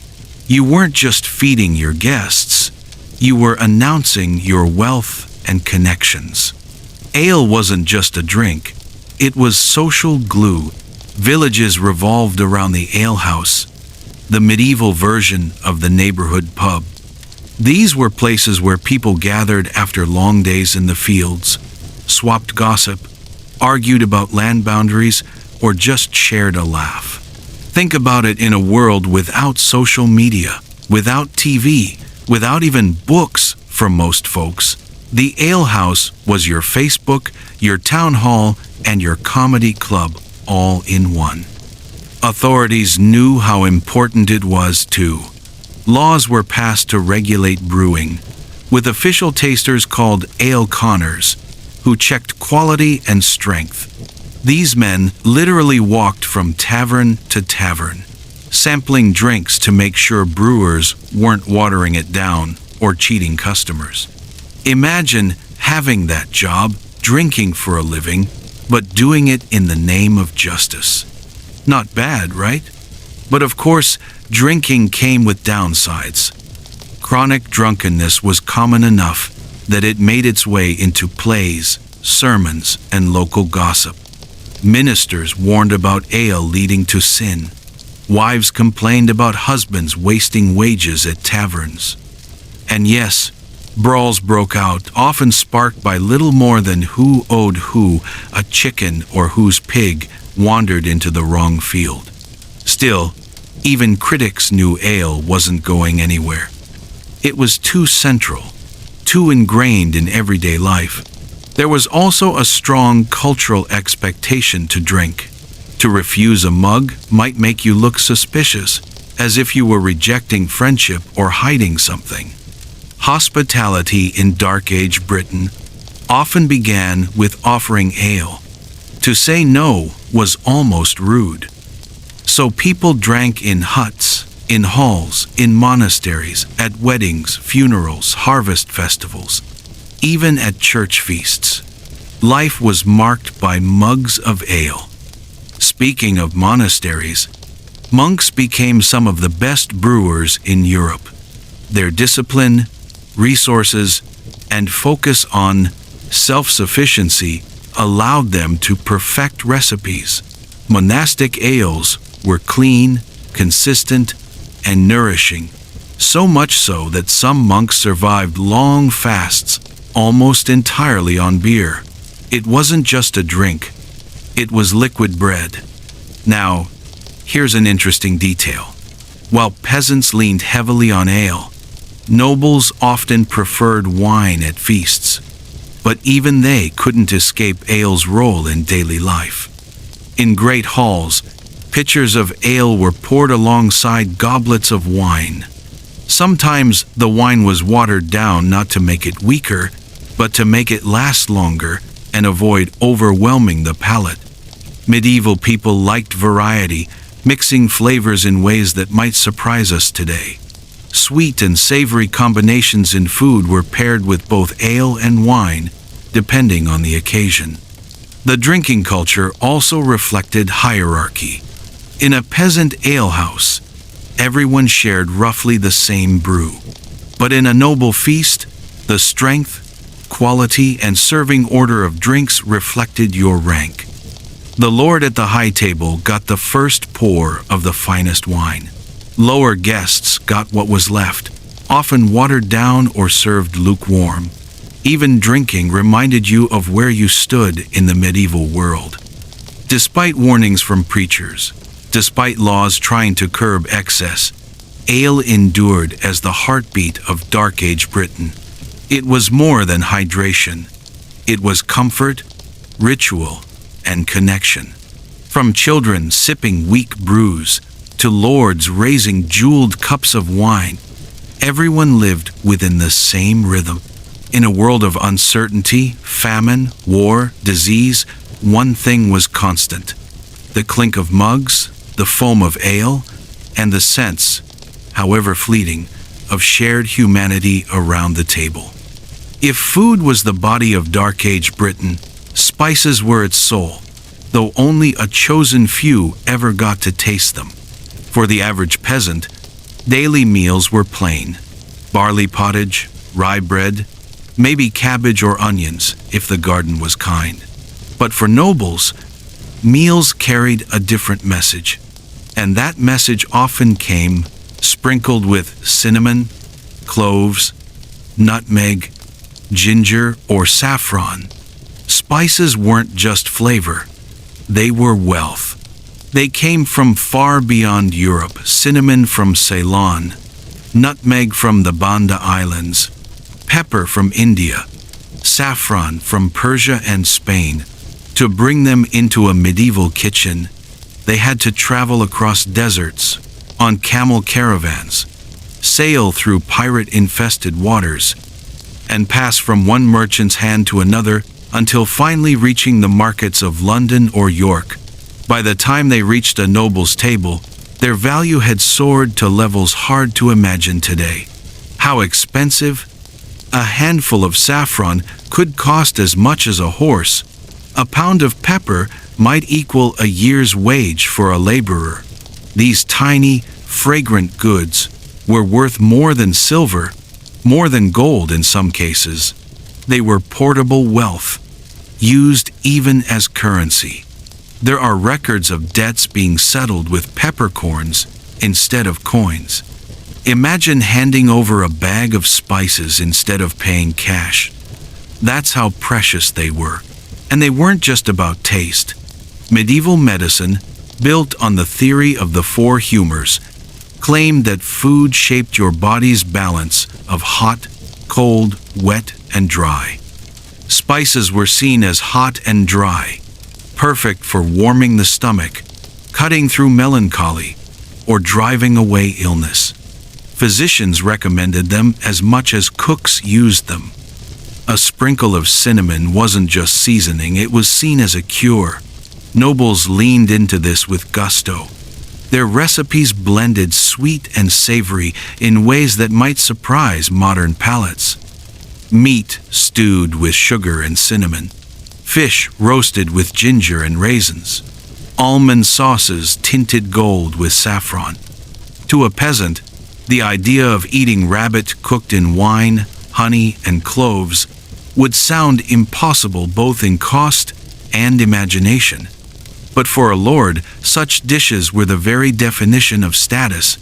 A: You weren't just feeding your guests, you were announcing your wealth and connections. Ale wasn't just a drink, it was social glue. Villages revolved around the alehouse, the medieval version of the neighborhood pub. These were places where people gathered after long days in the fields, swapped gossip, argued about land boundaries, or just shared a laugh. Think about it in a world without social media, without TV, without even books for most folks. The alehouse was your Facebook, your town hall, and your comedy club all in one. Authorities knew how important it was too. Laws were passed to regulate brewing, with official tasters called ale conners, who checked quality and strength. These men literally walked from tavern to tavern, sampling drinks to make sure brewers weren't watering it down or cheating customers. Imagine having that job, drinking for a living, but doing it in the name of justice. Not bad, right? But of course, drinking came with downsides. Chronic drunkenness was common enough that it made its way into plays, sermons, and local gossip. Ministers warned about ale leading to sin. Wives complained about husbands wasting wages at taverns. And yes, brawls broke out, often sparked by little more than who owed who a chicken or whose pig wandered into the wrong field. Still, even critics knew ale wasn't going anywhere. It was too central, too ingrained in everyday life. There was also a strong cultural expectation to drink. To refuse a mug might make you look suspicious, as if you were rejecting friendship or hiding something. Hospitality in Dark Age Britain often began with offering ale. To say no was almost rude. So people drank in huts, in halls, in monasteries, at weddings, funerals, harvest festivals, even at church feasts. Life was marked by mugs of ale. Speaking of monasteries, monks became some of the best brewers in Europe. Their discipline, resources, and focus on self-sufficiency allowed them to perfect recipes. Monastic ales were clean, consistent, and nourishing, so much so that some monks survived long fasts almost entirely on beer. It wasn't just a drink, it was liquid bread. Now, here's an interesting detail. While peasants leaned heavily on ale, nobles often preferred wine at feasts. But even they couldn't escape ale's role in daily life. In great halls, pitchers of ale were poured alongside goblets of wine. Sometimes the wine was watered down not to make it weaker, but to make it last longer and avoid overwhelming the palate. Medieval people liked variety, mixing flavors in ways that might surprise us today. Sweet and savory combinations in food were paired with both ale and wine, depending on the occasion. The drinking culture also reflected hierarchy. In a peasant alehouse, everyone shared roughly the same brew. But in a noble feast, the strength, quality, and serving order of drinks reflected your rank. The lord at the high table got the first pour of the finest wine. Lower guests got what was left, often watered down or served lukewarm. Even drinking reminded you of where you stood in the medieval world. Despite warnings from preachers, despite laws trying to curb excess, ale endured as the heartbeat of Dark Age Britain. It was more than hydration. It was comfort, ritual, and connection. From children sipping weak brews to lords raising jeweled cups of wine, everyone lived within the same rhythm. In a world of uncertainty, famine, war, disease, one thing was constant: the clink of mugs, the foam of ale, and the sense, however fleeting, of shared humanity around the table. If food was the body of Dark Age Britain, spices were its soul, though only a chosen few ever got to taste them. For the average peasant, Daily meals were plain: barley pottage, rye bread, maybe cabbage or onions if the garden was kind. But for nobles, meals carried a different message, and that message often came sprinkled with cinnamon, cloves, nutmeg, ginger, or saffron. Spices weren't just flavor, they were wealth. They came from far beyond Europe: cinnamon from Ceylon, nutmeg from the Banda Islands, pepper from India, saffron from Persia and Spain. To bring them into a medieval kitchen, they had to travel across deserts, on camel caravans, sail through pirate-infested waters, and pass from one merchant's hand to another until finally reaching the markets of London or York. By the time they reached a noble's table, their value had soared to levels hard to imagine today. How expensive? A handful of saffron could cost as much as a horse. A pound of pepper might equal a year's wage for a laborer. These tiny, fragrant goods were worth more than silver, more than gold in some cases. They were portable wealth, used even as currency. There are records of debts being settled with peppercorns instead of coins. Imagine handing over a bag of spices instead of paying cash. That's how precious they were. And they weren't just about taste. Medieval medicine, built on the theory of the four humors, claimed that food shaped your body's balance of hot, cold, wet, and dry. Spices were seen as hot and dry, perfect for warming the stomach, cutting through melancholy, or driving away illness. Physicians recommended them as much as cooks used them. A sprinkle of cinnamon wasn't just seasoning, it was seen as a cure. Nobles leaned into this with gusto. Their recipes blended sweet and savory in ways that might surprise modern palates. Meat stewed with sugar and cinnamon. Fish roasted with ginger and raisins. Almond sauces tinted gold with saffron. To a peasant, the idea of eating rabbit cooked in wine, honey, and cloves would sound impossible both in cost and imagination. But for a lord, such dishes were the very definition of status,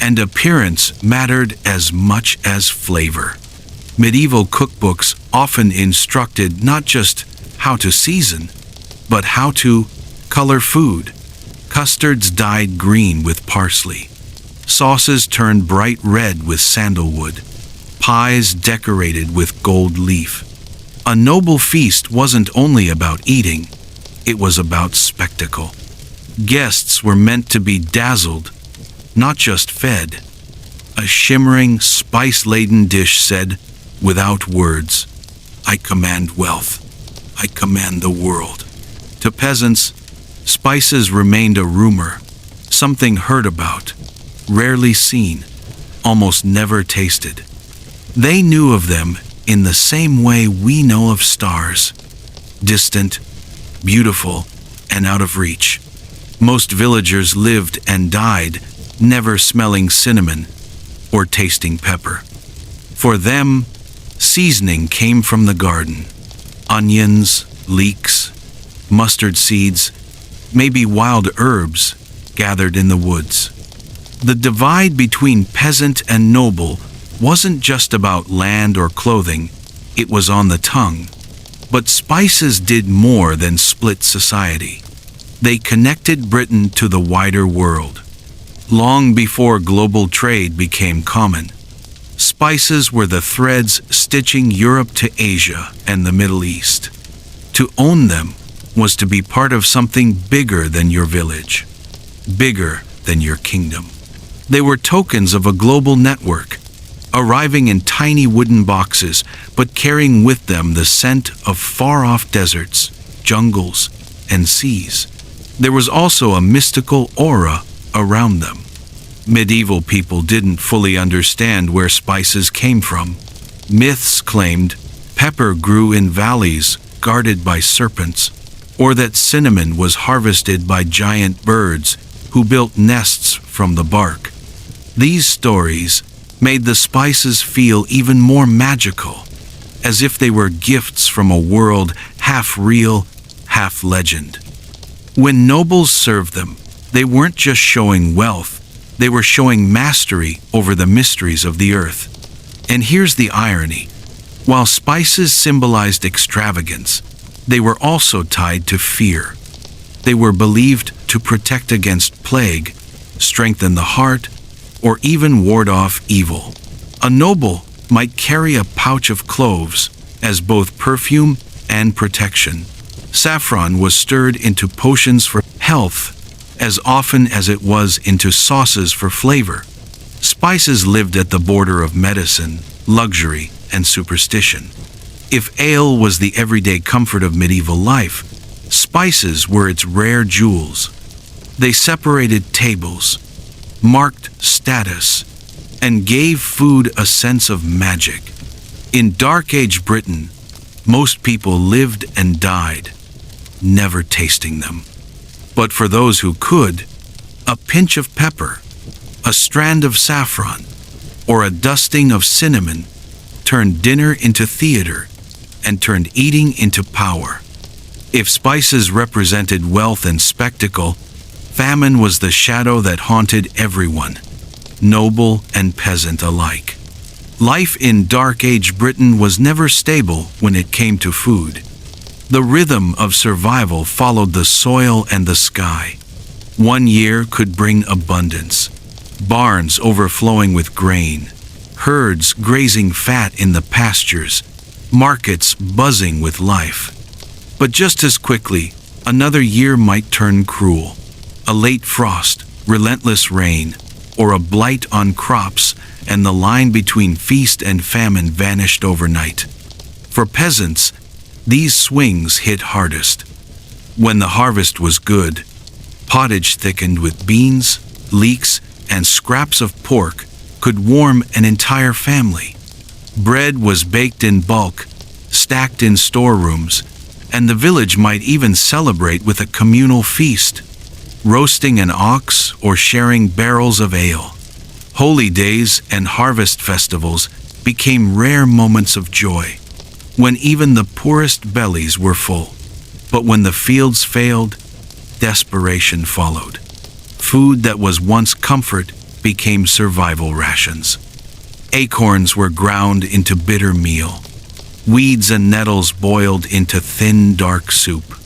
A: and appearance mattered as much as flavor. Medieval cookbooks often instructed not just how to season, but how to color food. Custards dyed green with parsley. Sauces turned bright red with sandalwood. Pies decorated with gold leaf. A noble feast wasn't only about eating, it was about spectacle. Guests were meant to be dazzled, not just fed. A shimmering, spice-laden dish said, without words, "I command wealth. I command the world." To peasants, spices remained a rumor, something heard about, rarely seen, almost never tasted. They knew of them in the same way we know of stars: distant, beautiful, and out of reach. Most villagers lived and died never smelling cinnamon or tasting pepper. For them, seasoning came from the garden. Onions, leeks, mustard seeds, maybe wild herbs gathered in the woods. The divide between peasant and noble wasn't just about land or clothing, it was on the tongue. But spices did more than split society. They connected Britain to the wider world. Long before global trade became common, spices were the threads stitching Europe to Asia and the Middle East. To own them was to be part of something bigger than your village, bigger than your kingdom. They were tokens of a global network, arriving in tiny wooden boxes, but carrying with them the scent of far-off deserts, jungles, and seas. There was also a mystical aura around them. Medieval people didn't fully understand where spices came from. Myths claimed pepper grew in valleys guarded by serpents, or that cinnamon was harvested by giant birds who built nests from the bark. These stories made the spices feel even more magical, as if they were gifts from a world half real, half legend. When nobles served them, they weren't just showing wealth, they were showing mastery over the mysteries of the earth. And here's the irony. While spices symbolized extravagance, they were also tied to fear. They were believed to protect against plague, strengthen the heart, or even ward off evil. A noble might carry a pouch of cloves as both perfume and protection. Saffron was stirred into potions for health as often as it was into sauces for flavor. Spices lived at the border of medicine, luxury, and superstition. If ale was the everyday comfort of medieval life, spices were its rare jewels. They separated tables, marked status, and gave food a sense of magic. In Dark Age Britain, most people lived and died, never tasting them. But for those who could, a pinch of pepper, a strand of saffron, or a dusting of cinnamon turned dinner into theater and turned eating into power. If spices represented wealth and spectacle, famine was the shadow that haunted everyone, noble and peasant alike. Life in Dark Age Britain was never stable when it came to food. The rhythm of survival followed the soil and the sky. One year could bring abundance, barns overflowing with grain, herds grazing fat in the pastures, markets buzzing with life. But just as quickly, another year might turn cruel. A late frost, relentless rain, or a blight on crops, and the line between feast and famine vanished overnight. For peasants, these swings hit hardest. When the harvest was good, pottage thickened with beans, leeks, and scraps of pork could warm an entire family. Bread was baked in bulk, stacked in storerooms, and the village might even celebrate with a communal feast, roasting an ox or sharing barrels of ale. Holy days and harvest festivals became rare moments of joy, when even the poorest bellies were full. But when the fields failed, desperation followed. Food that was once comfort became survival rations. Acorns were ground into bitter meal. Weeds and nettles boiled into thin, dark soup.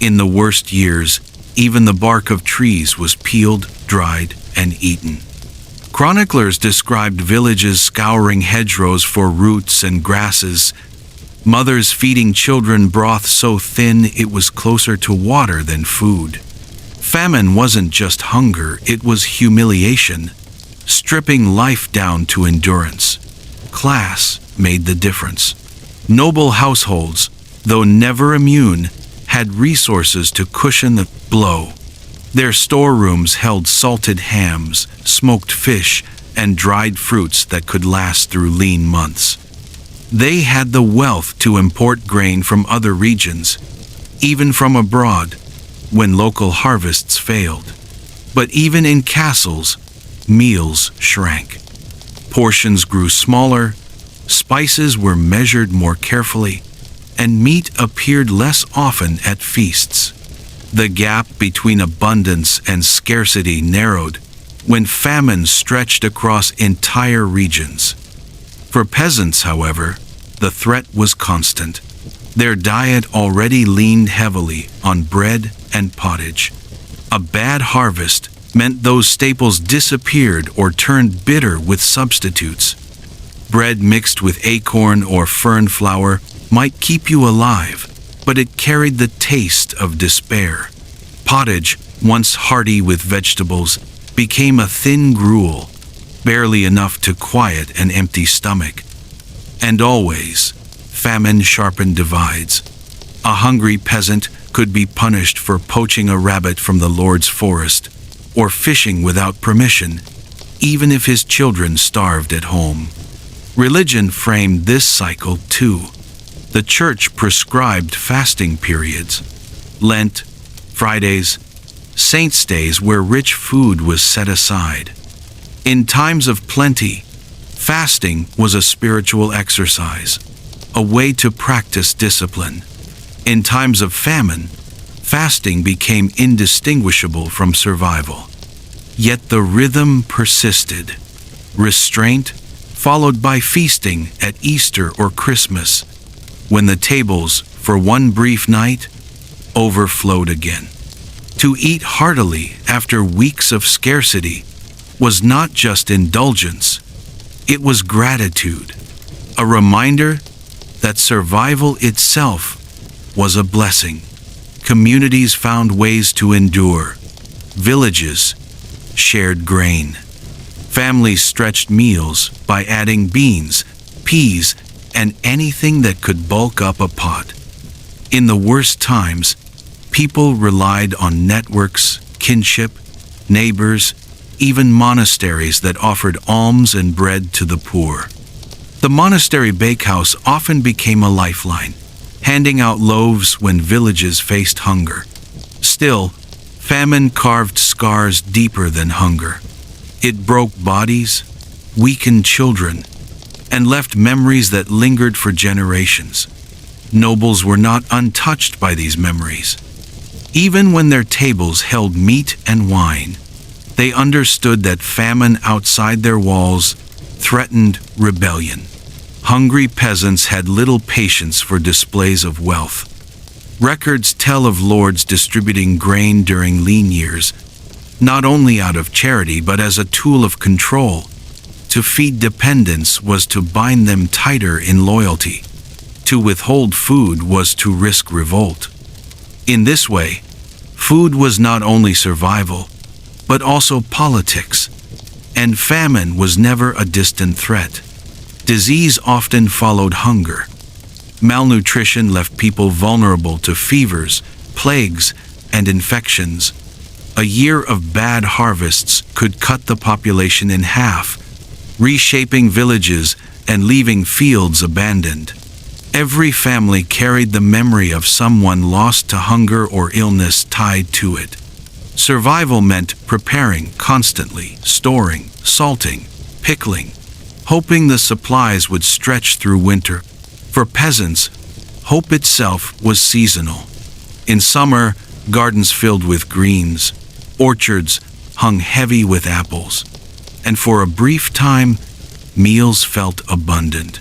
A: In the worst years, even the bark of trees was peeled, dried, and eaten. Chroniclers described villages scouring hedgerows for roots and grasses, mothers feeding children broth so thin it was closer to water than food. Famine wasn't just hunger, it was humiliation, stripping life down to endurance. Class made the difference. Noble households, though never immune, had resources to cushion the blow. Their storerooms held salted hams, smoked fish, and dried fruits that could last through lean months. They had the wealth to import grain from other regions, even from abroad, when local harvests failed. But even in castles, meals shrank. Portions grew smaller, spices were measured more carefully, and meat appeared less often at feasts. The gap between abundance and scarcity narrowed when famine stretched across entire regions. For peasants, however, the threat was constant. Their diet already leaned heavily on bread and pottage. A bad harvest meant those staples disappeared or turned bitter with substitutes. Bread mixed with acorn or fern flour might keep you alive, but it carried the taste of despair. Pottage, once hearty with vegetables, became a thin gruel, barely enough to quiet an empty stomach. And always, famine sharpened divides. A hungry peasant could be punished for poaching a rabbit from the Lord's forest, or fishing without permission, even if his children starved at home. Religion framed this cycle too. The church prescribed fasting periods, Lent, Fridays, saints' days where rich food was set aside. In times of plenty, fasting was a spiritual exercise, a way to practice discipline. In times of famine, fasting became indistinguishable from survival. Yet the rhythm persisted. Restraint, followed by feasting at Easter or Christmas, when the tables, for one brief night, overflowed again. To eat heartily after weeks of scarcity was not just indulgence, it was gratitude, a reminder that survival itself was a blessing. Communities found ways to endure. Villages shared grain. Families stretched meals by adding beans, peas, and anything that could bulk up a pot. In the worst times, people relied on networks, kinship, neighbors, even monasteries that offered alms and bread to the poor. The monastery bakehouse often became a lifeline, handing out loaves when villages faced hunger. Still, famine carved scars deeper than hunger. It broke bodies, weakened children, and left memories that lingered for generations. Nobles were not untouched by these memories. Even when their tables held meat and wine, they understood that famine outside their walls threatened rebellion. Hungry peasants had little patience for displays of wealth. Records tell of lords distributing grain during lean years, not only out of charity but as a tool of control. To feed dependents was to bind them tighter in loyalty. To withhold food was to risk revolt. In this way, food was not only survival, but also politics, and famine was never a distant threat. Disease often followed hunger. Malnutrition left people vulnerable to fevers, plagues, and infections. A year of bad harvests could cut the population in half, reshaping villages and leaving fields abandoned. Every family carried the memory of someone lost to hunger or illness tied to it. Survival meant preparing constantly, storing, salting, pickling, hoping the supplies would stretch through winter. For peasants, hope itself was seasonal. In summer, gardens filled with greens, orchards hung heavy with apples, and for a brief time, meals felt abundant.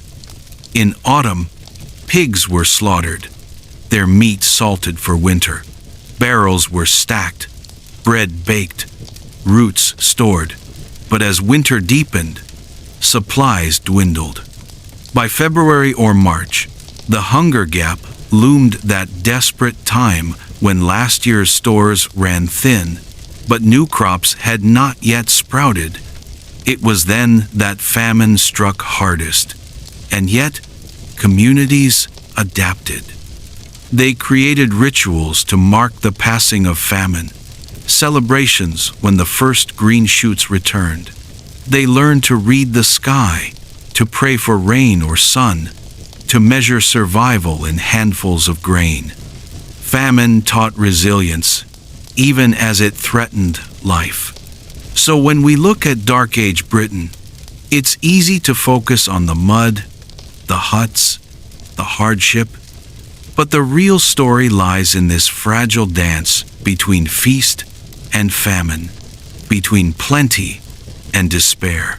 A: In autumn, pigs were slaughtered, their meat salted for winter. Barrels were stacked, bread baked, roots stored. But as winter deepened, supplies dwindled. By February or March, the hunger gap loomed, that desperate time when last year's stores ran thin, but new crops had not yet sprouted. It was then that famine struck hardest. And yet, communities adapted. They created rituals to mark the passing of famine, celebrations when the first green shoots returned. They learned to read the sky, to pray for rain or sun, to measure survival in handfuls of grain. Famine taught resilience, even as it threatened life. So when we look at Dark Age Britain, it's easy to focus on the mud, the huts, the hardship, but the real story lies in this fragile dance between feast and famine, between plenty and despair.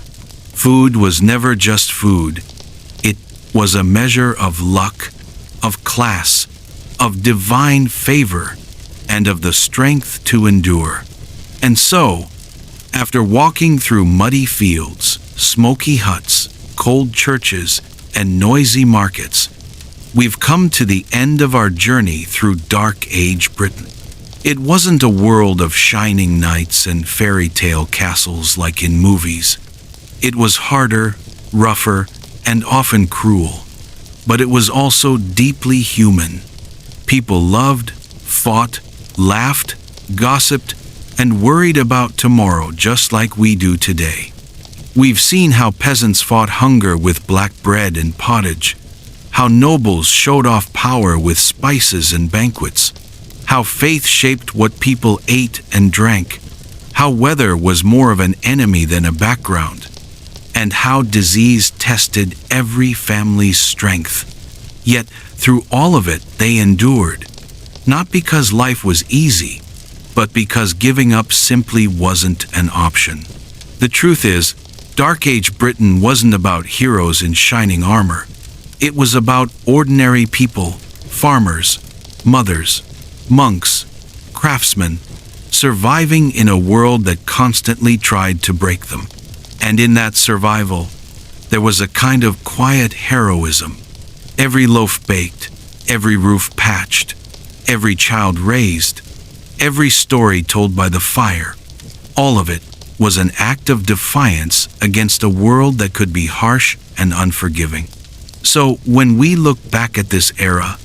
A: Food was never just food. It was a measure of luck, of class, of divine favor, and of the strength to endure. And so, after walking through muddy fields, smoky huts, cold churches, and noisy markets, we've come to the end of our journey through Dark Age Britain. It wasn't a world of shining knights and fairy tale castles like in movies. It was harder, rougher, and often cruel, but it was also deeply human. People loved, fought, laughed, gossiped, and worried about tomorrow just like we do today. We've seen how peasants fought hunger with black bread and pottage, how nobles showed off power with spices and banquets, how faith shaped what people ate and drank, how weather was more of an enemy than a background, and how disease tested every family's strength. Yet, through all of it, they endured, not because life was easy, but because giving up simply wasn't an option. The truth is, Dark Age Britain wasn't about heroes in shining armor. It was about ordinary people, farmers, mothers, monks, craftsmen, surviving in a world that constantly tried to break them. And in that survival, there was a kind of quiet heroism. Every loaf baked, every roof patched, every child raised, every story told by the fire, all of it was an act of defiance against a world that could be harsh and unforgiving. So when we look back at this era,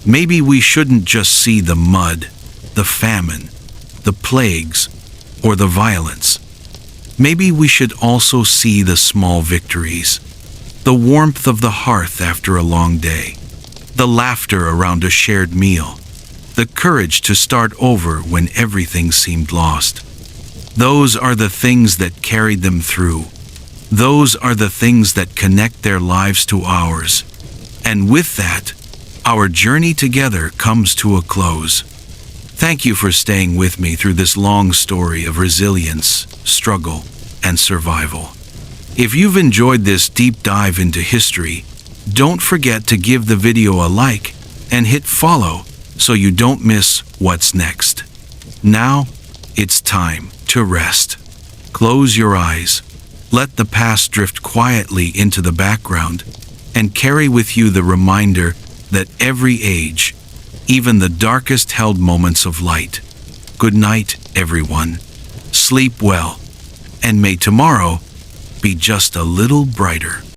A: maybe we shouldn't just see the mud, the famine, the plagues, or the violence. Maybe we should also see the small victories, the warmth of the hearth after a long day, the laughter around a shared meal, the courage to start over when everything seemed lost. Those are the things that carried them through. Those are the things that connect their lives to ours. And with that, our journey together comes to a close. Thank you for staying with me through this long story of resilience, struggle, and survival. If you've enjoyed this deep dive into history, don't forget to give the video a like and hit follow so you don't miss what's next. Now, it's time to rest. Close your eyes, let the past drift quietly into the background, and carry with you the reminder that every age, even the darkest held moments of light. Good night, everyone. Sleep well, and may tomorrow be just a little brighter.